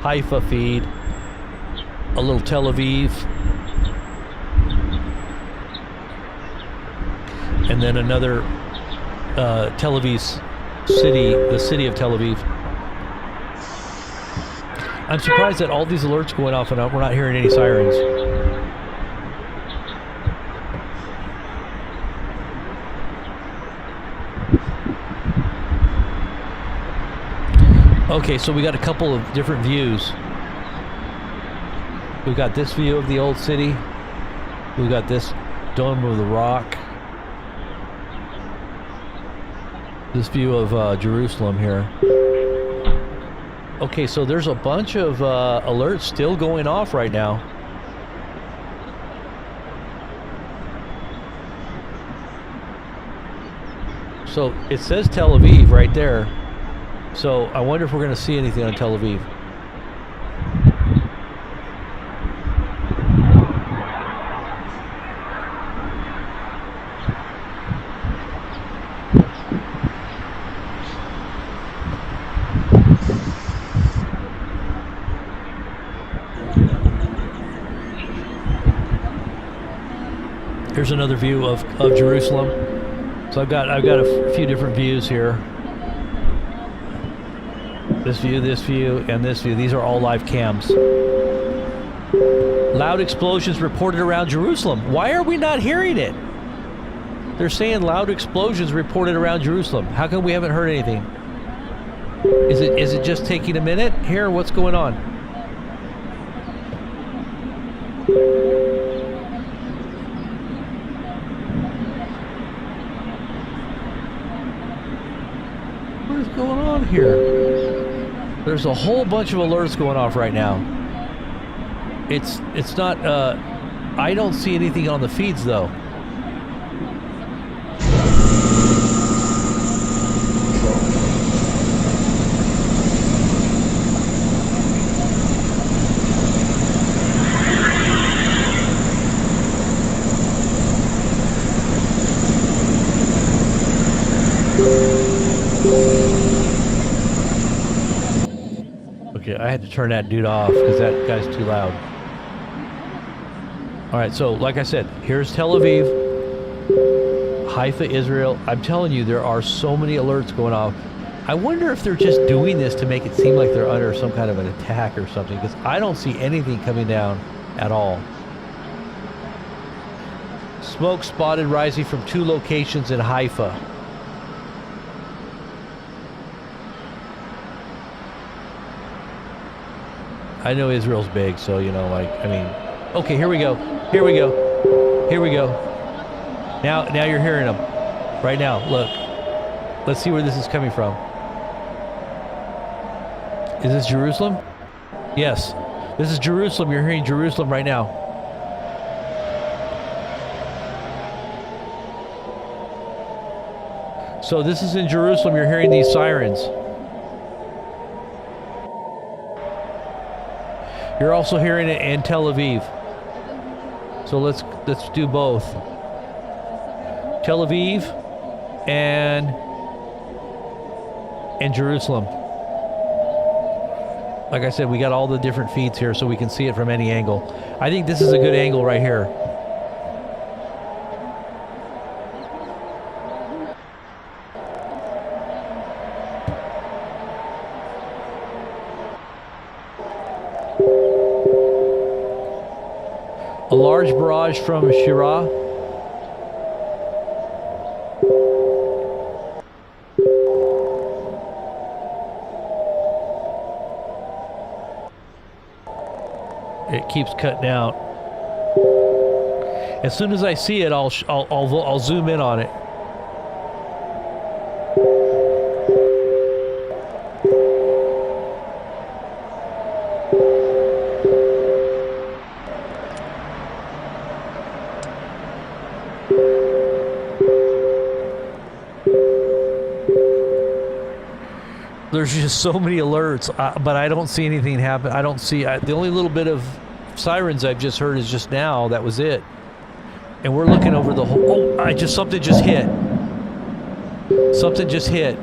Haifa feed, a little Tel Aviv, and then another Tel Aviv city, the city of Tel Aviv. I'm surprised that all these alerts going off and we're not hearing any sirens. Okay, so we got a couple of different views. We've got this view of the old city. We've got this Dome of the Rock. This view of Jerusalem here. Okay, so there's a bunch of alerts still going off right now. So it says Tel Aviv right there. So I wonder if we're going to see anything on Tel Aviv. Here's another view of Jerusalem. So I've got a few different views here. This view, and this view. These are all live cams. Loud explosions reported around Jerusalem. Why are we not hearing it? They're saying loud explosions reported around Jerusalem. How come we haven't heard anything? Is it just taking a minute here? What's going on? What is going on here? There's a whole bunch of alerts going off right now. It's not, I don't see anything on the feeds though. Okay, I had to turn that dude off because that guy's too loud. All right, so like I said, here's Tel Aviv, Haifa, Israel. I'm telling you, there are so many alerts going off. I wonder if they're just doing this to make it seem like they're under some kind of an attack or something, because I don't see anything coming down at all. Smoke spotted rising from 2 locations in Haifa. I know Israel's big, so, you know, like, I mean, okay, here we go. Here we go. Here we go. Now you're hearing them. Right now, look. Let's see where this is coming from. Is this Jerusalem? Yes. This is Jerusalem. You're hearing Jerusalem right now. So this is in Jerusalem. You're hearing these sirens. You're also hearing it in Tel Aviv. So let's do both. Tel Aviv and Jerusalem. Like I said, we got all the different feeds here so we can see it from any angle. I think this is a good angle right here. A large barrage from Shira. It keeps cutting out. As soon as I see it, I'll zoom in on it. There's just so many alerts, but I don't see anything happen. I don't see the only little bit of sirens I've just heard is just now. That was it. And we're looking over the whole. Oh, something just hit. Something just hit.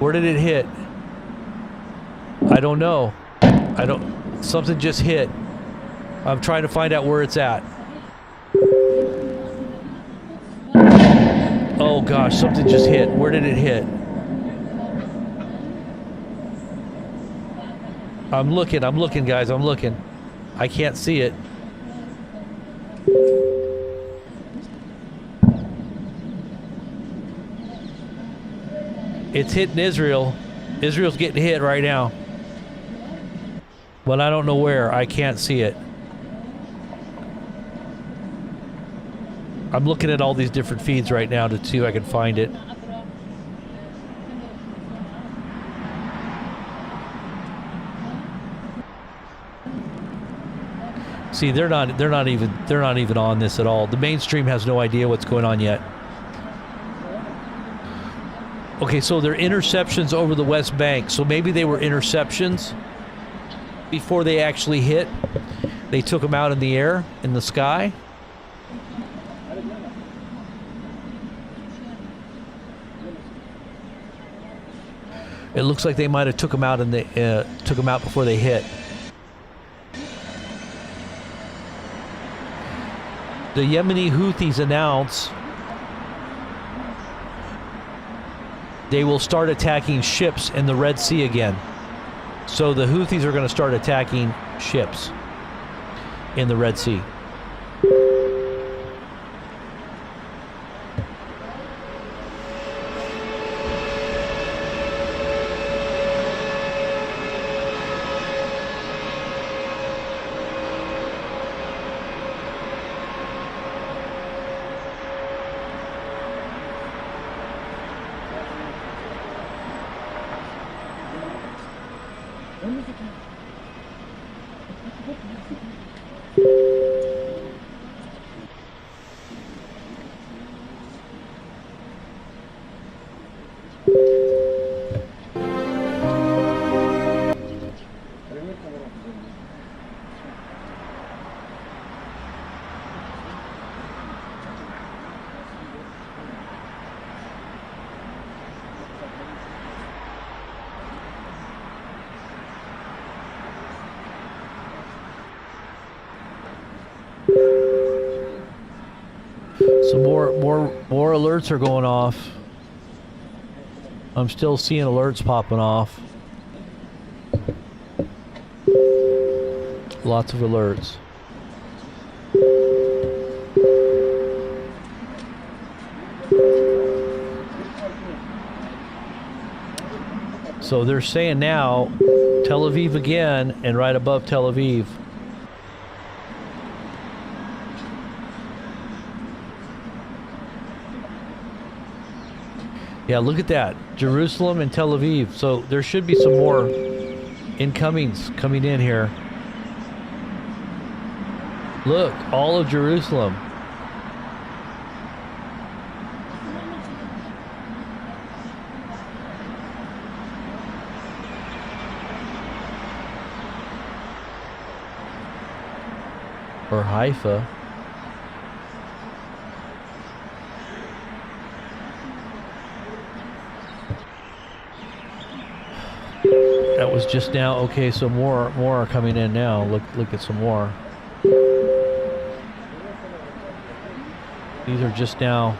Where did it hit? I don't know. Something just hit. I'm trying to find out where it's at. Oh gosh, something just hit. Where did it hit? I'm looking, guys, I'm looking. I can't see it. It's hitting Israel. Israel's getting hit right now. But I don't know where. I can't see it. I'm looking at all these different feeds right now to see if I can find it. See, they're not even on this at all. The mainstream has no idea what's going on yet. Okay, so they're interceptions over the West Bank. So maybe they were interceptions before they actually hit. They took them out in the air, in the sky. It looks like they might have took them out before they hit. The Yemeni Houthis announce they will start attacking ships in the Red Sea again. So the Houthis are going to start attacking ships in the Red Sea. So more alerts are going off. I'm still seeing alerts popping off. Lots of alerts. So they're saying now, Tel Aviv again, and right above Tel Aviv. Yeah, look at that. Jerusalem and Tel Aviv. So there should be some more incomings coming in here. Look, all of Jerusalem. Or Haifa. That was just now. Okay, so more are coming in now. Look at some more. These are just now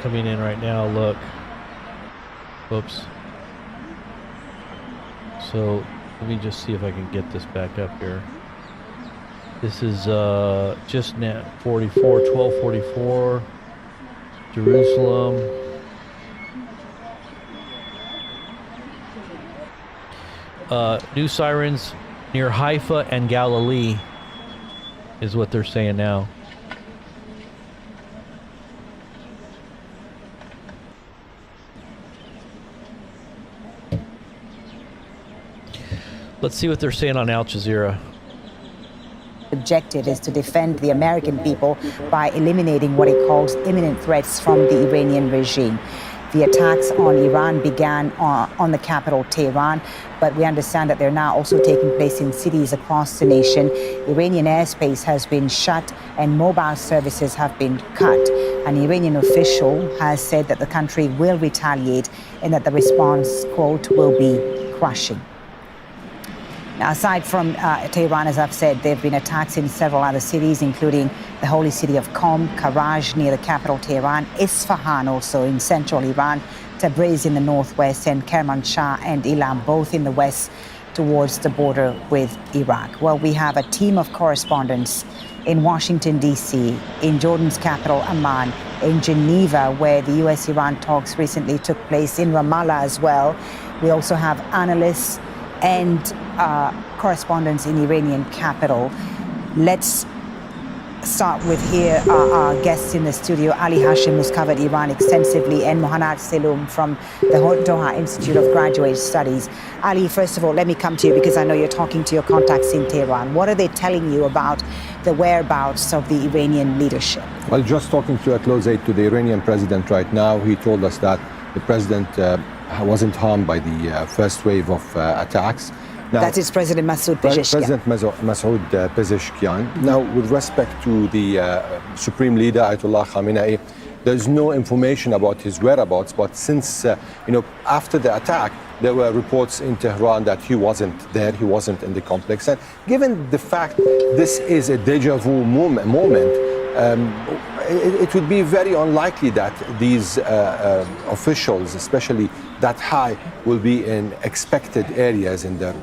coming in right now. Look. Whoops. So let me just see if I can get this back up here. This is just now 1244 Jerusalem. New sirens near Haifa and Galilee is what they're saying now. Let's see what they're saying on Al Jazeera. Objective is to defend the American people by eliminating what it calls imminent threats from the Iranian regime. The attacks on Iran began on the capital, Tehran, but we understand that they're now also taking place in cities across the nation. Iranian airspace has been shut and mobile services have been cut. An Iranian official has said that the country will retaliate and that the response, quote, will be crushing. Now, aside from Tehran, as I've said, there have been attacks in several other cities, including the holy city of Qom, Karaj near the capital Tehran, Isfahan also in central Iran, Tabriz in the northwest, and Kermanshah and Ilam both in the west towards the border with Iraq. Well, we have a team of correspondents in Washington, D.C., in Jordan's capital, Amman, in Geneva, where the U.S.-Iran talks recently took place, in Ramallah as well. We also have analysts and correspondents in Iranian capital. Let's start with here our guests in the studio, Ali Hashim, who's covered Iran extensively, and Mohanad Seloum from the Doha Institute of Graduate Studies. Ali, first of all, let me come to you because I know you're talking to your contacts in Tehran. What are they telling you about the whereabouts of the Iranian leadership? Well, just talking to a close aide to the Iranian president right now, he told us that the president wasn't harmed by the first wave of attacks. Now, that is President Masoud Pezeshkian. President Masoud Pezeshkian. Now, with respect to the Supreme Leader, Ayatollah Khamenei, there's no information about his whereabouts, but since, after the attack, there were reports in Tehran that he wasn't there, he wasn't in the complex. And given the fact this is a deja vu moment, it would be very unlikely that these officials, especially that high, will be in expected areas in their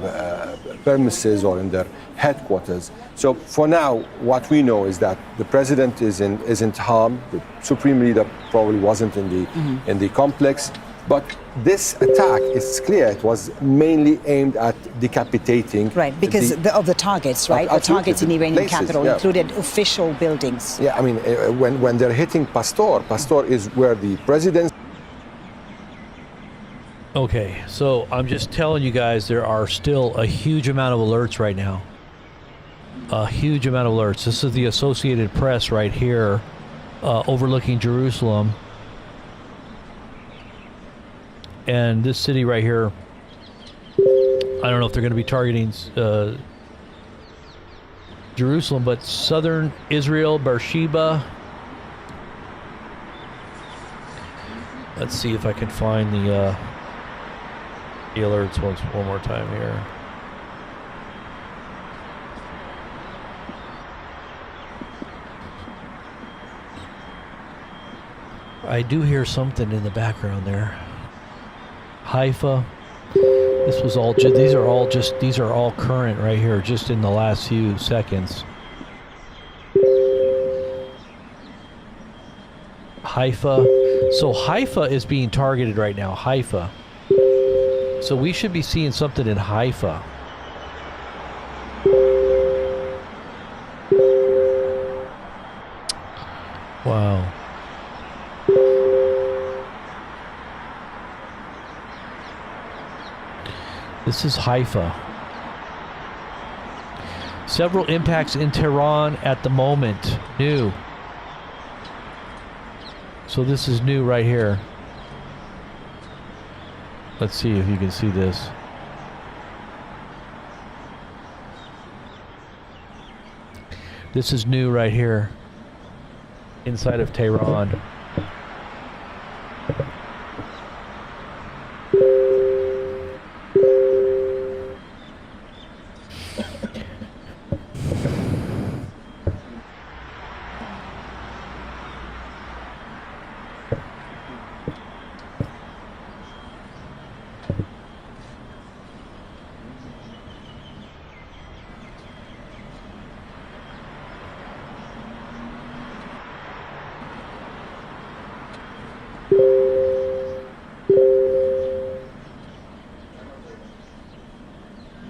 premises or in their headquarters. So for now, what we know is that the president isn't harmed. The Supreme Leader probably wasn't in the complex. But this attack, it's clear, it was mainly aimed at decapitating. Right, because of the targets, right? The targets in the Iranian capital included official buildings. Yeah, I mean, when they're hitting Pastor is where the president... Okay, so I'm just telling you guys, there are still a huge amount of alerts right now. A huge amount of alerts. This is the Associated Press right here, overlooking Jerusalem. And this city right here, I don't know if they're going to be targeting Jerusalem, but southern Israel, Beersheba. Let's see if I can find the alerts one more time here. I do hear something in the background there. Haifa. This was all. These are all current right here, just in the last few seconds. Haifa. So Haifa is being targeted right now. Haifa. So we should be seeing something in Haifa. Wow. This is Haifa. Several impacts in Tehran at the moment. New. So this is new right here. Let's see if you can see this. This is new right here. Inside of Tehran.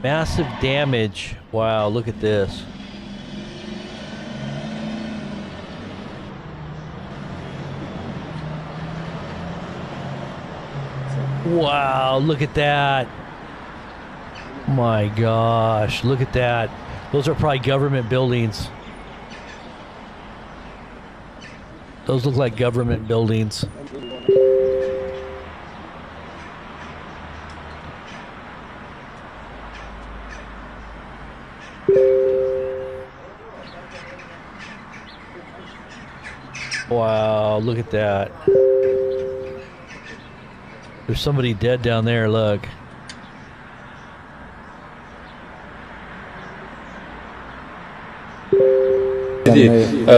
Massive damage. Wow, look at this. Wow, look at that. My gosh, look at that. Those are probably government buildings. Those look like government buildings. Wow, look at that. There's somebody dead down there, look.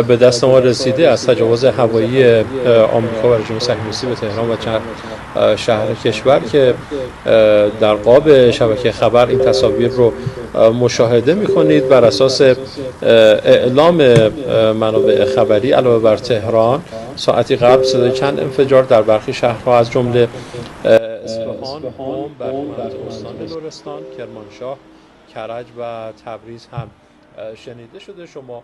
به دست ما رسیده از تجاوز هوایی آمریکا و رژیم صهیونیستی به تهران و شهر کشور که در قاب شبکه خبر این تصاویر رو مشاهده می‌کنید. بر اساس اعلام منابع خبری علاوه بر تهران ساعتی قبل صدای چند انفجار در برخی شهرها از جمله اصفهان، قم، برخی استان لرستان، کرمانشاه، کرج و تبریز هم شنیده شده. شما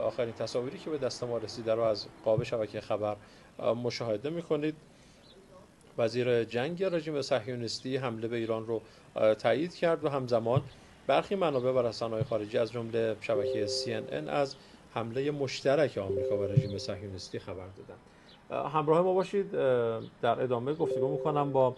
آخرین تصاویری که به دست ما رسیده رو از قاب شبکه خبر مشاهده می‌کنید. وزیر جنگ رژیم صهیونیستی حمله به ایران رو تایید کرد و همزمان برخی منابع و رسانه‌های خارجی از جمله شبکه CNN از حمله مشترک آمریکا و رژیم صهیونیستی خبر دادند. همراه ما باشید، در ادامه گفتگو می‌کنم با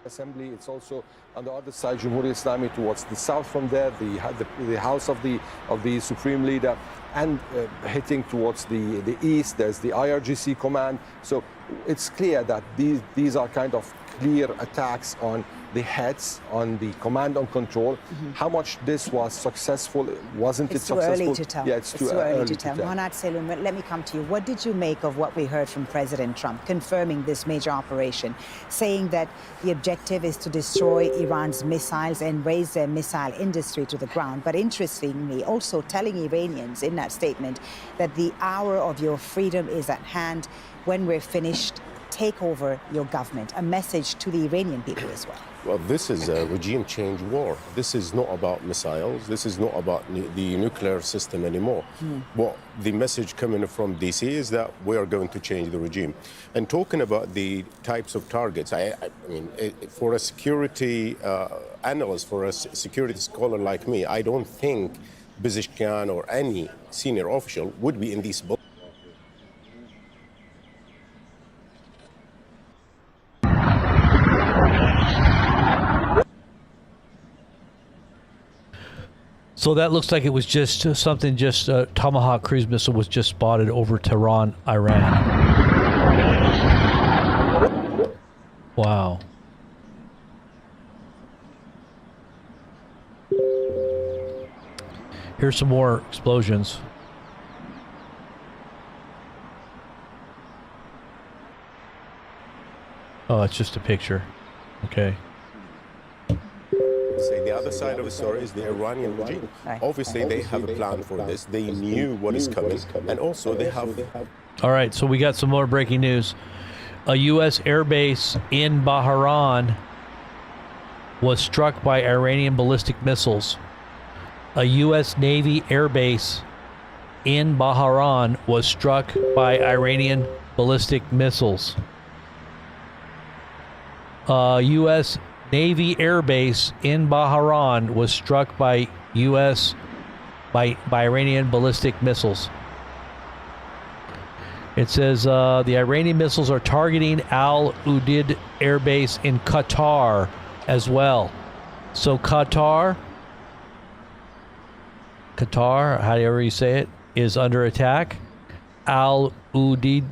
Assembly. It's also on the other side, Jamhuri Islami towards the south from there, the house of the Supreme Leader, and hitting towards the east, there's the IRGC command. So it's clear that these are kind of clear attacks on the heads, on the command and control. How much this was successful, wasn't it successful? It's too early to tell. Yeah, it's too early to tell. Mohanad Seloum, let me come to you. What did you make of what we heard from President Trump confirming this major operation, saying that the objective is to destroy Iran's missiles and raise their missile industry to the ground, but interestingly also telling Iranians in that statement that the hour of your freedom is at hand. When we're finished, take over your government. A message to the Iranian people as well. Well, this is a regime change war. This is not about missiles. This is not about the nuclear system anymore. What the message coming from DC is that we are going to change the regime. And talking about the types of targets, I mean, for a security analyst, for a security scholar like me, I don't think Pezeshkian or any senior official would be in these books. So that looks like it was just something, just a Tomahawk cruise missile was just spotted over Tehran, Iran. Wow. Here's some more explosions. Oh, it's just a picture. Okay. Say the other side of the story is the Iranian regime. Obviously, they have a plan for this. They knew what is coming, and also they have. All right, so we got some more breaking news. A U.S. airbase in Bahrain was struck by Iranian ballistic missiles. A U.S. Navy airbase in Bahrain was struck by Iranian ballistic missiles. A U.S. Navy airbase in Bahrain was struck by Iranian ballistic missiles. It says the Iranian missiles are targeting Al Udeid Air Base in Qatar as well. So Qatar, however you say it, is under attack. Al Udeid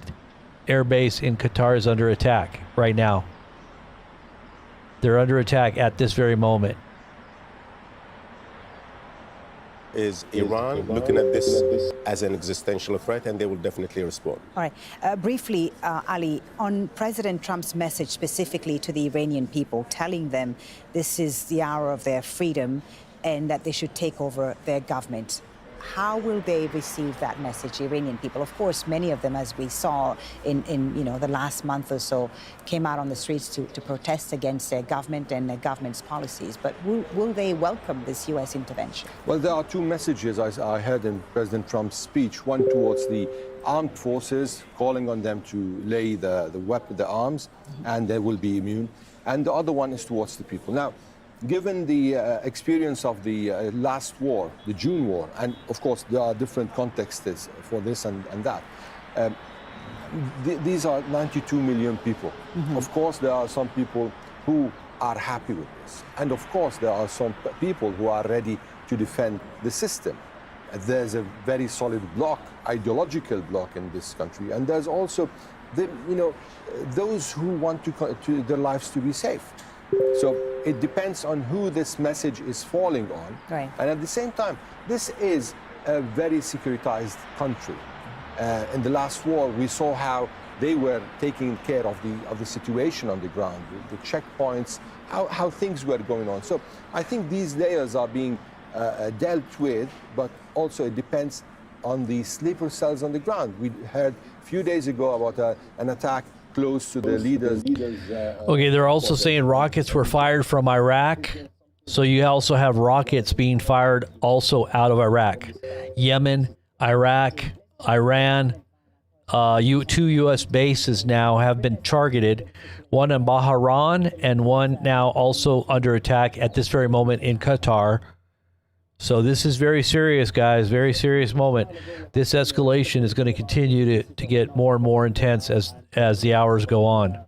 Air Base in Qatar is under attack right now. They're under attack at this very moment. Is Iran looking at this as an existential threat, and they will definitely respond. All right. Briefly, Ali, on President Trump's message specifically to the Iranian people, telling them this is the hour of their freedom and that they should take over their government. How will they receive that message, Iranian people? Of course, many of them, as we saw in the last month or so, came out on the streets to protest against their government and their government's policies. But will they welcome this U.S. intervention? Well, there are two messages I heard in President Trump's speech. One towards the armed forces, calling on them to lay the arms, and they will be immune. And the other one is towards the people. Now, given the experience of the last war, the June war, and of course there are different contexts for this and that, these are 92 million people. Mm-hmm. Of course there are some people who are happy with this. And of course there are some people who are ready to defend the system. There's a very solid bloc, ideological bloc in this country. And there's also those who want to their lives to be safe. So it depends on who this message is falling on. Right. And at the same time, this is a very securitized country. In the last war, we saw how they were taking care of the situation on the ground, the checkpoints, how things were going on. So I think these layers are being dealt with, but also it depends on the sleeper cells on the ground. We heard a few days ago about an attack close to the leaders. Okay, they're also saying rockets were fired from Iraq. So you also have rockets being fired also out of Iraq. Yemen, Iraq, Iran, two U.S. bases now have been targeted, one in Bahrain and one now also under attack at this very moment in Qatar. So this is very serious, guys, very serious moment. This escalation is going to continue to get more and more intense as the hours go on.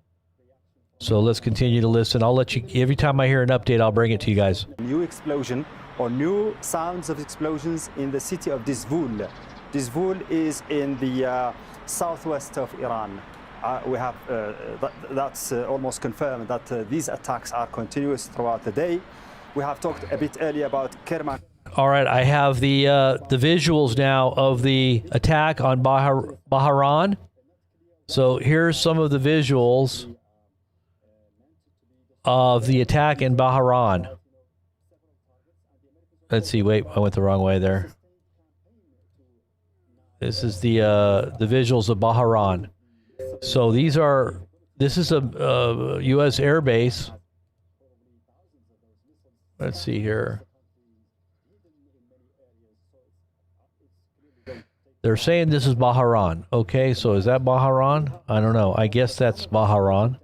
So let's continue to listen. I'll let you, every time I hear an update, I'll bring it to you guys. New explosion or new sounds of explosions in the city of Dizvul. Dizvul is in the southwest of Iran. We have, that's almost confirmed that these attacks are continuous throughout the day. We have talked a bit earlier about Kerman. All right, I have the visuals now of the attack on Bahrain. So here's some of the visuals of the attack in Bahrain. Let's see. Wait, I went the wrong way there. This is the visuals of Bahrain. So this is a U.S. air base. Let's see here. They're saying this is Bahrain. Okay, so is that Bahrain? I don't know. I guess that's Bahrain.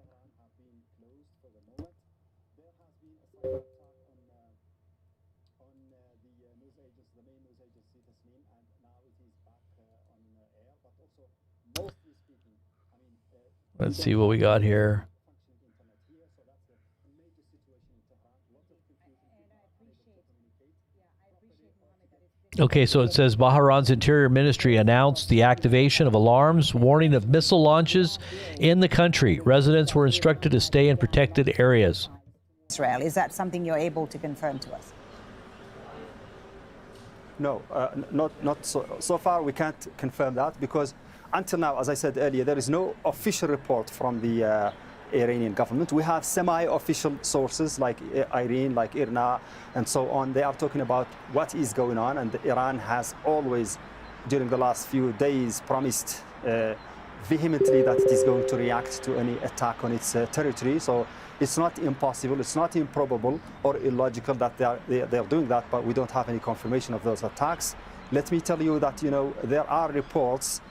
Let's see what we got here. Okay, so it says Bahrain's Interior Ministry announced the activation of alarms warning of missile launches in the country. Residents were instructed to stay in protected areas. Israel, is that something you're able to confirm to us? No, not so far. We can't confirm that because until now, as I said earlier, there is no official report from the Iranian government. We have semi-official sources like Iran, like IRNA, and so on. They are talking about what is going on, and Iran has always, during the last few days, promised vehemently that it is going to react to any attack on its territory. So it's not impossible, it's not improbable or illogical that they are doing that, but we don't have any confirmation of those attacks. Let me tell you that, there are reports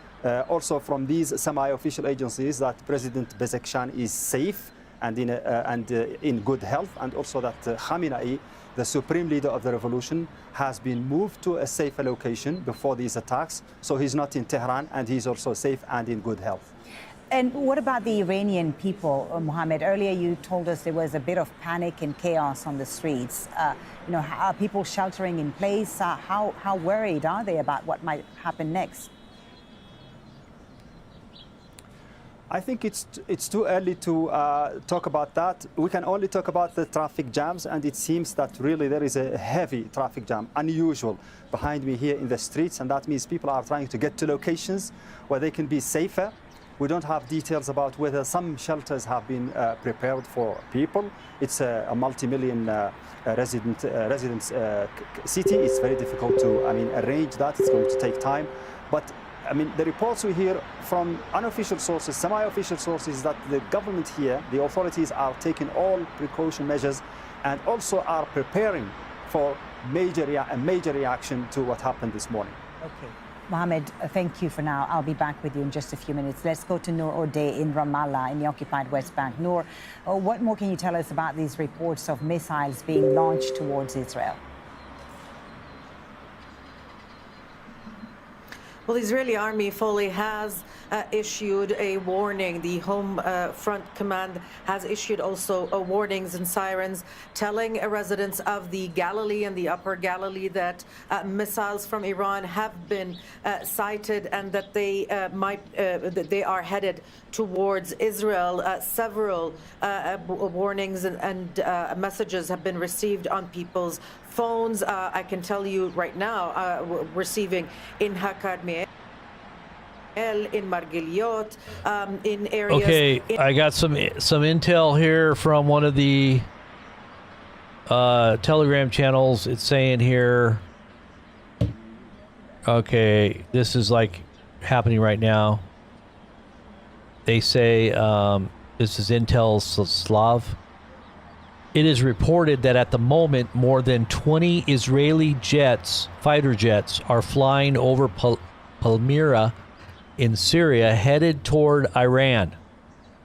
also from these semi-official agencies that President Pezeshkian is safe and in good health, and also that Khamenei, the supreme leader of the revolution, has been moved to a safer location before these attacks. So he's not in Tehran, and he's also safe and in good health. And what about the Iranian people, Mohammed? Earlier you told us there was a bit of panic and chaos on the streets. Are people sheltering in place? How worried are they about what might happen next? I think it's too early to talk about that. We can only talk about the traffic jams, and it seems that really there is a heavy traffic jam, unusual, behind me here in the streets, and that means people are trying to get to locations where they can be safer. We don't have details about whether some shelters have been prepared for people. It's a multi-million residents city. It's very difficult to, arrange that. It's going to take time. But the reports we hear from unofficial sources, semi-official sources, that the government here, the authorities, are taking all precaution measures and also are preparing for a major reaction to what happened this morning. Okay. Mohammed, thank you for now. I'll be back with you in just a few minutes. Let's go to Noor O'Day in Ramallah in the occupied West Bank. Noor, what more can you tell us about these reports of missiles being launched towards Israel? Well, the Israeli army fully has issued a warning. The Home Front Command has issued also warnings and sirens telling residents of the Galilee and the Upper Galilee that missiles from Iran have been sighted and that they they are headed towards Israel. Several warnings and messages have been received on people's phones. I can tell you right now, receiving in Hakad in Margiliot, in areas. Okay, I got some intel here from one of the Telegram channels. It's saying here, okay, this is like happening right now. They say this is Intel Slav. It is reported that at the moment, more than 20 Israeli fighter jets, are flying over Palmyra in Syria, headed toward Iran.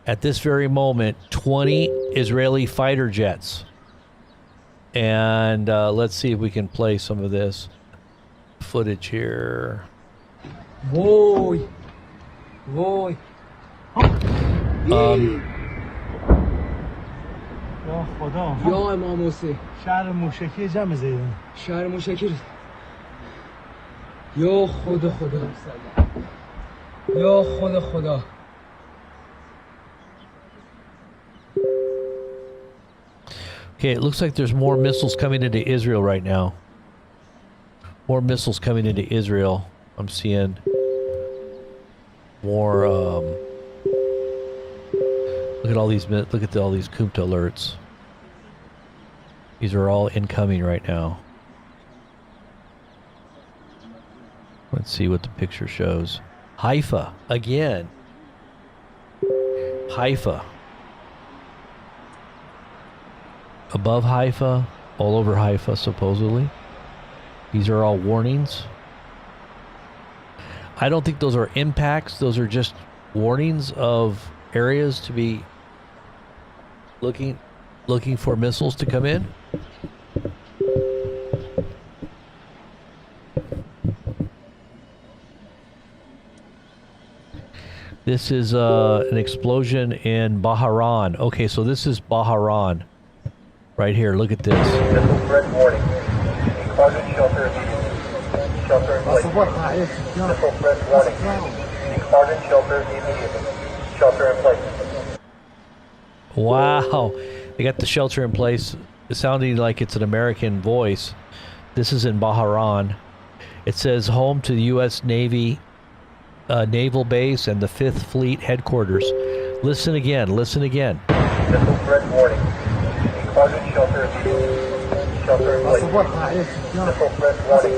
At this very moment, 20 Israeli fighter jets. And let's see if we can play some of this footage here. Boy. Boy. یا خدا یا امام حسین شهر موشکی جمع زیدان شهر موشکی یا خدا یا خدا Okay, it looks like there's more missiles coming into Israel right now. More missiles coming into Israel. I'm seeing more look at all these Kumta alerts. These are all incoming right now. Let's see what the picture shows. Haifa again. Haifa. Above Haifa, all over Haifa supposedly. These are all warnings. I don't think those are impacts. Those are just warnings of areas to be looking for missiles to come in. This is an explosion in Bahrain. Okay, so this is Bahrain. Right here, look at this. Red warning. Ardent shelter immediately. Shelter in place. Missile threat warning. Seek ardent shelter immediately. Shelter in place. Wow. They got the shelter in place. It's sounding like it's an American voice. This is in Bahrain. It says home to the U.S. Navy naval base and the 5th Fleet headquarters. Listen again. Listen again. Missile threat warning. Seek ardent shelter immediately. Shelter in place. Missile threat warning.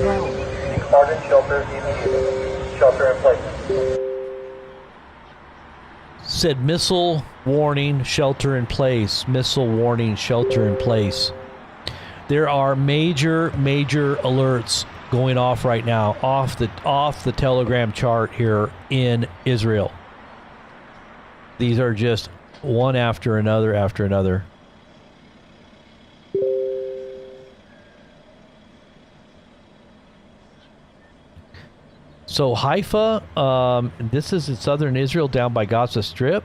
Seek ardent shelter immediately. Shelter in place. Said missile warning, shelter in place. Missile warning, shelter in place. There are major alerts going off right now off the Telegram chart here in Israel. These are just one after another after another. So Haifa, this is in southern Israel down by Gaza Strip.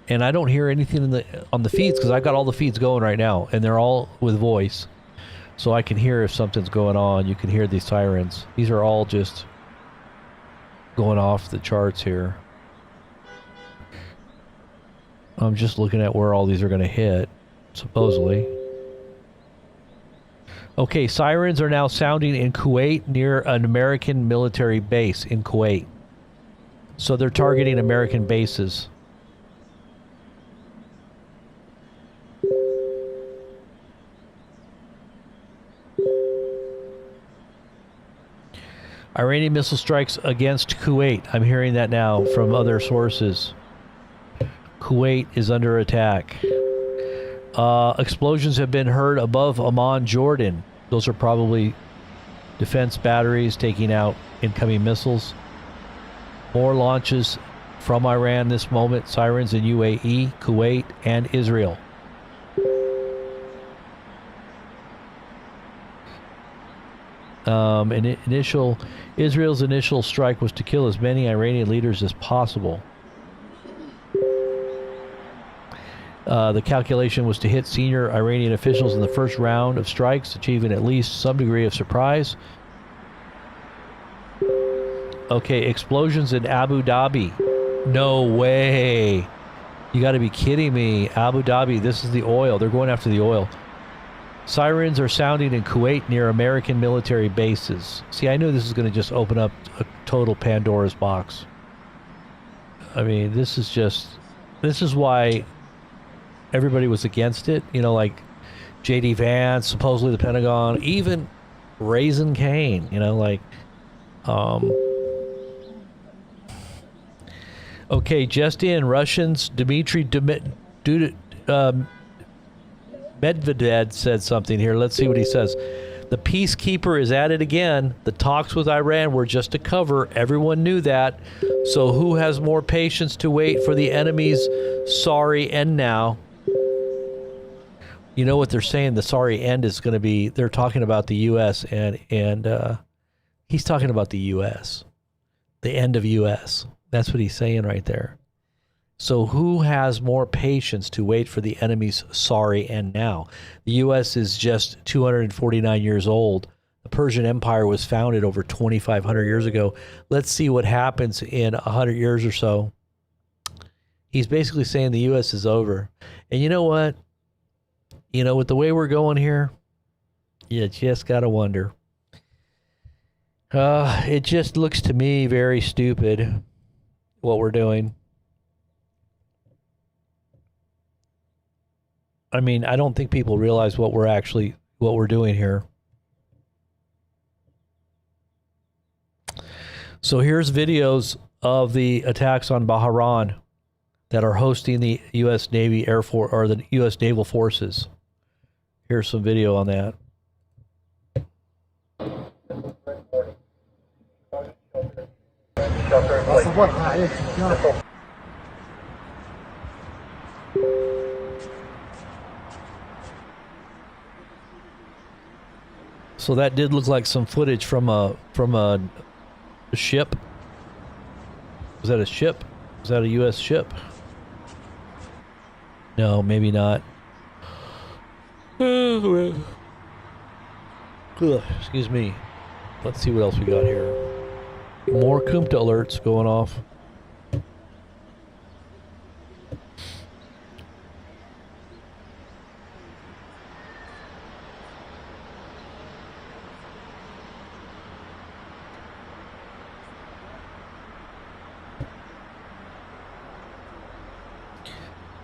And I don't hear anything on the feeds because I've got all the feeds going right now, and they're all with voice. So I can hear if something's going on. You can hear these sirens. These are all just going off the charts here. I'm just looking at where all these are going to hit, supposedly. Okay, sirens are now sounding in Kuwait near an American military base in Kuwait. So they're targeting American bases. Iranian missile strikes against Kuwait. I'm hearing that now from other sources. Kuwait is under attack. Explosions have been heard above Amman, Jordan. Those are probably defense batteries taking out incoming missiles. More launches from Iran this moment. Sirens in UAE, Kuwait, and Israel. Israel's initial strike was to kill as many Iranian leaders as possible. The calculation was to hit senior Iranian officials in the first round of strikes, achieving at least some degree of surprise. Okay, explosions in Abu Dhabi. No way. You got to be kidding me. Abu Dhabi, this is the oil. They're going after the oil. Sirens are sounding in Kuwait near American military bases. See, I knew this was going to just open up a total Pandora's box. I mean, this is why everybody was against it. You know, like J.D. Vance, supposedly the Pentagon, even Raisin Kane, you know, like, okay, just in, Russians, Dmitry Medvedev said something here. Let's see what he says. The peacekeeper is at it again. The talks with Iran were just a cover. Everyone knew that. So who has more patience to wait for the enemy's sorry end now? You know what they're saying? The sorry end is going to be, they're talking about the U.S. and he's talking about the U.S. The end of U.S. That's what he's saying right there. So who has more patience to wait for the enemy's sorry end now? The U.S. is just 249 years old. The Persian Empire was founded over 2,500 years ago. Let's see what happens in 100 years or so. He's basically saying the U.S. is over. And you know what? You know, with the way we're going here, you just got to wonder. It just looks to me very stupid what we're doing. I mean, I don't think people realize what we're doing here. So here's videos of the attacks on Bahrain that are hosting the U.S. Navy Air Force or the U.S. Naval Forces. Here's some video on that. So that did look like some footage from a ship. Was that a ship? Was that a U.S. ship? No, maybe not. Excuse me. Let's see what else we got here. More Kumta alerts going off.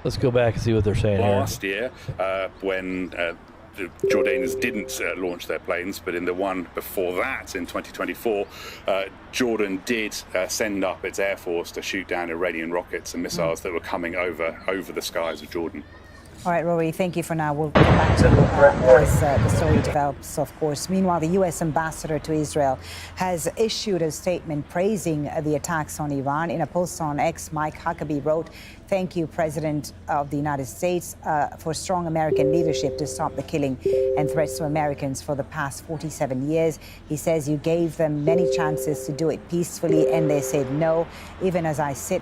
Let's go back and see what they're saying last year when the Jordanians didn't launch their planes, but in the one before that, in 2024, Jordan did send up its air force to shoot down Iranian rockets and missiles that were coming over the skies of Jordan. All right, Rory, thank you for now. We'll come back to you as the story develops, of course. Meanwhile, the U.S. ambassador to Israel has issued a statement praising the attacks on Iran. In a post on X, Mike Huckabee wrote, "Thank you, President of the United States, for strong American leadership to stop the killing and threats to Americans for the past 47 years. He says you gave them many chances to do it peacefully, and they said no. Even as I sit..."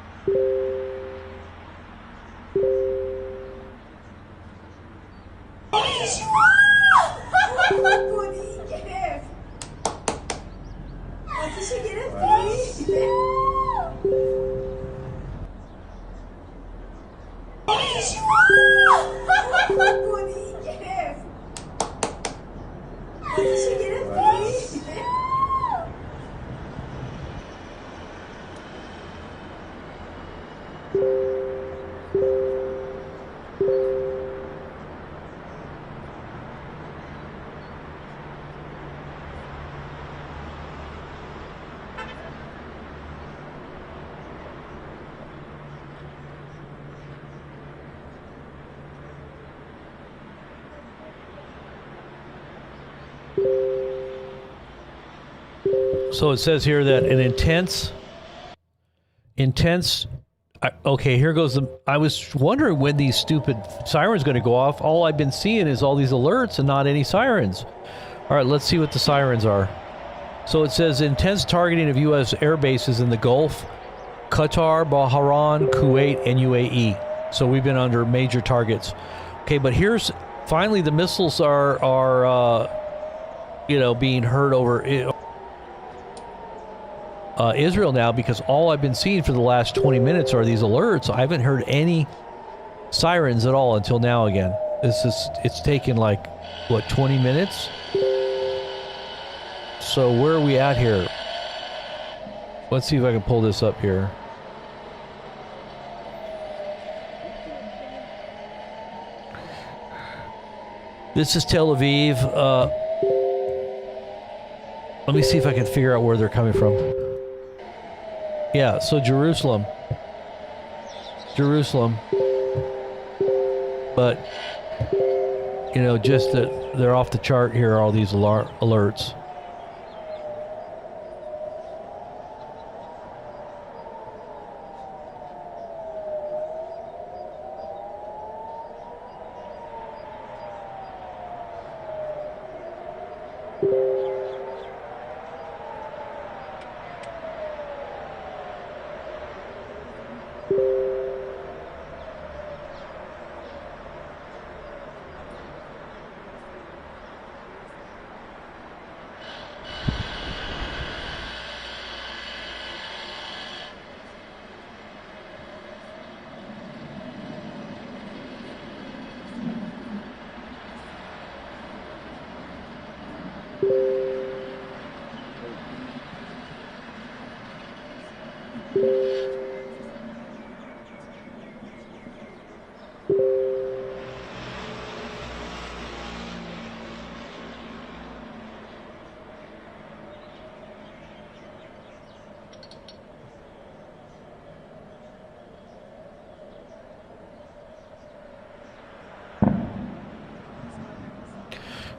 So it says here that an intense. Okay, here goes the. I was wondering when these stupid sirens going to go off. All I've been seeing is all these alerts and not any sirens. All right, let's see what the sirens are. So it says intense targeting of U.S. air bases in the Gulf, Qatar, Bahrain, Kuwait, and UAE. So we've been under major targets. Okay, but here's finally the missiles are being heard over Israel now, because all I've been seeing for the last 20 minutes are these alerts. I haven't heard any sirens at all until now again. It's taken like, what, 20 minutes? So where are we at here? Let's see if I can pull this up here. This is Tel Aviv. Let me see if I can figure out where they're coming from. Yeah, so Jerusalem. But, just that they're off the chart here, all these alerts.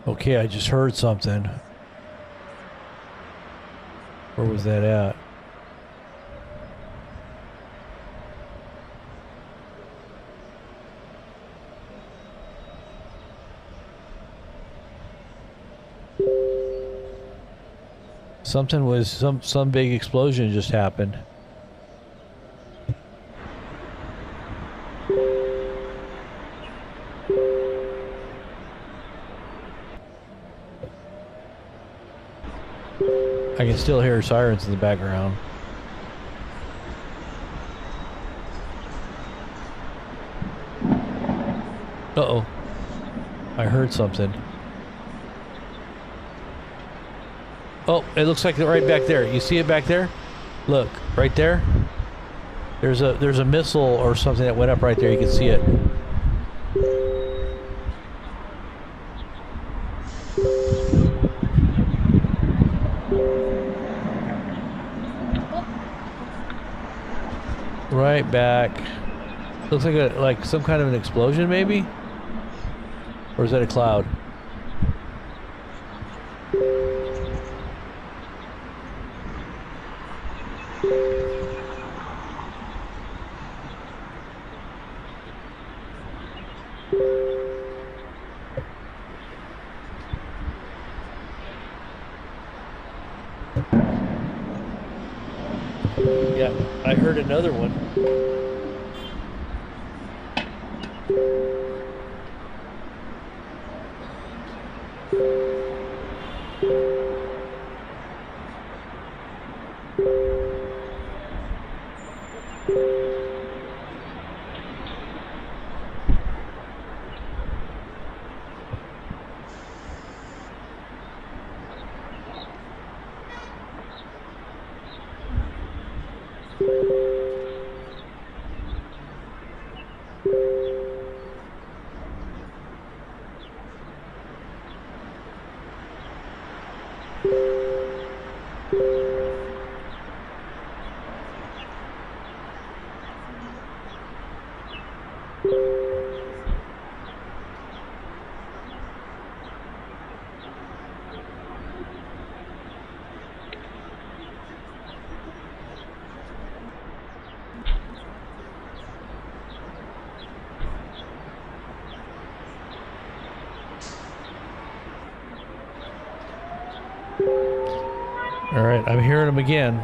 Okay, I just heard something. Where was that at? Something was some big explosion just happened. I can still hear sirens in the background. Uh-oh. I heard something. Oh, it looks like right back there. You see it back there? Look, right there. There's a missile or something that went up right there. You can see it. Right back. Looks like some kind of an explosion, maybe? Or is that a cloud? Yeah, I heard another one. All right, I'm hearing them again.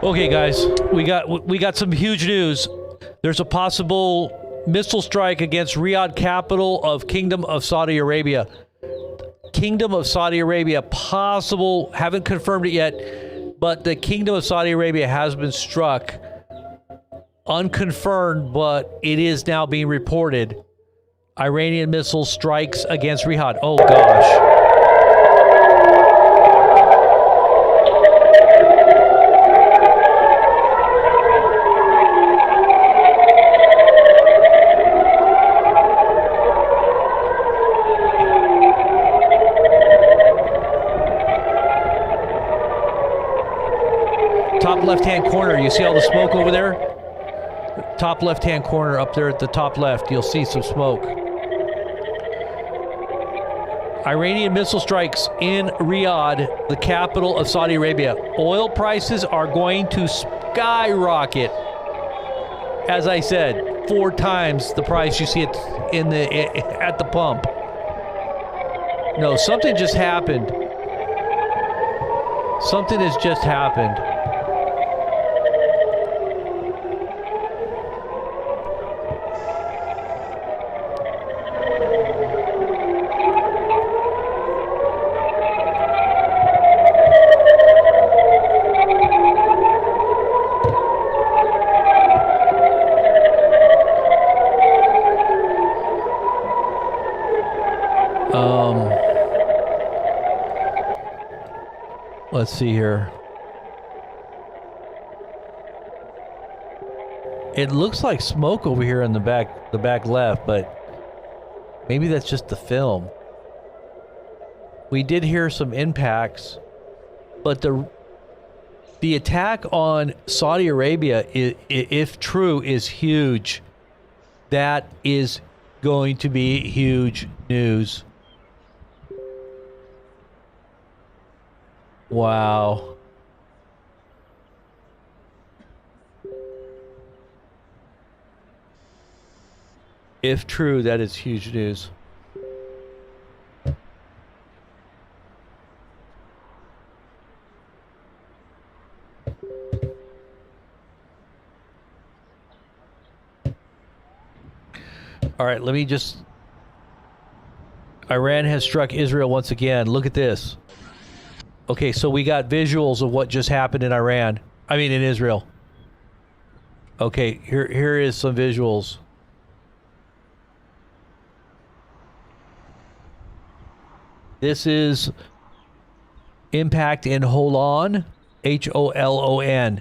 Okay, guys, we got some huge news. There's a possible missile strike against Riyadh, capital of Kingdom of Saudi Arabia. Kingdom of Saudi Arabia, possible, haven't confirmed it yet, but the Kingdom of Saudi Arabia has been struck. Unconfirmed, but it is now being reported. Iranian missile strikes against Riyadh. Oh, gosh. Top left-hand corner, you see all the smoke over there? Top left-hand corner up there at the top left, you'll see some smoke. Iranian missile strikes in Riyadh, the capital of Saudi Arabia. Oil prices are going to skyrocket. As I said, 4 times the price you see it at the pump. No, something just happened. Something has just happened. Let's see here. It looks like smoke over here in the back left, but maybe that's just the film. We did hear some impacts, but the attack on Saudi Arabia, if true, is huge. That is going to be huge news. Wow. If true, that is huge news. All right, let me just... Iran has struck Israel once again. Look at this. Okay, so we got visuals of what just happened in Iran. I mean, in Israel. Okay, here is some visuals. This is impact in Holon, Holon.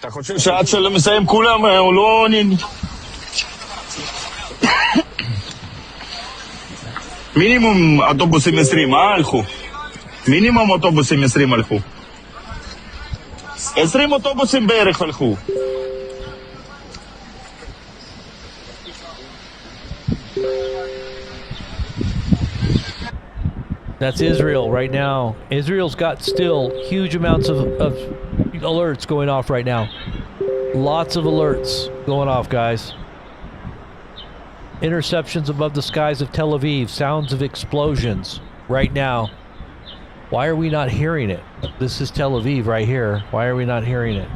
אתה חושב שעד שלא מסיים כולם הוא לא מינימום אוטובוסים 20 הלכו מינימום אוטובוסים 20 הלכו 20 אוטובוסים בערך הלכו That's Israel right now. Israel's got still huge amounts of alerts going off right now. Lots of alerts going off, guys. Interceptions above the skies of Tel Aviv. Sounds of explosions right now. Why are we not hearing it? This is Tel Aviv right here. Why are we not hearing it?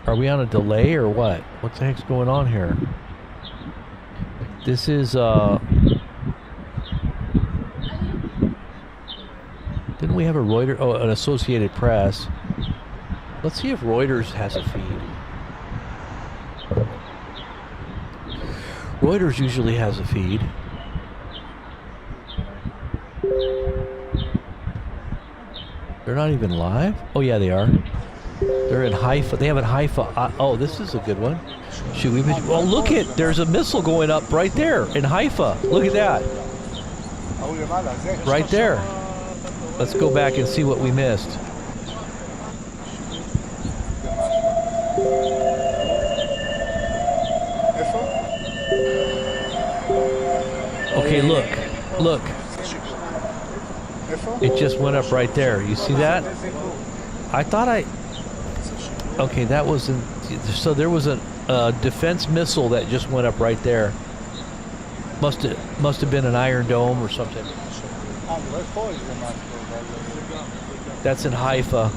Are we on a delay or what? What the heck's going on here? This is, didn't we have a Reuters, oh, an Associated Press. Let's see if Reuters has a feed. Reuters usually has a feed. They're not even live? Oh yeah, they are. They're in Haifa. They have it in Haifa. Oh, this is a good one. Should we? Oh, look at, there's a missile going up right there in Haifa. Look at that. Right there. Let's go back and see what we missed. Okay, look. It just went up right there. You see that? I thought okay, that wasn't, so there was a defense missile that just went up right there. Must have been an Iron Dome or something. That's in Haifa.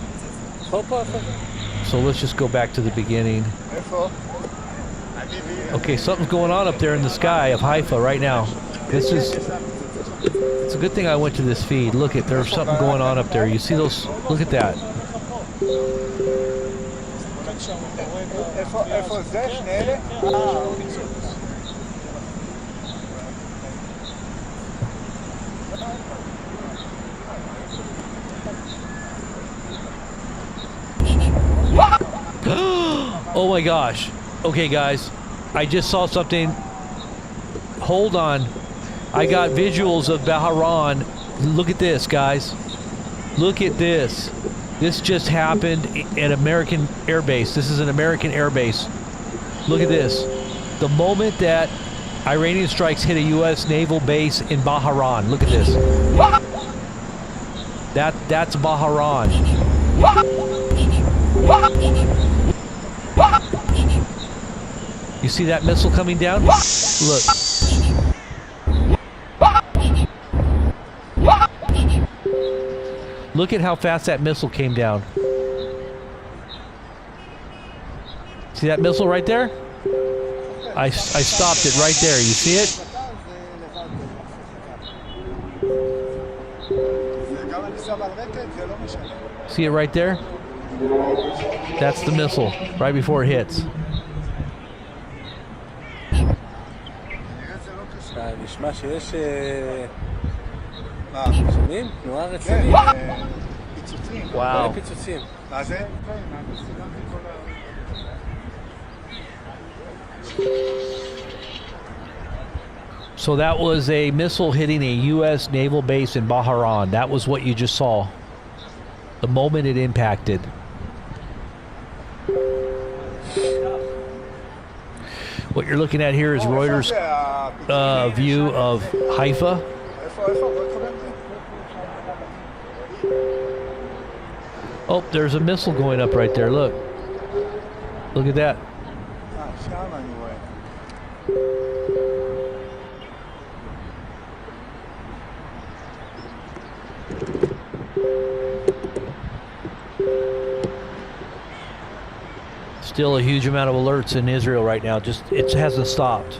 So let's just go back to the beginning. Okay, something's going on up there in the sky of Haifa right now. It's a good thing I went to this feed. Look at, there's something going on up there. You see those? Look at that. Oh my gosh. Okay, guys. I just saw something. Hold on. I got visuals of Bahrain. Look at this, guys. Look at this. This just happened at American Air Base. This is an American Air Base. Look at this. The moment that Iranian strikes hit a U.S. naval base in Bahrain. Look at this. That's Bahrain. You see that missile coming down? Look. Look at how fast that missile came down. See that missile right there? I stopped it right there. You see it? See it right there? That's the missile right before it hits. נשמע שיש שומעים? תנועה רצינית. פיצוצים. וואו. פיצוצים. מה זה? So that was a missile hitting a U.S. naval base in Bahrain. That was what you just saw. The moment it impacted. What you're looking at here is Reuters' view of Haifa. Oh, there's a missile going up right there. Look. Look at that. Still a huge amount of alerts in Israel right now. Just it hasn't stopped.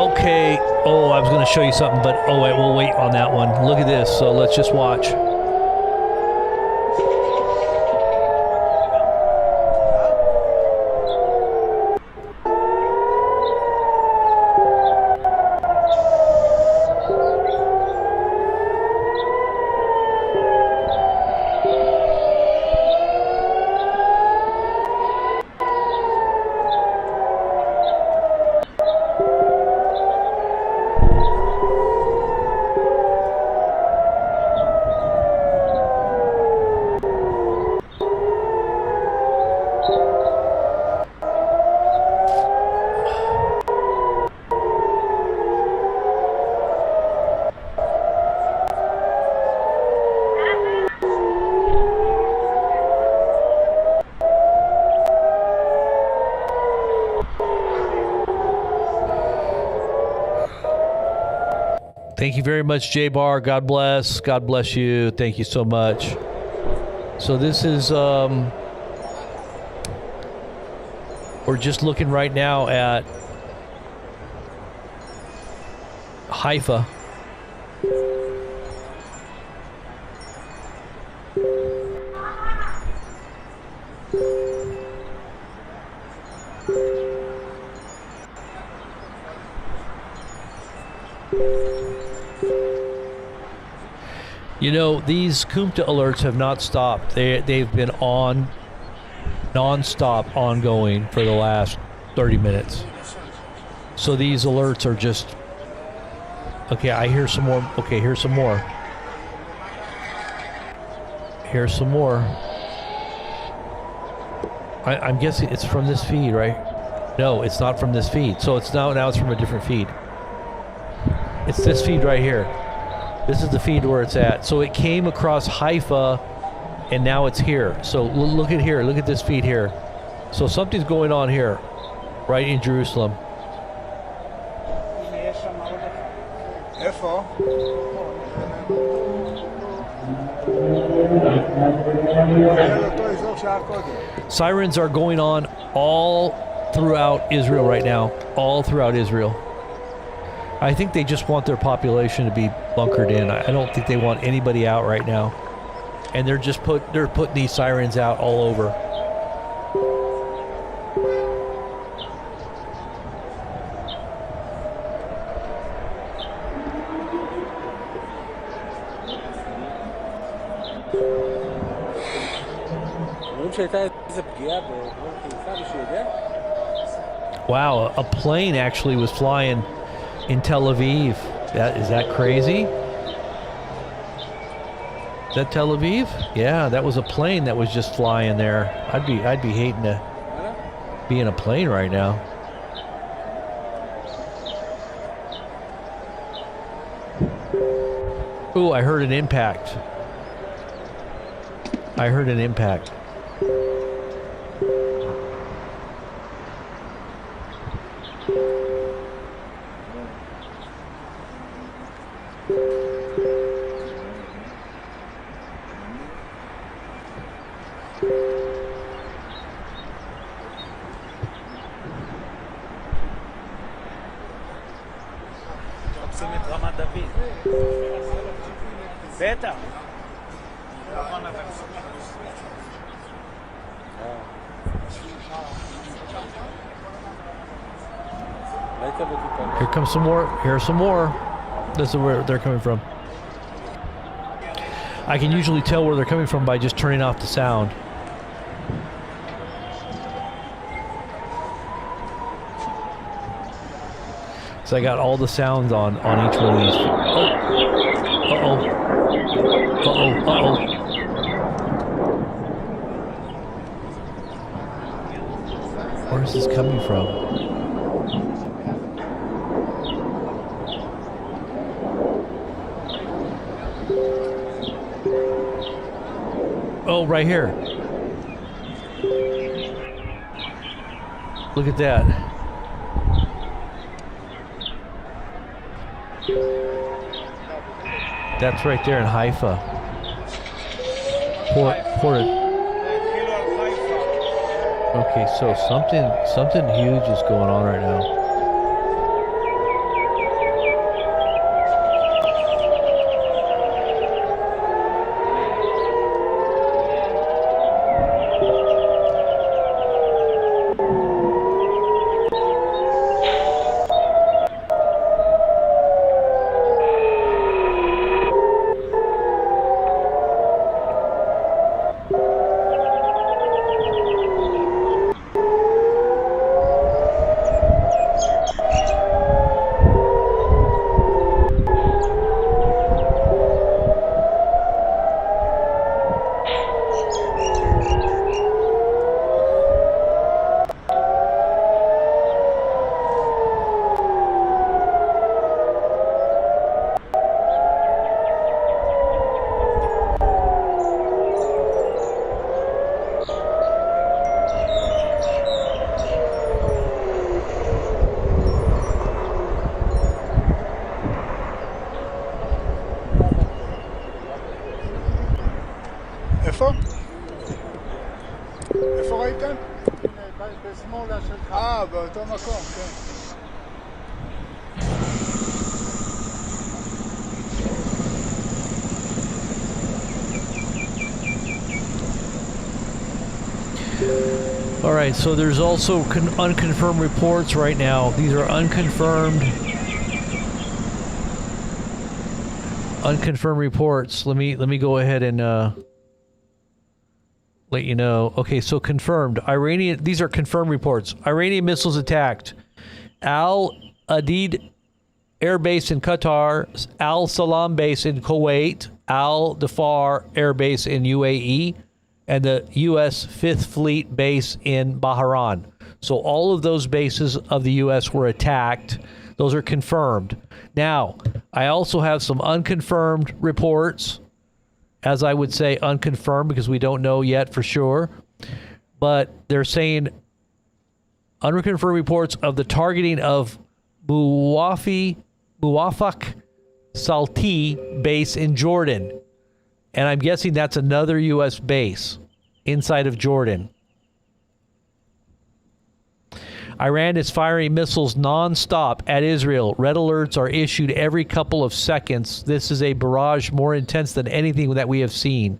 Okay. Oh, I was going to show you something, but oh wait, we'll wait on that one. Look at this. So let's just watch. Thank you very much, J-Bar. God bless. God bless you. Thank you so much. So this is, we're just looking right now at Haifa. You know, these Kumta alerts have not stopped. They've been on, non-stop, ongoing for the last 30 minutes. So these alerts are just... Okay, I hear some more. Okay, here's some more. Here's some more. I'm guessing it's from this feed, right? No, it's not from this feed. So it's now it's from a different feed. It's this feed right here. This is the feed where it's at. So it came across Haifa, and now it's here. So look at here. Look at this feed here. So something's going on here, right in Jerusalem. Sirens are going on all throughout Israel right now. All throughout Israel. I think they just want their population to be bunkered in. I don't think they want anybody out right now. And they're just putting these sirens out all over. Wow, a plane actually was flying in Tel Aviv. Is that crazy? Is that Tel Aviv? Yeah, that was a plane that was just flying there. I'd be hating to be in a plane right now. Ooh, I heard an impact. I heard an impact. Here comes some more. Here's some more. This is where they're coming from. I can usually tell where they're coming from by just turning off the sound. So I got all the sounds on each one of these. Uh-oh. Uh-oh. Uh-oh. Where is this coming from? Oh, right here. Look at that. That's right there in Haifa. Port. Okay, so something huge is going on right now. איפה? איפה ראיתם? בשמאלה שלך. באותו מקום, כן. All right, so there's also unconfirmed reports right now. These are unconfirmed reports. Let me go ahead and let you know. Okay, so confirmed. Iranian. These are confirmed reports. Iranian missiles attacked Al Adid Air Base in Qatar, Al Salam Base in Kuwait, Al Dhafar Air Base in UAE, and the U.S. 5th Fleet Base in Bahrain. So all of those bases of the U.S. were attacked. Those are confirmed. Now, I also have some unconfirmed reports, as I would say unconfirmed because we don't know yet for sure. But they're saying unconfirmed reports of the targeting of Muwafaq Salti base in Jordan. And I'm guessing that's another U.S. base inside of Jordan. Iran is firing missiles nonstop at Israel. Red alerts are issued every couple of seconds. This is a barrage more intense than anything that we have seen.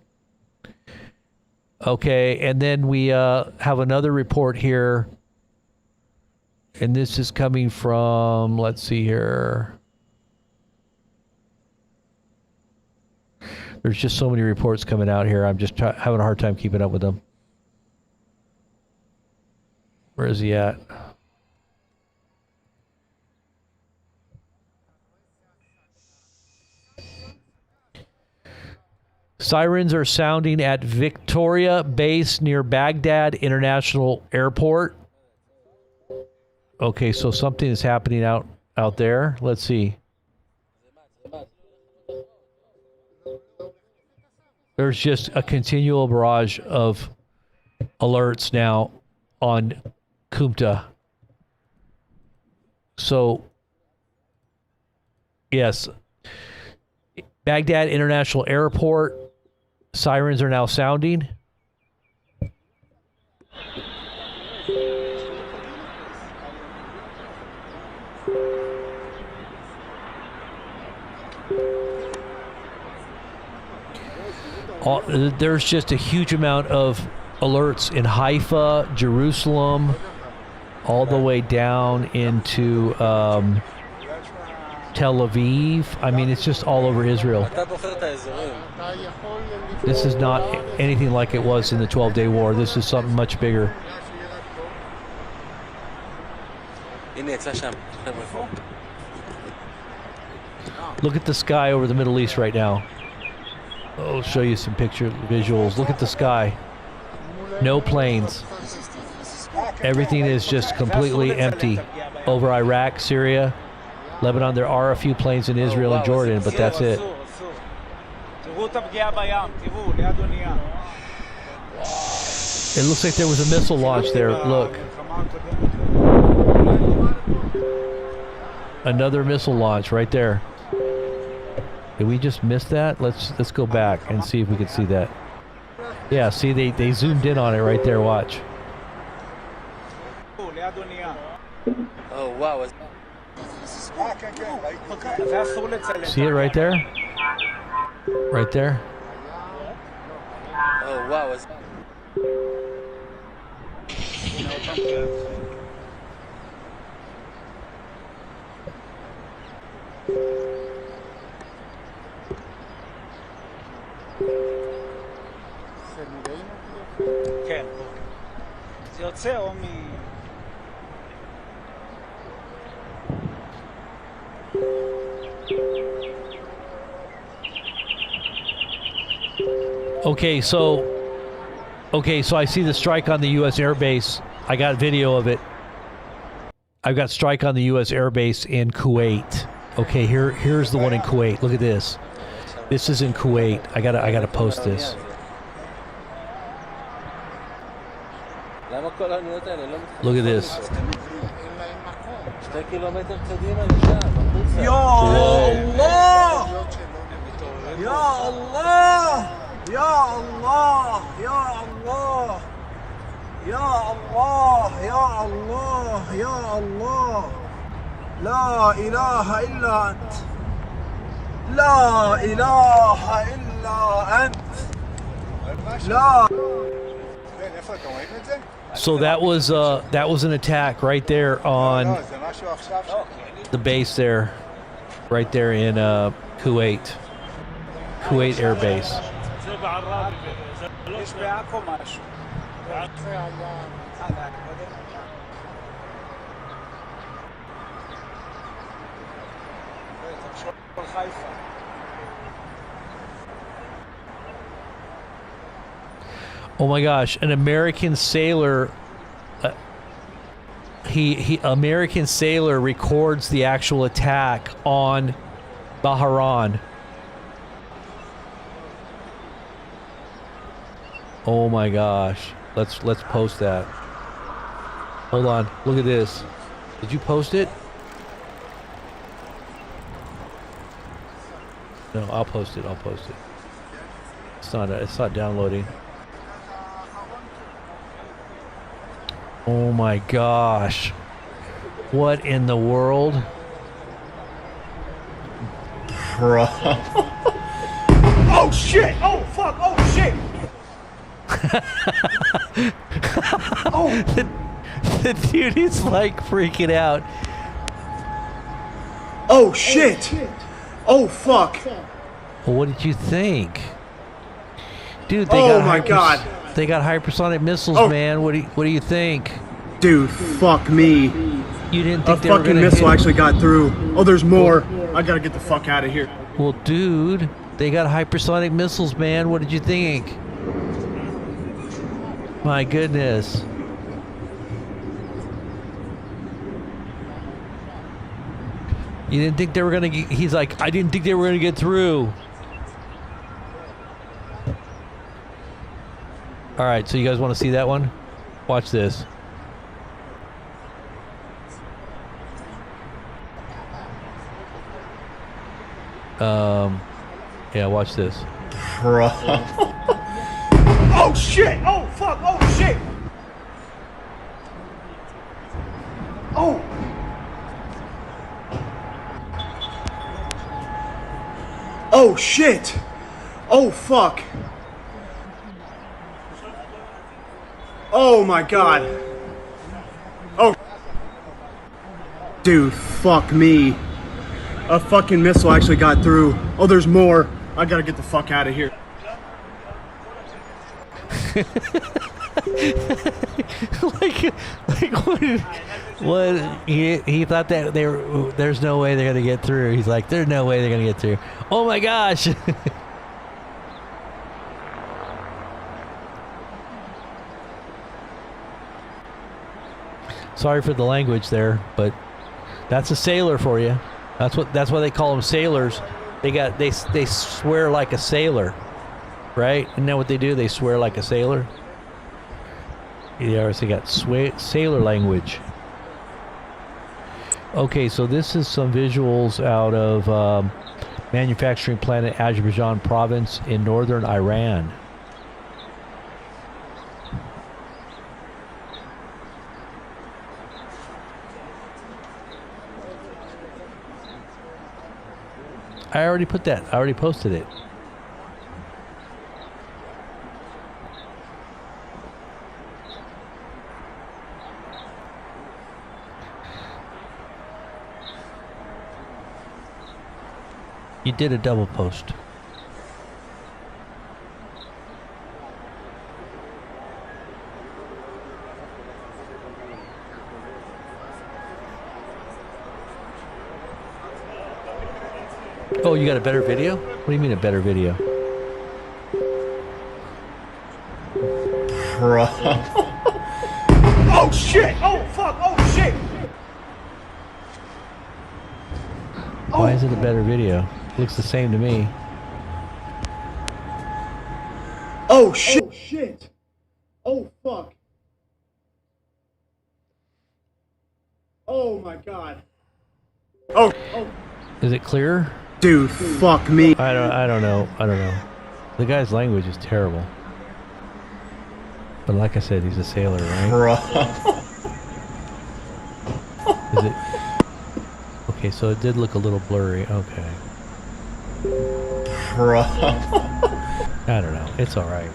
Okay, and then we have another report here. And this is coming from, let's see here. There's just so many reports coming out here. I'm just having a hard time keeping up with them. Where is he at? Sirens are sounding at Victoria Base near Baghdad International Airport. Okay, so something is happening out there. Let's see. There's just a continual barrage of alerts now on Qumta. So, yes, Baghdad International Airport, sirens are now sounding. There's just a huge amount of alerts in Haifa, Jerusalem, all the way down into Tel Aviv. I mean, it's just all over Israel. This is not anything like it was in the 12-Day War. This is something much bigger. Look at the sky over the Middle East right now. I'll show you some visuals. Look at the sky. No planes. Everything is just completely empty. Over Iraq, Syria, Lebanon, there are a few planes in Israel and Jordan, but that's it. It looks like there was a missile launch there. Look. Another missile launch right there. Did we just miss that? Let's go back and see if we can see that. Yeah, see, they zoomed in on it right there. Watch. Oh, wow. See it right there? Right there? Oh, wow. כן. זה יוצא או מ... Okay, so I see the strike on the U.S. Air Base. I got video of it. I've got strike on the U.S. Air Base in Kuwait. Okay, here's the one in Kuwait. Look at this. This is in Kuwait. I gotta post this. Look at this. Ya Allah! Ya Allah! Ya Allah! Ya Allah! Ya Allah! Ya Allah! Ya Allah! La ilaha illa ant. La ilaha illa ant. La. So that was an attack right there on the base there, right there in Kuwait Air Base. Oh my gosh, an American sailor American sailor records the actual attack on Bahrain. Oh my gosh. Let's post that. Hold on. Look at this. Did you post it? No, I'll post it. It's not downloading. Oh my gosh. What in the world? Bro. Oh shit! Oh fuck! Oh shit! Oh. The dude is like freaking out. Oh shit! Oh fuck! Well, what did you think? Dude, they Oh got my god. They got hypersonic missiles, man. What do you think? Dude, fuck me. You didn't think they were fucking gonna missile hit? actually got through. Oh, there's more. I gotta get the fuck out of here. Well, dude, they got hypersonic missiles, man. What did you think? My goodness. You didn't think they were gonna get, he's like, I didn't think they were gonna get through. All right, so you guys want to see that one? Watch this. Yeah, watch this. Bro. Oh shit! Oh fuck! Oh shit! Oh! Oh shit! Oh fuck! Oh my god. Oh. Dude, fuck me. A fucking missile actually got through. Oh, there's more. I gotta get the fuck out of here. what he thought that there's no way they're gonna get through. He's like, there's no way they're gonna get through. Oh my gosh. Sorry for the language there, but that's a sailor for you. That's why they call them sailors. They swear like a sailor, right? Isn't that what they do? They swear like a sailor. Yeah, so they got sailor language. Okay, so this is some visuals out of manufacturing plant in Azerbaijan province in northern Iran. I already put that. I already posted it. You did a double post. Oh, you got a better video? What do you mean a better video? Bro. Oh shit! Oh fuck! Oh shit! Why is it a better video? Looks the same to me. Oh shit! Oh shit! Oh fuck! Oh my god! Oh! Is it clearer? Dude, fuck me! I don't know. The guy's language is terrible. But like I said, he's a sailor, right? Bro. Is it? Okay, so it did look a little blurry. Okay. Bro. I don't know. It's all right.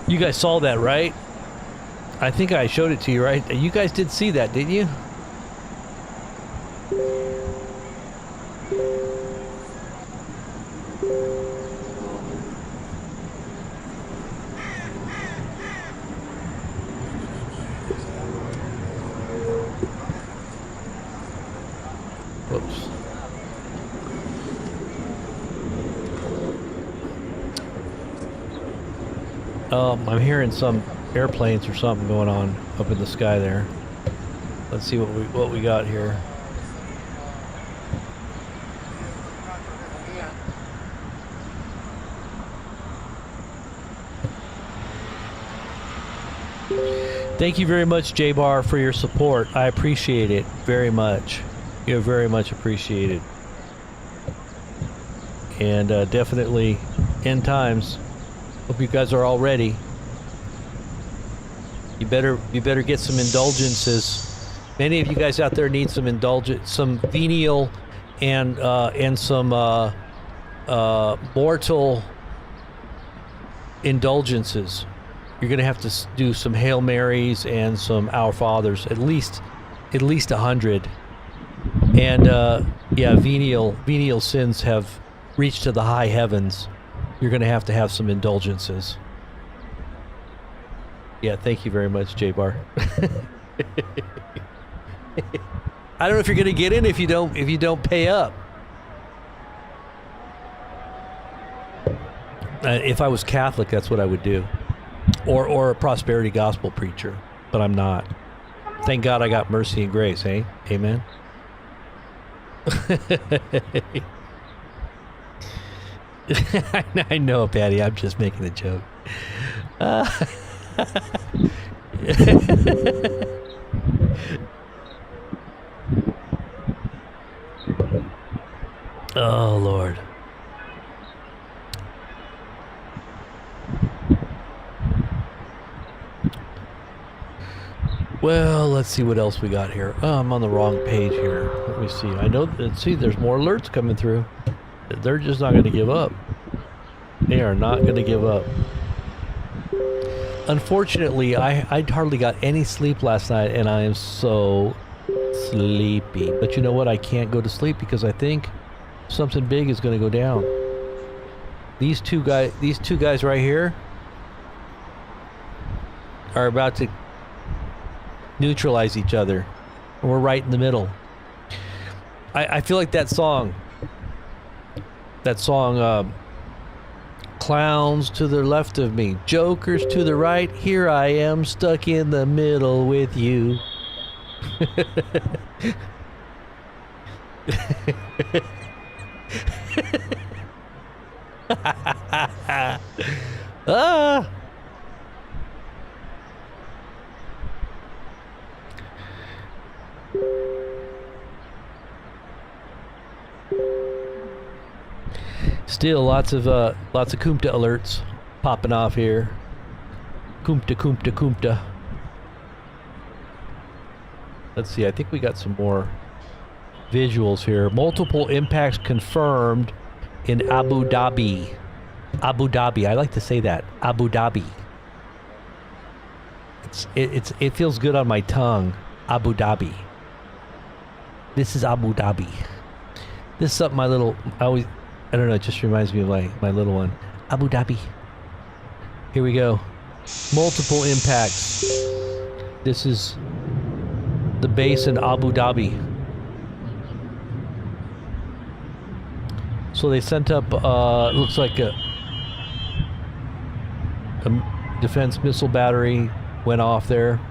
You guys saw that, right? I think I showed it to you, right? You guys did see that, didn't you? Whoops. I'm hearing some airplanes or something going on up in the sky there. Let's see what we got here. Thank you very much, J-Bar, for your support. I appreciate it very much. You're very much appreciated. And definitely end times. Hope you guys are all ready. You better get some indulgences. Many of you guys out there need some indulgence, some venial and some mortal indulgences. You're gonna have to do some Hail Marys and some Our Fathers, at least 100. And yeah, venial sins have reached to the high heavens. You're gonna have to have some indulgences. Yeah, thank you very much, J-Bar. I don't know if you're gonna get in if you don't pay up. If I was Catholic, that's what I would do, or a prosperity gospel preacher, but I'm not. Thank God I got mercy and grace, eh? Amen. I know, Patty. I'm just making a joke. Oh, Lord. Well, let's see what else we got here. Oh, I'm on the wrong page here. Let me see. I know, let's see, there's more alerts coming through. They're just not going to give up. They are not going to give up. Unfortunately, I hardly got any sleep last night, and I am so sleepy. But you know what? I can't go to sleep because I think something big is going to go down. These two guys right here are about to neutralize each other. And we're right in the middle. I feel like that song, clowns to the left of me, jokers to the right, here I am stuck in the middle with you. Ah! Still lots of Kumta alerts popping off here. Kumta. Let's see, I think we got some more visuals here. Multiple impacts confirmed in Abu Dhabi. Abu Dhabi. I like to say that. Abu Dhabi. It feels good on my tongue. Abu Dhabi. This is Abu Dhabi. This is something I don't know, it just reminds me of my little one. Abu Dhabi. Here we go. Multiple impacts. This is the base in Abu Dhabi. So they sent up, looks like a defense missile battery went off there.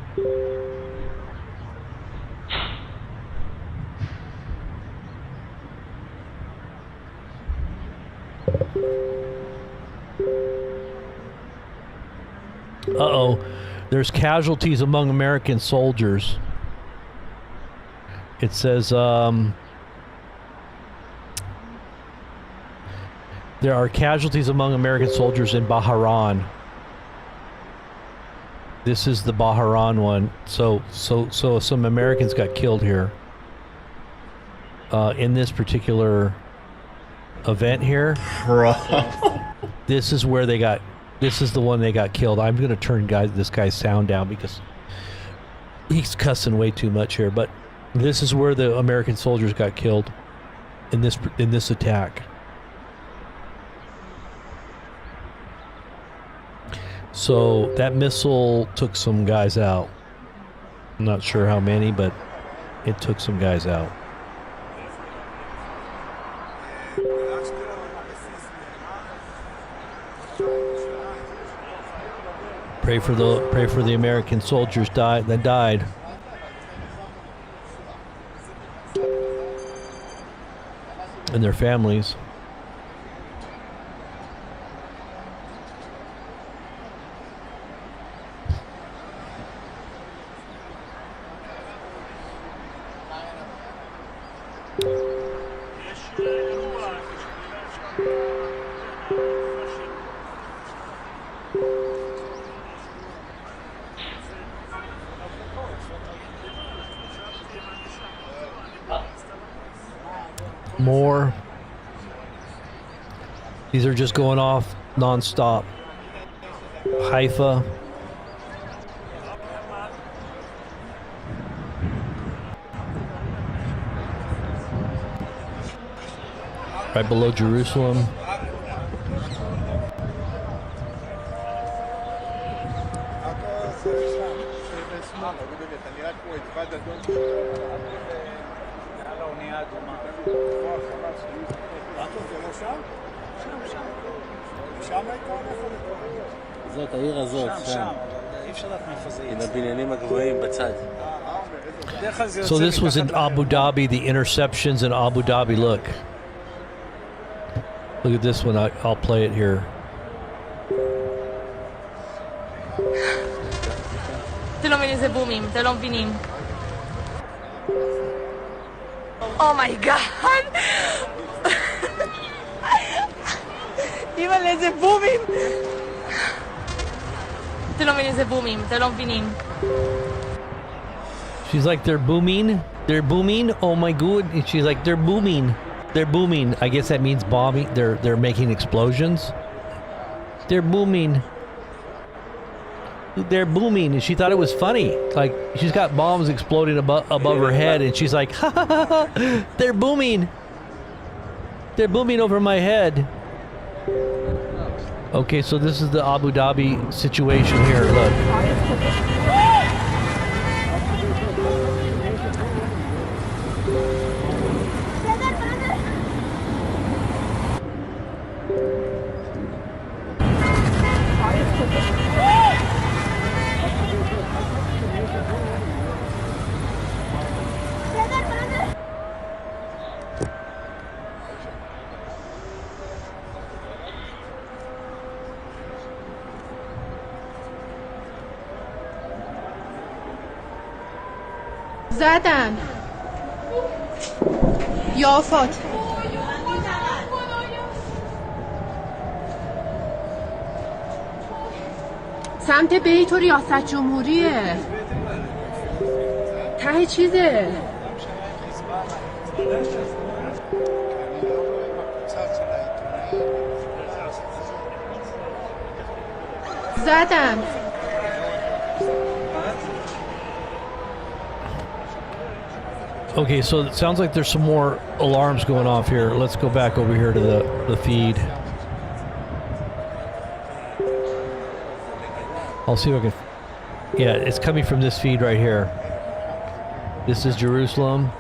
Uh-oh, there's casualties among American soldiers. It says, there are casualties among American soldiers in Bahrain. This is the Bahrain one. So some Americans got killed here. In this particular event here. This is where they got... This is the one they got killed. I'm going to turn this guy's sound down because he's cussing way too much here. But this is where the American soldiers got killed in this attack. So that missile took some guys out. I'm not sure how many, but it took some guys out. Pray for the American soldiers that died. And their families. More. These are just going off non-stop. Haifa. Right below Jerusalem. זאת העיר הזאת, שם. אי אפשר לדעת מאיפה זה עם הבניינים הגבוהים בצד. So this was in Abu Dhabi, the interceptions in Abu Dhabi. Look at this one. I'll play it here. Oh my god! אימא'לה, זה בומים! אתם לא מבינים, זה בומים, אתם לא מבינים. She's like, they're booming? They're booming? Oh my god. And she's like, they're booming. They're booming. I guess that means bombing. They're making explosions. They're booming. They're booming. And she thought it was funny. Like, she's got bombs exploding above her head, and she's like, ha ha ha ha, they're booming. They're booming over my head. Okay, so this is the Abu Dhabi situation here. Look. زدن یافات سمت بیت و ریاست جمهوریه ته چیزه زدن Okay, so it sounds like there's some more alarms going off here. Let's go back over here to the feed. I'll see if I can... Yeah, it's coming from this feed right here. This is Jerusalem.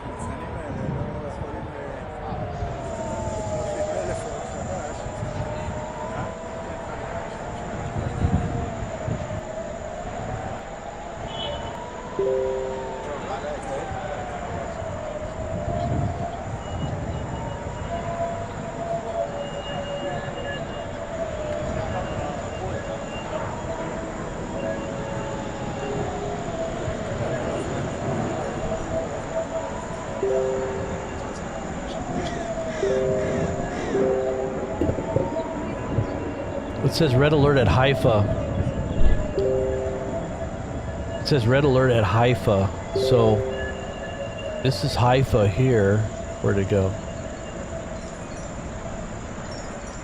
It says red alert at Haifa. It says red alert at Haifa. So this is Haifa here. Where'd it go?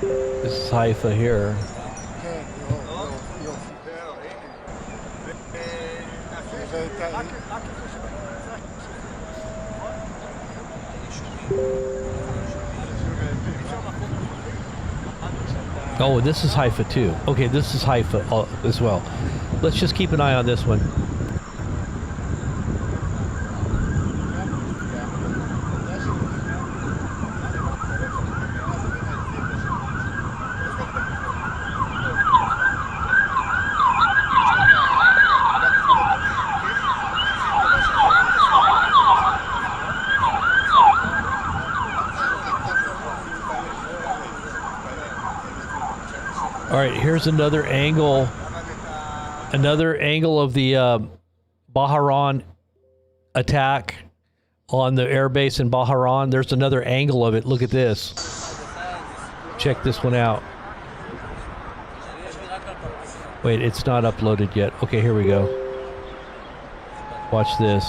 This is Haifa here. Oh, this is Haifa too. Okay, this is Haifa as well. Let's just keep an eye on this one. All right, here's another angle of the Bahrain attack on the airbase in Bahrain. There's another angle of it. Look at this. Check this one out. Wait, it's not uploaded yet. Okay, here we go. Watch this.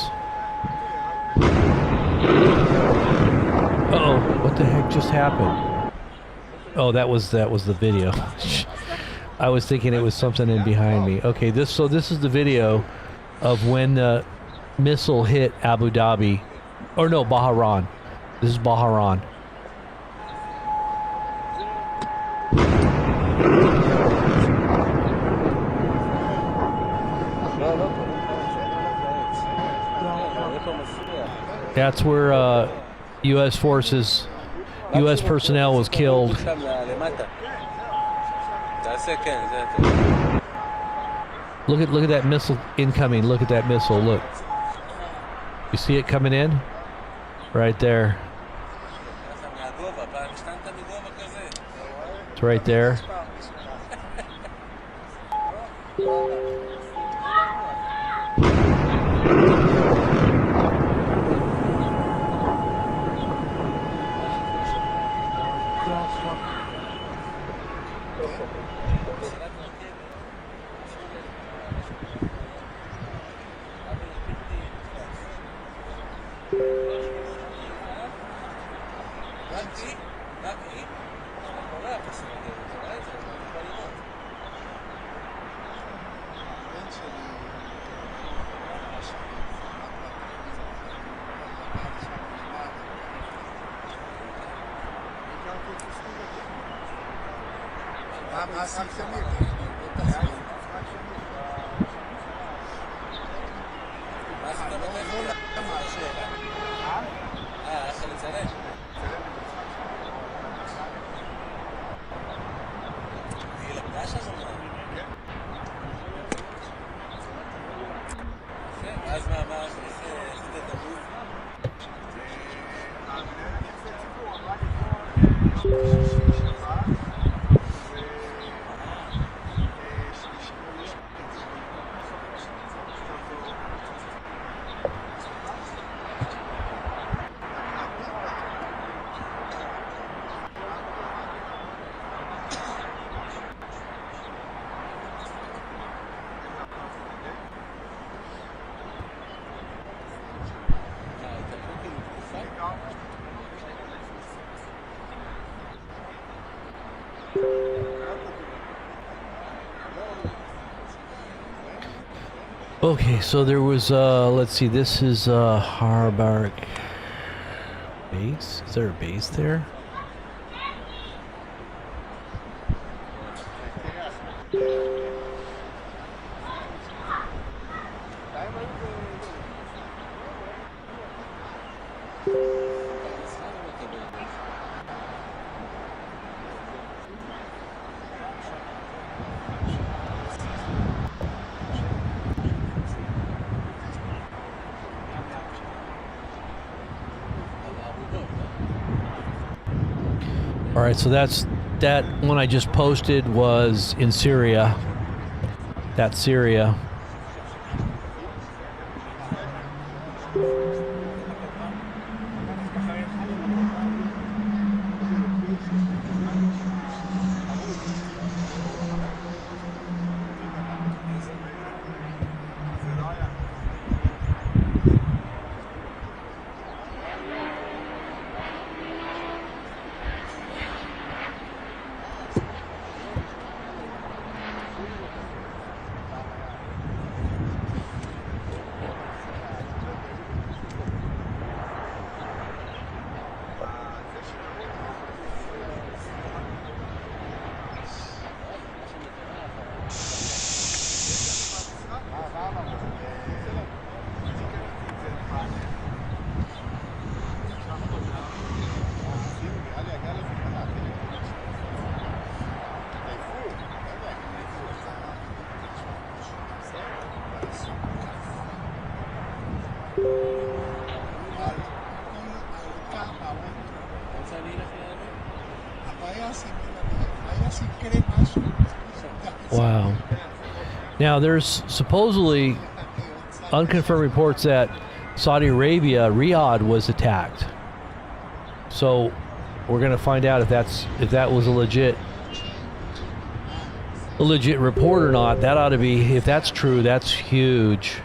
Uh-oh, what the heck just happened? Oh, that was the video. I was thinking it was something in behind me. Okay, this is the video of when the missile hit Abu Dhabi, or no, Bahrain. This is Bahrain. That's where U.S. forces, U.S. personnel was killed. Look at that missile incoming. Look at that missile. Look. You see it coming in? Right there. It's right there. Okay, so there was, let's see, this is Harbark base. Is there a base there? All right, so that one I just posted was in Syria. That's Syria. Wow. Now, there's supposedly unconfirmed reports that Saudi Arabia, Riyadh, was attacked. So we're going to find out if that was a legit report or not. That ought to be, if that's true, that's huge.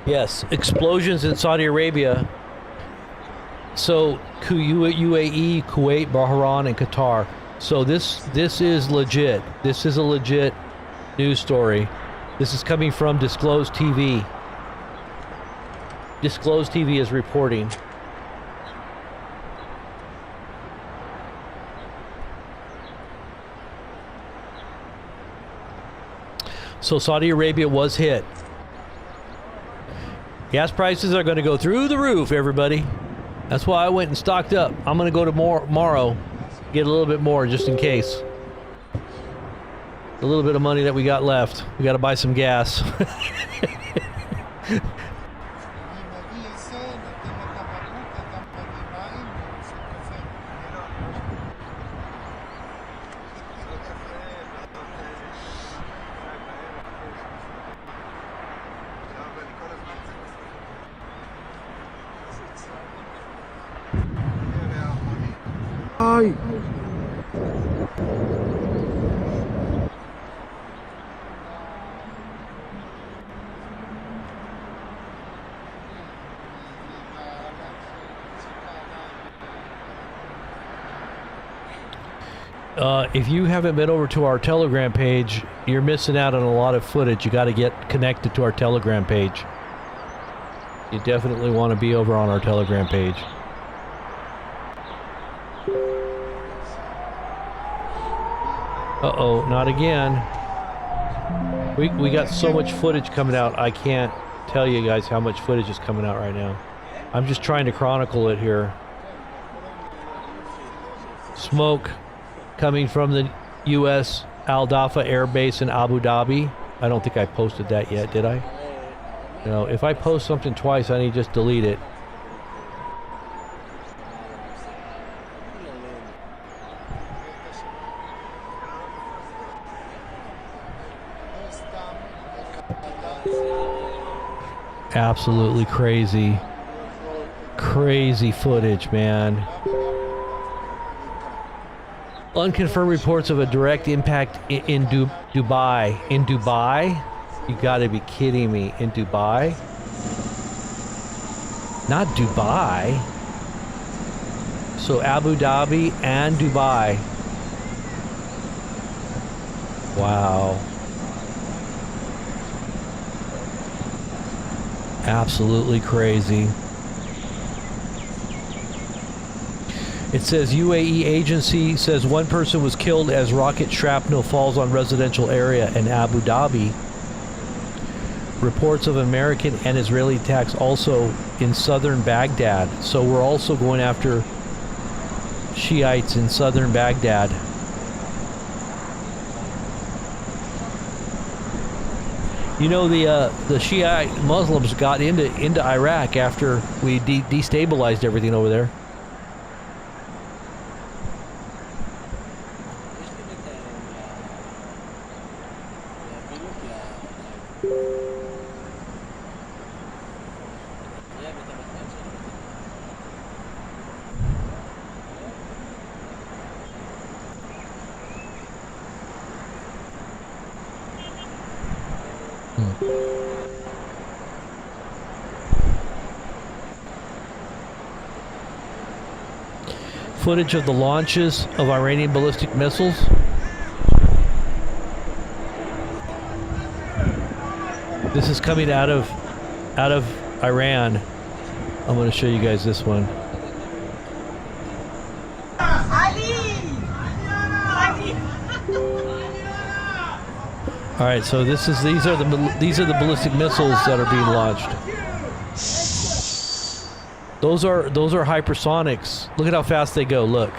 Yes, explosions in Saudi Arabia. So UAE, Kuwait, Bahrain, and Qatar. So this is legit. This is a legit news story. This is coming from Disclosed TV. Disclosed TV is reporting. So Saudi Arabia was hit. Gas prices are going to go through the roof, everybody. That's why I went and stocked up. I'm going to go tomorrow, get a little bit more just in case. A little bit of money that we got left. We got to buy some gas. If you haven't been over to our Telegram page, you're missing out on a lot of footage. You got to get connected to our Telegram page. You definitely want to be over on our Telegram page. Uh-oh, not again. We got so much footage coming out, I can't tell you guys how much footage is coming out right now. I'm just trying to chronicle it here. Smoke coming from the U.S. Al Dafa Air Base in Abu Dhabi. I don't think I posted that yet, did I? No, if I post something twice, I need to just delete it. Absolutely crazy. Crazy footage, man. Unconfirmed reports of a direct impact in Dubai. In Dubai? You gotta be kidding me. In Dubai? Not Dubai. So Abu Dhabi and Dubai. Wow. Absolutely crazy. It says UAE agency says one person was killed as rocket shrapnel falls on residential area in Abu Dhabi. Reports of American and Israeli attacks also in southern Baghdad. So we're also going after Shiites in southern Baghdad. You know, the Shiite Muslims got into Iraq after we destabilized everything over there. Footage of the launches of Iranian ballistic missiles. This is coming out of Iran. I'm going to show you guys this one. All right, so these are the ballistic missiles that are being launched. Those are hypersonics. Look at how fast they go. Look.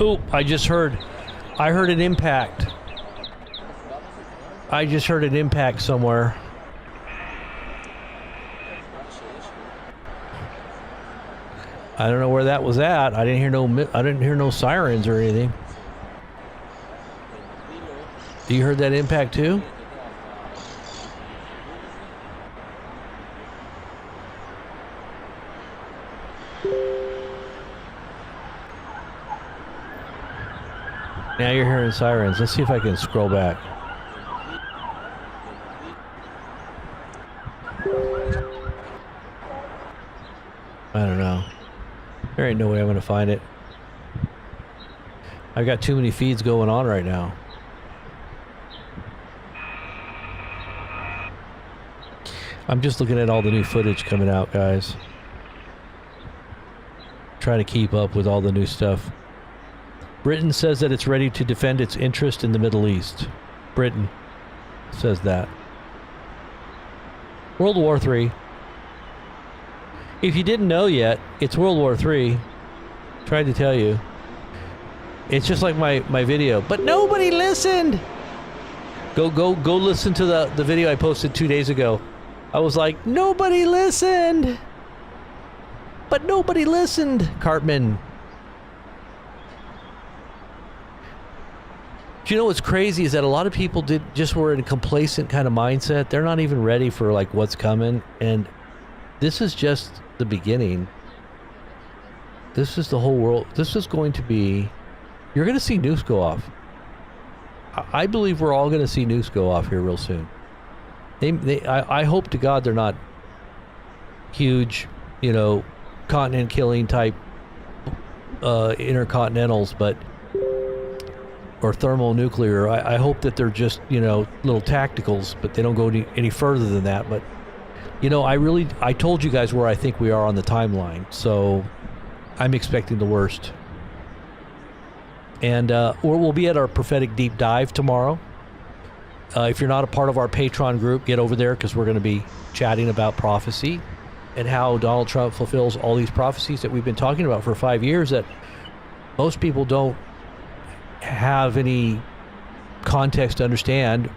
Oh, I heard an impact. I just heard an impact somewhere. I don't know where that was at. I didn't hear no sirens or anything. You heard that impact too? Now you're hearing sirens. Let's see if I can scroll back. I don't know. There ain't no way I'm gonna find it. I've got too many feeds going on right now. I'm just looking at all the new footage coming out, guys. Trying to keep up with all the new stuff. Britain says that it's ready to defend its interest in the Middle East. Britain says that. World War III. If you didn't know yet, it's World War III. Tried to tell you. It's just like my video. But nobody listened! Go listen to the video I posted 2 days ago. I was like, nobody listened! But nobody listened, Cartman. Do you know what's crazy is that a lot of people were in a complacent kind of mindset. They're not even ready for like what's coming, and this is just the beginning. This is the whole world. This is going to be. You're going to see nukes go off. I believe we're all going to see nukes go off here real soon. I hope to God they're not huge, continent-killing type intercontinentals, or thermonuclear. I hope that they're just, little tacticals, but they don't go any further than that. But, I told you guys where I think we are on the timeline, so I'm expecting the worst. And we'll be at our prophetic deep dive tomorrow. If you're not a part of our Patreon group, get over there, because we're going to be chatting about prophecy and how Donald Trump fulfills all these prophecies that we've been talking about for 5 years that most people don't have any context to understand.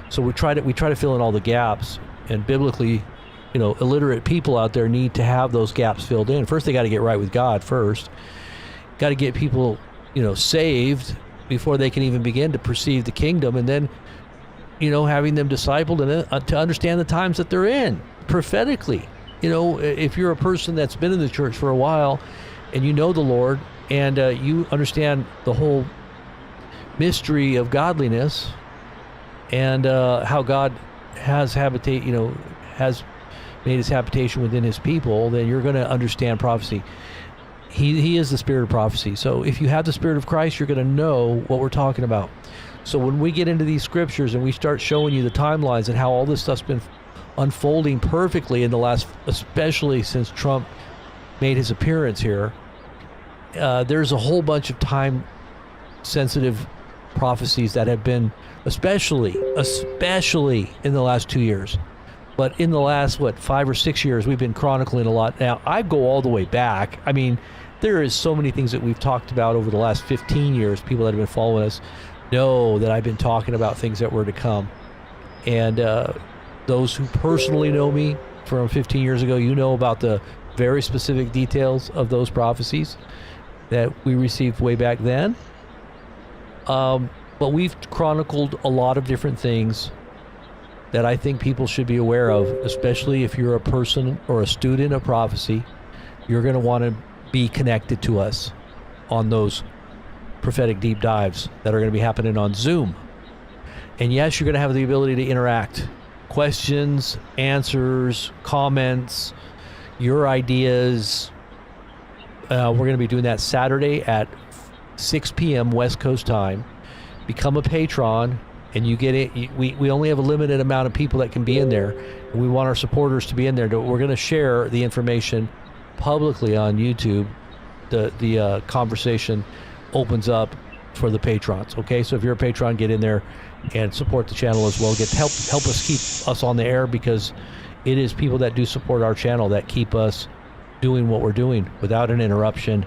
So we try to fill in all the gaps, and biblically, illiterate people out there need to have those gaps filled in. First, they got to get right with God first. Got to get people, saved before they can even begin to perceive the kingdom, and then, having them discipled and to understand the times that they're in prophetically. If you're a person that's been in the church for a while and you know the Lord and you understand the whole mystery of godliness and how God has has made his habitation within his people, then you're going to understand prophecy. He is the spirit of prophecy. So if you have the spirit of Christ, you're going to know what we're talking about. So when we get into these scriptures and we start showing you the timelines and how all this stuff's been unfolding perfectly in the last, especially since Trump made his appearance here, there's a whole bunch of time-sensitive prophecies that have been, especially in the last 2 years. But in the last, 5 or 6 years, we've been chronicling a lot. Now, I go all the way back. I mean, there is so many things that we've talked about over the last 15 years. People that have been following us know that I've been talking about things that were to come. And those who personally know me from 15 years ago, you know about the very specific details of those prophecies that we received way back then. But we've chronicled a lot of different things that I think people should be aware of, especially if you're a person or a student of prophecy. You're going to want to be connected to us on those prophetic deep dives that are going to be happening on Zoom. And yes, you're going to have the ability to interact. Questions, answers, comments, your ideas. We're going to be doing that Saturday at 6 p.m. West Coast time. Become a patron, and you get it. We only have a limited amount of people that can be in there, and we want our supporters to be in there. We're going to share the information publicly on YouTube. The conversation opens up for the patrons. Okay, so if you're a patron, get in there and support the channel as well. Help us keep us on the air, because it is people that do support our channel that keep us doing what we're doing without an interruption,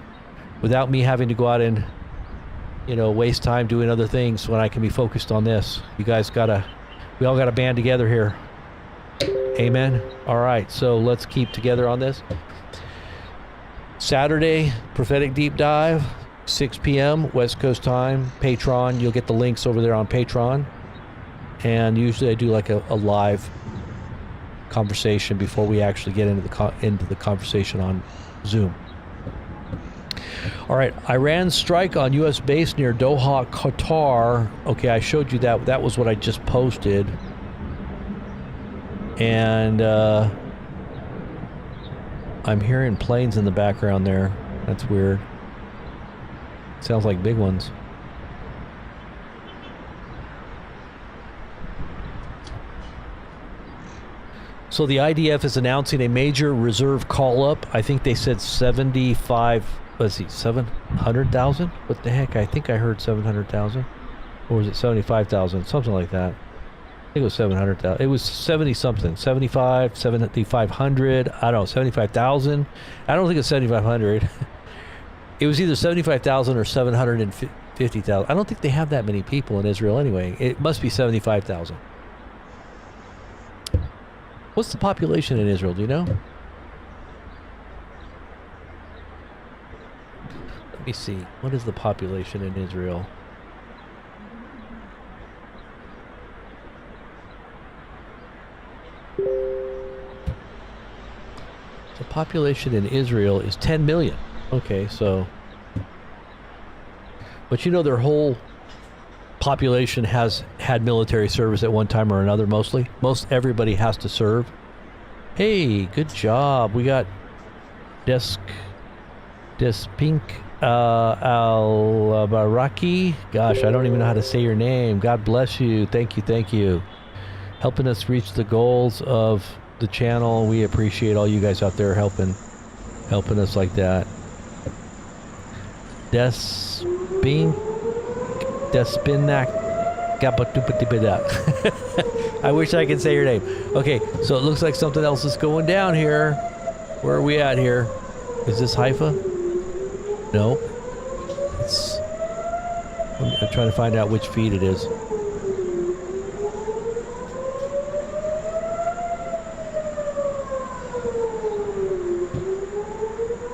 without me having to go out and waste time doing other things when I can be focused on this. We all gotta band together here. Amen. All right, so let's keep together on this. Saturday, prophetic deep dive, 6 p.m. West Coast time. Patreon, you'll get the links over there on Patreon. And usually I do like a live conversation before we actually get into the conversation on Zoom. All right, Iran strike on U.S. base near Doha, Qatar. Okay, I showed you that. That was what I just posted. And I'm hearing planes in the background there. That's weird. Sounds like big ones. So the IDF is announcing a major reserve call-up. I think they said 700,000? What the heck? I think I heard 700,000. Or was it 75,000? Something like that. I think it was 700,000. It was 70-something. 7,500. I don't know, 75,000. I don't think it's 7,500. It was either 75,000 or 750,000. I don't think they have that many people in Israel anyway. It must be 75,000. What's the population in Israel? Do you know? Let me see. What is the population in Israel? The population in Israel is 10 million. Okay, so... But you know their whole population has had military service at one time or another, mostly. Most everybody has to serve. Hey, good job. We got Despink Al-Baraki. Gosh, I don't even know how to say your name. God bless you. Thank you, thank you. Helping us reach the goals of the channel. We appreciate all you guys out there helping us like that. Despinak. I wish I could say your name. Okay, so it looks like something else is going down here. Where are we at here? Is this Haifa? No. I'm trying to find out which feed it is.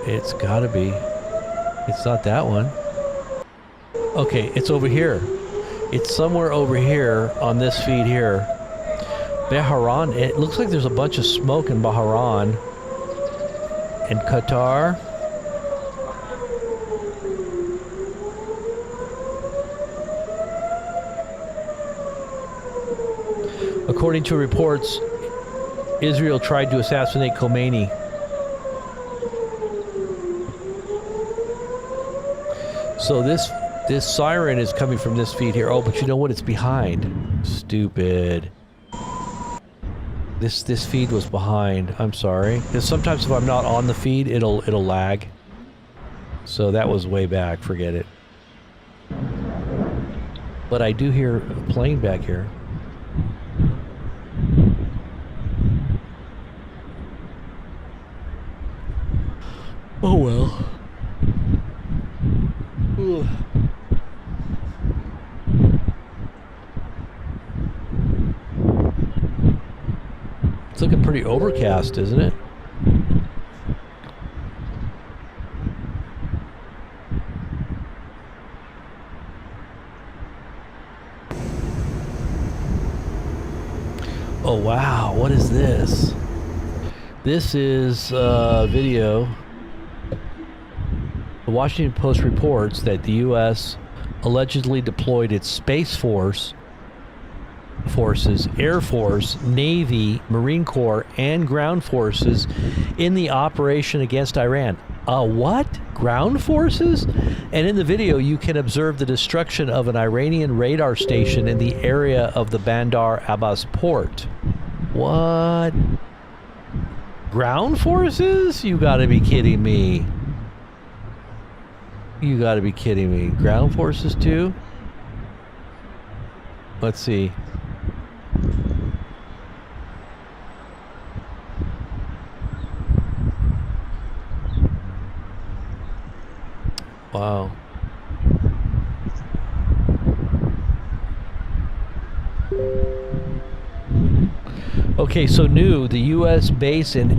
It's gotta be. It's not that one. Okay, it's over here. It's somewhere over here on this feed here. Bahrain. It looks like there's a bunch of smoke in Bahrain and Qatar. According to reports, Israel tried to assassinate Khomeini. So this siren is coming from this feed here. Oh, but you know what? It's behind. Stupid. This feed was behind. I'm sorry. Because sometimes if I'm not on the feed, it'll lag. So that was way back. Forget it. But I do hear a plane back here. Oh well. Ugh. It's looking pretty overcast, isn't it? Oh wow, what is this? This is video. The Washington Post reports that the U.S. allegedly deployed its Space Forces, Air Force, Navy, Marine Corps, and ground forces in the operation against Iran. What? Ground forces? And in the video, you can observe the destruction of an Iranian radar station in the area of the Bandar Abbas port. What? Ground forces? You gotta be kidding me. You gotta be kidding me. Ground forces too? Let's see. Wow. Okay, so new, the U.S. base in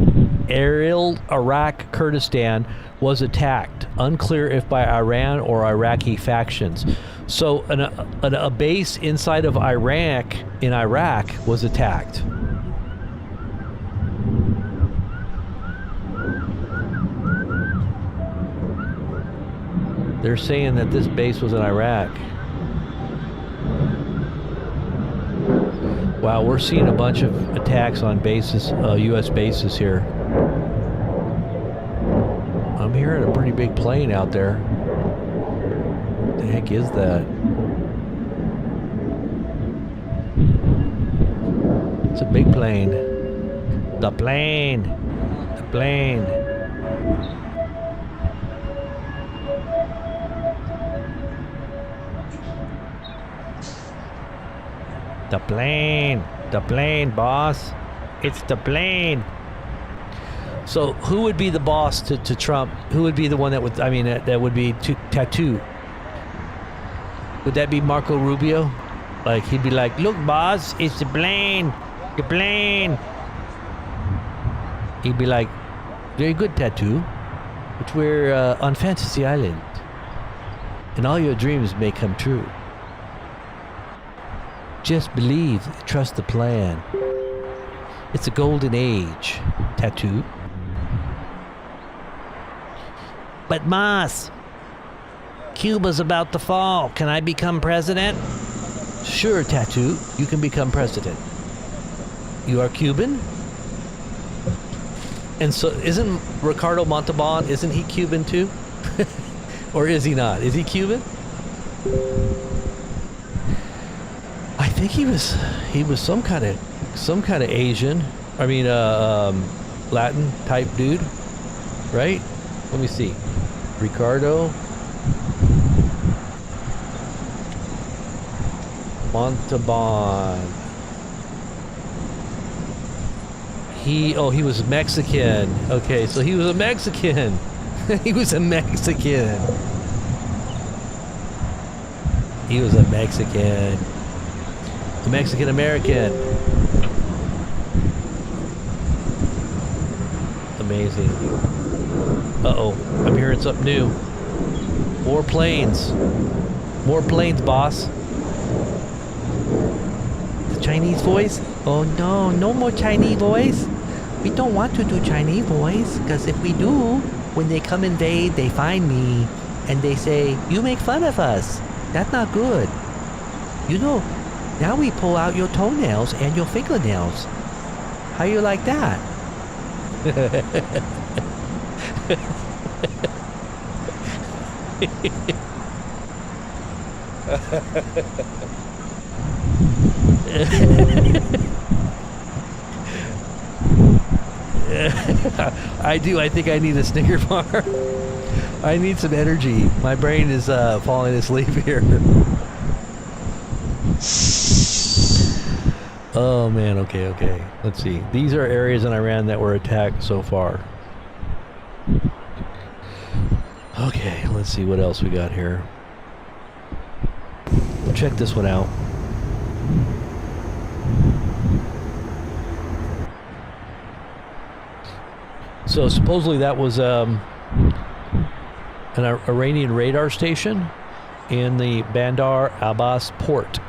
Erbil, Iraq, Kurdistan was attacked. Unclear if by Iran or Iraqi factions. So a base inside of Iraq, in Iraq, was attacked. They're saying that this base was in Iraq. Wow, we're seeing a bunch of attacks on bases, U.S. bases here. I'm hearing a pretty big plane out there. What the heck is that? It's a big plane. The plane. The plane. The plane. The plane, boss. It's the plane. So who would be the boss to Trump? Who would be the one that would, I mean, that would be tattoo? Would that be Marco Rubio? Like, he'd be like, look, boss, it's the plane. The plane. He'd be like, very good, tattoo. But we're on Fantasy Island. And all your dreams may come true. Just believe, trust the plan. It's a golden age, tattoo. But Moss, Cuba's about to fall. Can I become president? Sure, tattoo. You can become president. You are Cuban? And so isn't Ricardo Montalban, isn't he Cuban too? Or is he not? Is he Cuban? I think he was some kind of Asian. I mean Latin type dude. Right? Let me see. Ricardo Montalban. He was Mexican. Okay, so he was a Mexican. He was a Mexican. He was a Mexican. A Mexican American. Amazing. Uh-oh, I'm hearing something new. More planes. More planes, boss. The Chinese voice? Oh no, no more Chinese voice. We don't want to do Chinese voice, because if we do, when they come invade, they find me, and they say, you make fun of us. That's not good. You know, now we pull out your toenails and your fingernails. How you like that? I do. I think I need a Snicker bar. I need some energy. My brain is falling asleep here. Oh man, okay. Let's see. These are areas in Iran that were attacked so far. Okay, let's see what else we got here. Check this one out. So supposedly that was an Iranian radar station in the Bandar Abbas port.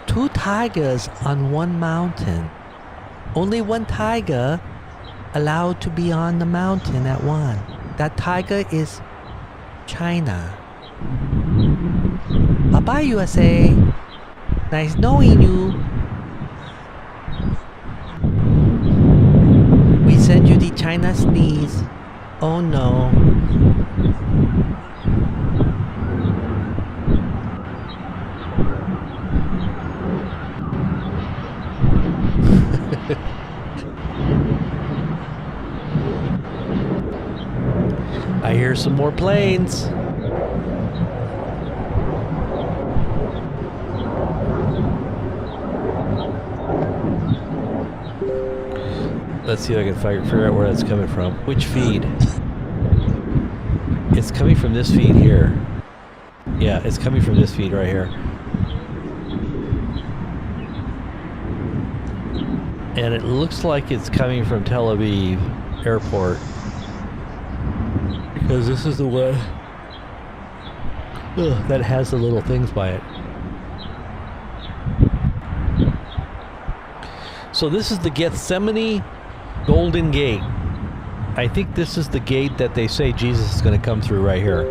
Two tigers on one mountain. Only one tiger allowed to be on the mountain at one. That tiger is China. Bye-bye, USA. Nice knowing you. We send you the China sneeze. Oh no. I hear some more planes. Let's see if I can figure out where that's coming from. Which feed? It's coming from this feed here. Yeah, it's coming from this feed right here. And it looks like it's coming from Tel Aviv airport. Because this is the one that has the little things by it. So this is the Gethsemane Golden Gate. I think this is the gate that they say Jesus is going to come through right here.